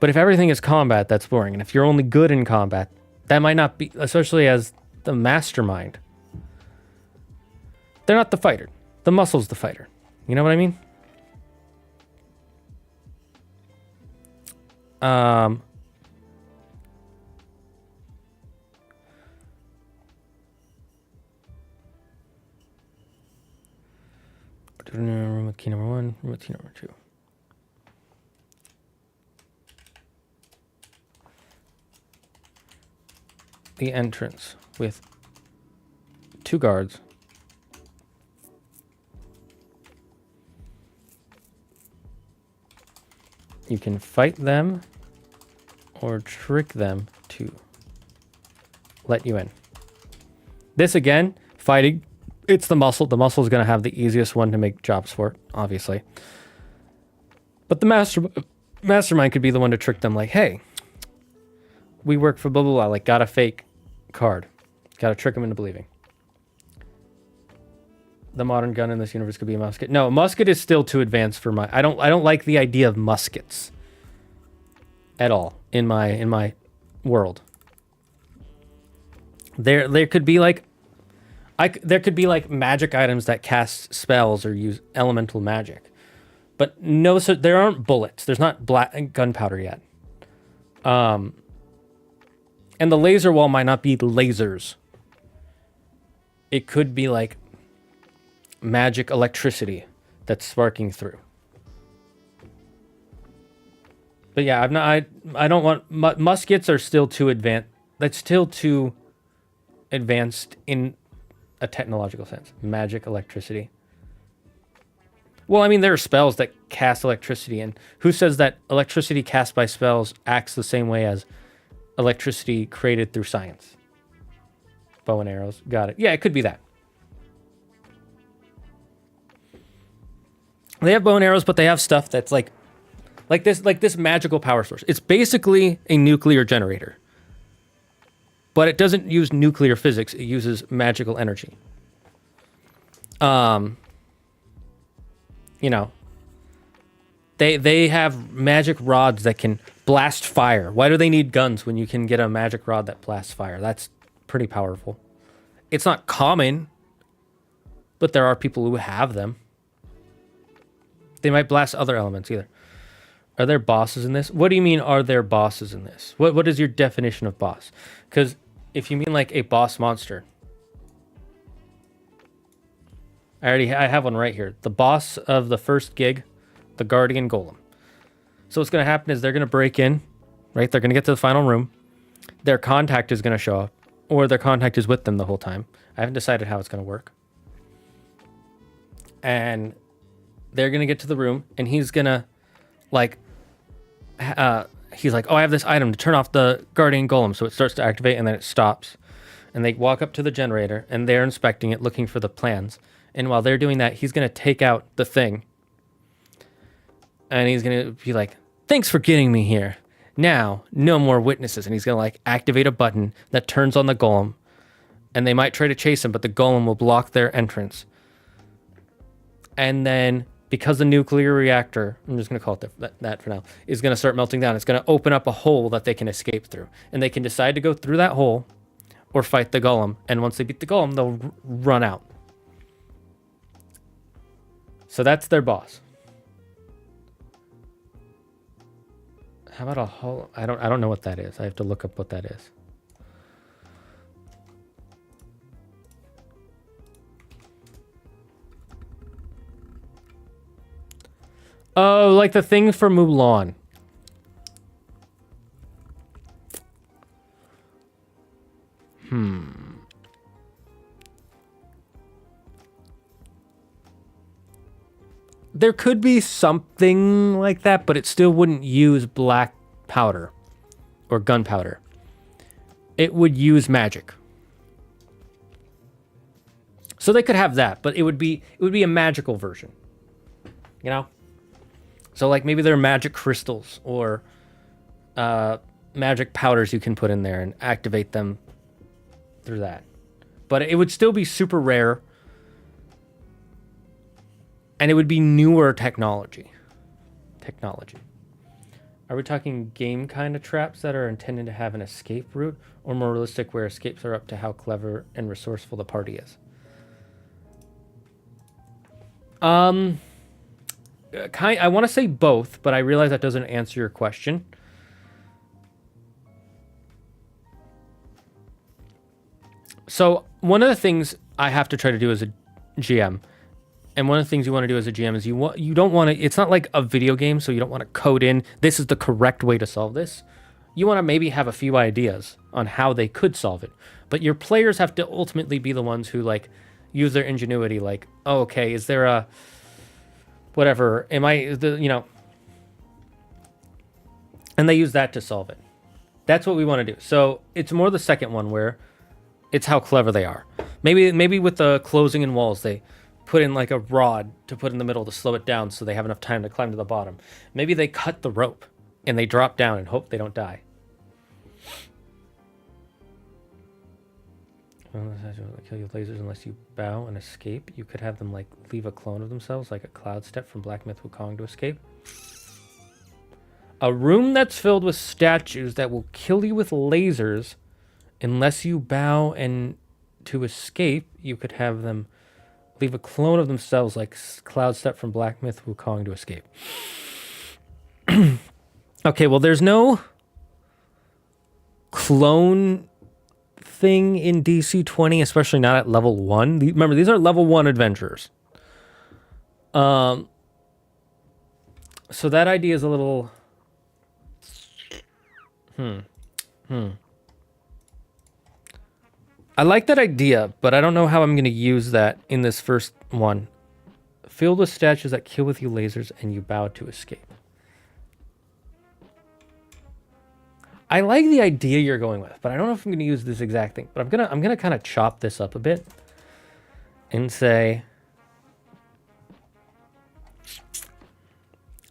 But if everything is combat, that's boring. And if you're only good in combat, that might not be, especially as the mastermind. They're not the fighter. The muscle's the fighter. You know what I mean? Room with key number 1, room with key number 2. The entrance with 2 guards. You can fight them or trick them to let you in. This again, fighting, it's the muscle. The muscle is going to have the easiest one to make jobs for, obviously. But the mastermind could be the one to trick them like, hey, we work for blah, blah, blah, like got a fake card. Got to trick them into believing. The modern gun in this universe could be a musket. No, musket is still too advanced for my... I don't like the idea of muskets at all in my world. There could be like There could be like magic items that cast spells or use elemental magic, but no, so there aren't bullets. There's not black gunpowder yet. And the laser wall might not be lasers. It could be like magic electricity that's sparking through. But yeah, I don't want muskets are still too advanced. That's still too advanced in a technological sense. Magic electricity. Well, I mean, there are spells that cast electricity, and who says that electricity cast by spells acts the same way as electricity created through science? Bow and arrows. Got it. Yeah, it could be that. They have bow and arrows, but they have stuff that's like this magical power source. It's basically a nuclear generator. But it doesn't use nuclear physics. It uses magical energy. You know, they have magic rods that can blast fire. Why do they need guns when you can get a magic rod that blasts fire? That's pretty powerful. It's not common, but there are people who have them. They might blast other elements either. Are there bosses in this? What do you mean, are there bosses in this? What is your definition of boss? Because if you mean like a boss monster, I have one right here. The boss of the first gig, the Guardian Golem. So what's going to happen is they're going to break in, right? They're going to get to the final room. Their contact is going to show up, or their contact is with them the whole time. I haven't decided how it's going to work. And they're going to get to the room, and he's going to like... he's like, oh, I have this item to turn off the Guardian Golem. So it starts to activate and then it stops. And they walk up to the generator and they're inspecting it, looking for the plans. And while they're doing that, he's going to take out the thing. And he's going to be like, thanks for getting me here. Now, no more witnesses. And he's going to like activate a button that turns on the golem. And they might try to chase him, but the golem will block their entrance. And then... because the nuclear reactor, I'm just going to call it that for now, is going to start melting down. It's going to open up a hole that they can escape through. And they can decide to go through that hole or fight the golem. And once they beat the golem, they'll run out. So that's their boss. How about a hole? I don't know what that is. I have to look up what that is. Oh, like the thing for Mulan. There could be something like that, but it still wouldn't use black powder or gunpowder. It would use magic. So they could have that, but it would be a magical version. You know? So like maybe there are magic crystals or magic powders you can put in there and activate them through that. But it would still be super rare. And it would be newer technology. Are we talking game kind of traps that are intended to have an escape route, or more realistic where escapes are up to how clever and resourceful the party is? I want to say both, but I realize that doesn't answer your question. So one of the things I have to try to do as a GM, and one of the things you want to do as a GM is you don't want to, it's not like a video game, so you don't want to code in, this is the correct way to solve this. You want to maybe have a few ideas on how they could solve it. But your players have to ultimately be the ones who like use their ingenuity, like, oh, okay, is there a whatever, and they use that to solve it. That's what we want to do. So it's more the second one where it's how clever they are. Maybe with the closing in walls, they put in like a rod to put in the middle to slow it down so they have enough time to climb to the bottom. Maybe they cut the rope and they drop down and hope they don't die. Kill your lasers unless you bow and escape. You could have them like leave a clone of themselves, like a cloud step from Black Myth Wukong to escape. A room that's filled with statues that will kill you with lasers unless you bow and to escape, you could have them leave a clone of themselves like Cloud Step from Black Myth Wukong to escape. Okay, well, there's no clone thing in DC 20, especially not at level 1. Remember, these are level 1 adventurers. So that idea is a little... I like that idea, but I don't know how I'm going to use that in this first one. Filled with statues that kill with you lasers and you bow to escape. I like the idea you're going with, but I don't know if I'm going to use this exact thing. But I'm gonna kind of chop this up a bit and say,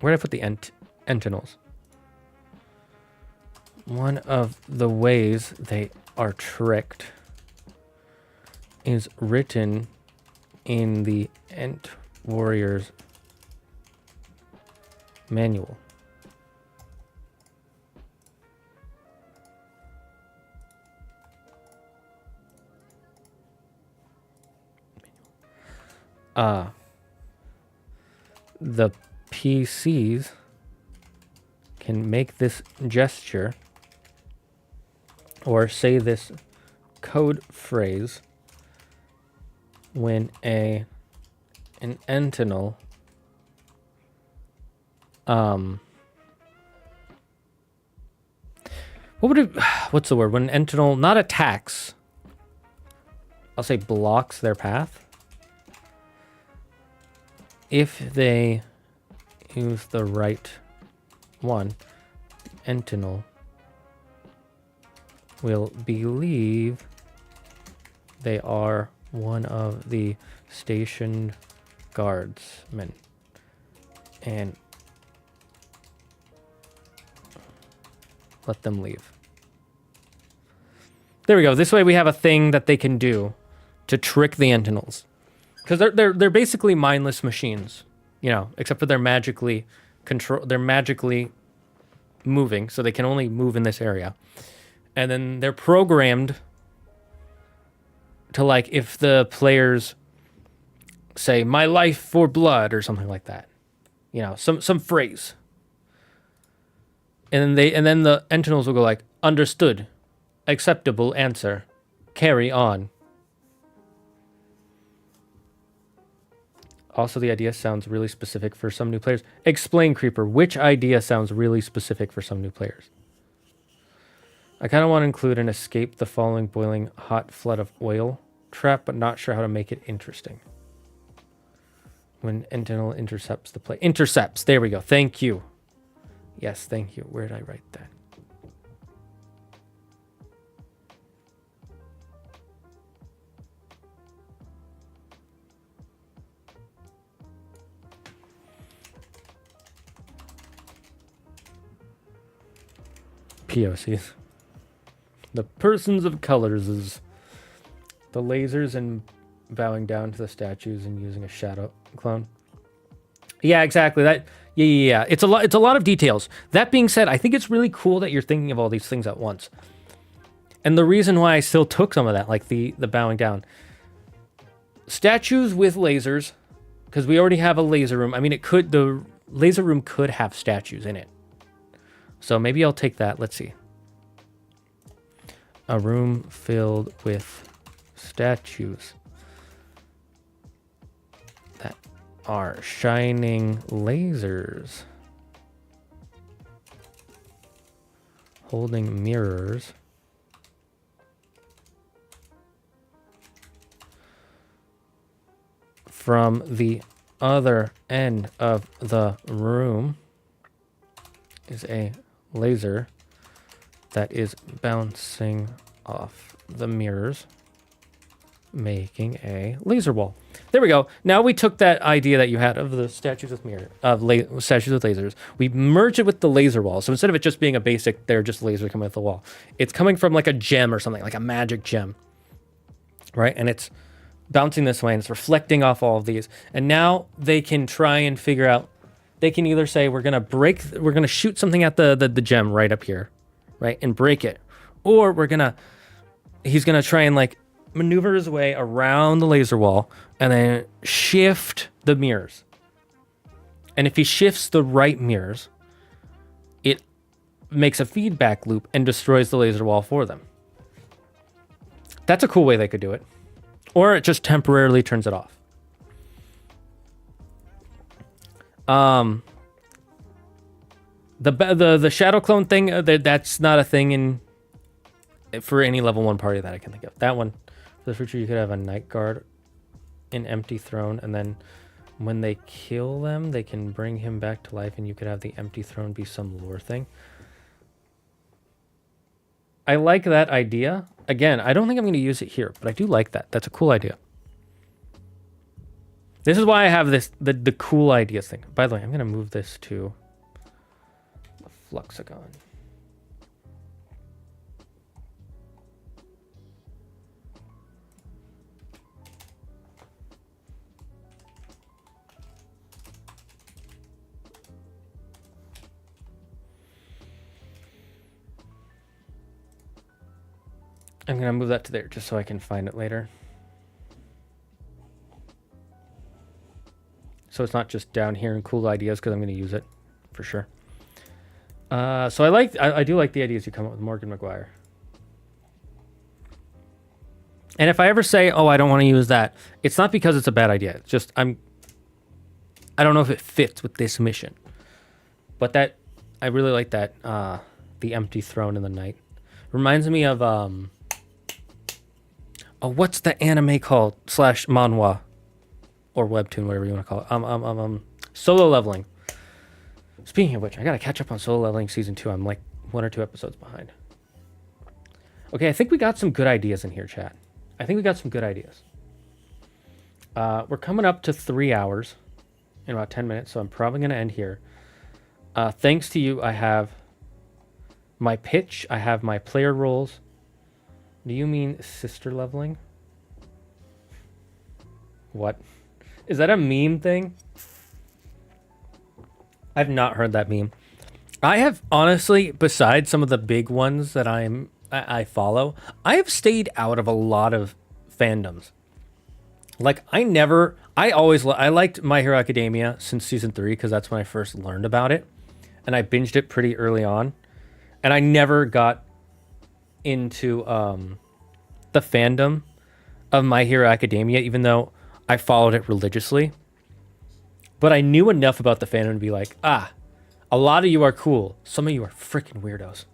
where did I put the entinels? One of the ways they are tricked is written in the Ent Warriors manual. The PCs can make this gesture or say this code phrase when an entinel what's the word? When an entinel not attacks, I'll say blocks their path. If they use the right one, entinel will believe they are one of the stationed guardsmen and let them leave. There we go. This way we have a thing that they can do to trick the entinels. Because they're basically mindless machines, you know, except for they're magically moving, so they can only move in this area. And then they're programmed to, like, if the players say "my life for blood" or something like that, you know, some phrase. And then the entinels will go like, "Understood, acceptable answer, carry on." Also, the idea sounds really specific for some new players. Explain, Creeper. Which idea sounds really specific for some new players? I kind of want to include an escape the following boiling hot flood of oil trap, but not sure how to make it interesting. When entinel intercepts the play. Intercepts. There we go. Thank you. Yes, thank you. Where did I write that? POCs. The persons of colors is the lasers and bowing down to the statues and using a shadow clone. Yeah, exactly. That. Yeah. It's a lot of details. That being said, I think it's really cool that you're thinking of all these things at once. And the reason why I still took some of that, like the bowing down, statues with lasers, because we already have a laser room. I mean, the laser room could have statues in it. So maybe I'll take that. Let's see. A room filled with statues that are shining lasers, holding mirrors, from the other end of the room is a laser that is bouncing off the mirrors, making a laser wall. There we go. Now we took that idea that you had of the statues with statues with lasers. We merged it with the laser wall. So instead of it just being a basic, they're just laser coming off the wall. It's coming from like a gem or something, like a magic gem, right? And it's bouncing this way and it's reflecting off all of these. And now they can try and figure out. They can either say we're gonna shoot something at the gem right up here, right, and break it, or he's gonna try and like maneuver his way around the laser wall and then shift the mirrors. And if he shifts the right mirrors, it makes a feedback loop and destroys the laser wall for them. That's a cool way they could do it. Or it just temporarily turns it off. The shadow clone thing, that's not a thing for any level 1 party that I can think of. That one, for the future, you could have a night guard, an empty throne, and then when they kill them, they can bring him back to life, and you could have the empty throne be some lore thing. I like that idea. Again, I don't think I'm going to use it here, but I do like that. That's a cool idea. This is why I have the cool ideas thing. By the way, I'm going to move this to the Fluxagon. I'm going to move that to there just so I can find it later. So it's not just down here in cool ideas, because I'm going to use it for sure. So I do like the ideas you come up with, Morgan McGuire. And if I ever say, oh, I don't want to use that, it's not because it's a bad idea. It's just I don't know if it fits with this mission. But I really like that, the empty throne in the night. Reminds me of what's the anime called / manhwa or webtoon, whatever you want to call it. Solo Leveling. Speaking of which, I gotta catch up on Solo Leveling season 2. I'm like 1 or 2 episodes behind. Okay, I think we got some good ideas in here, chat. I think we got some good ideas. We're coming up to 3 hours in about 10 minutes, so I'm probably gonna end here. Thanks to you, I have my pitch. I have my player roles. Do you mean sister leveling? What? Is that a meme thing? I've not heard that meme. I have honestly, besides some of the big ones that I follow, I have stayed out of a lot of fandoms. Like I liked My Hero Academia since season 3 because that's when I first learned about it, and I binged it pretty early on, and I never got into the fandom of My Hero Academia, even though I followed it religiously. But I knew enough about the fandom to be like, a lot of you are cool. Some of you are freaking weirdos.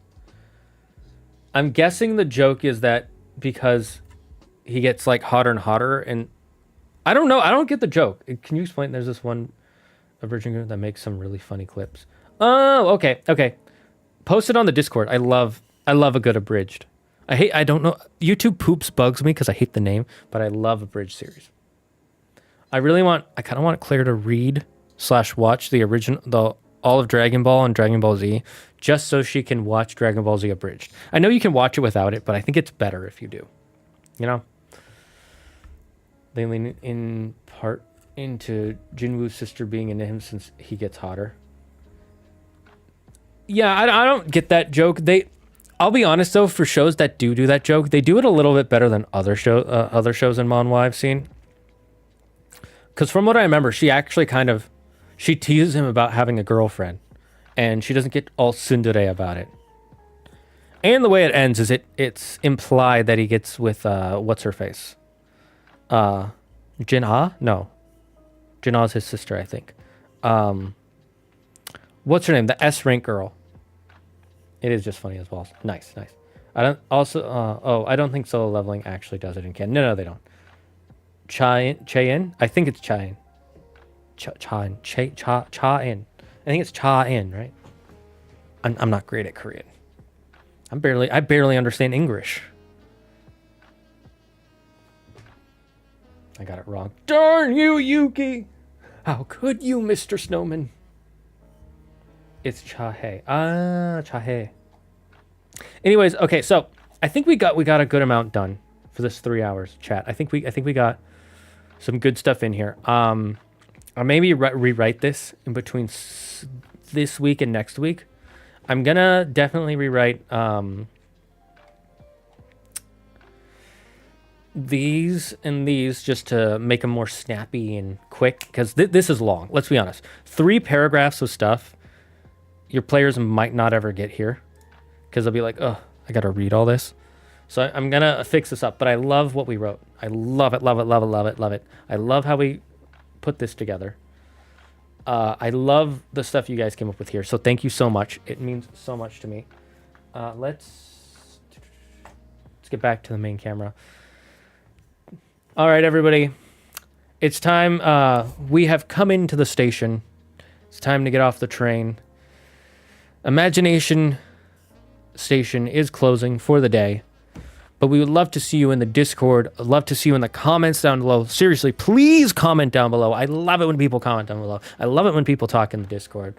I'm guessing the joke is that because he gets like hotter and hotter, and I don't know. I don't get the joke. Can you explain? There's this one Virgin group that makes some really funny clips. Oh, okay. Post it on the Discord. I love a good abridged. I don't know. YouTube poops bugs me because I hate the name, but I love abridged series. I kind of want Claire to read / watch the original, all of Dragon Ball and Dragon Ball Z, just so she can watch Dragon Ball Z abridged. I know you can watch it without it, but I think it's better if you do. You know? They lean in part into Jinwoo's sister being into him since he gets hotter. Yeah, I don't get that joke. I'll be honest though, for shows that do that joke, they do it a little bit better than other shows in manhwa I've seen. Because from what I remember, she actually she teases him about having a girlfriend, and she doesn't get all tsundere about it. And the way it ends is it's implied that he gets with what's her face, Jin-Ah? No, Jin-Ah's his sister, I think. What's her name? The S rank girl. It is just funny as well. Nice. I don't think Solo Leveling actually does it in canon. No, they don't. Chayin? I think it's Chayin. Chayin. I think it's Chayin, right? I'm not great at Korean. I barely understand English. I got it wrong. Darn you, Yuki! How could you, Mr. Snowman? It's Chahe. Chahe. Anyways, okay, so I think we got a good amount done for this 3 hours, chat. I think we got some good stuff in here. I'll maybe rewrite this in between this week and next week. I'm gonna definitely rewrite these and these just to make them more snappy and quick, because this is long. Let's be honest. 3 paragraphs of stuff your players might not ever get here, because they'll be like, oh, I got to read all this. So I'm going to fix this up, but I love what we wrote. I love it, love it, love it, love it, love it. I love how we put this together. I love the stuff you guys came up with here. So thank you so much. It means so much to me. Let's get back to the main camera. All right, everybody. It's time. We have come into the station. It's time to get off the train. Imagination Station is closing for the day. But we would love to see you in the Discord. I'd love to see you in the comments down below. Seriously, please comment down below. I love it when people comment down below. I love it when people talk in the Discord.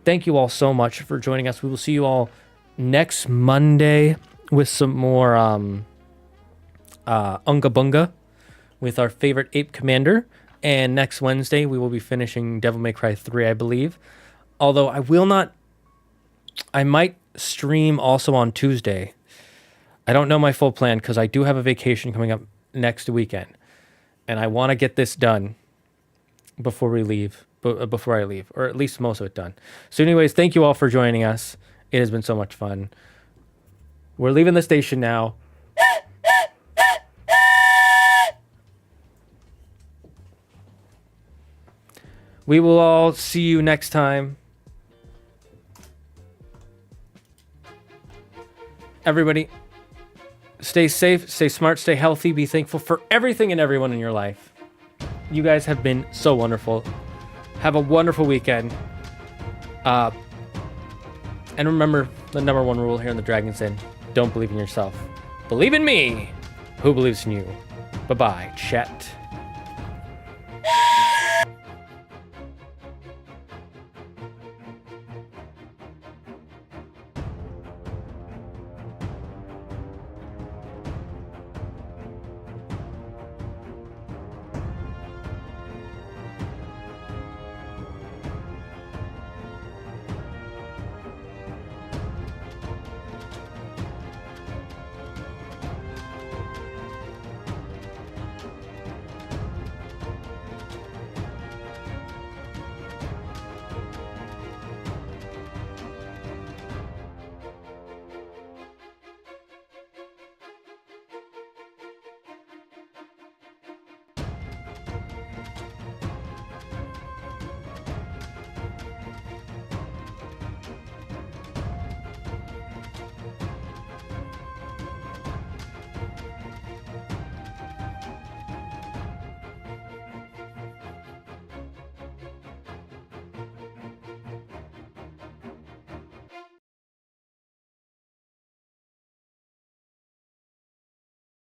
Thank you all so much for joining us. We will see you all next Monday with some more Unga Bunga with our favorite ape commander. And next Wednesday, we will be finishing Devil May Cry 3, I believe. Although I might stream also on Tuesday. I don't know my full plan because I do have a vacation coming up next weekend, and I want to get this done before we leave, before I leave, or at least most of it done. So anyways, thank you all for joining us. It has been so much fun. We're leaving the station now. We will all see you next time. Everybody, stay safe, stay smart, stay healthy, be thankful for everything and everyone in your life. You guys have been so wonderful. Have a wonderful weekend. And remember the number 1 rule here in the Dragon's Den. Don't believe in yourself. Believe in me, who believes in you. Bye-bye, chat.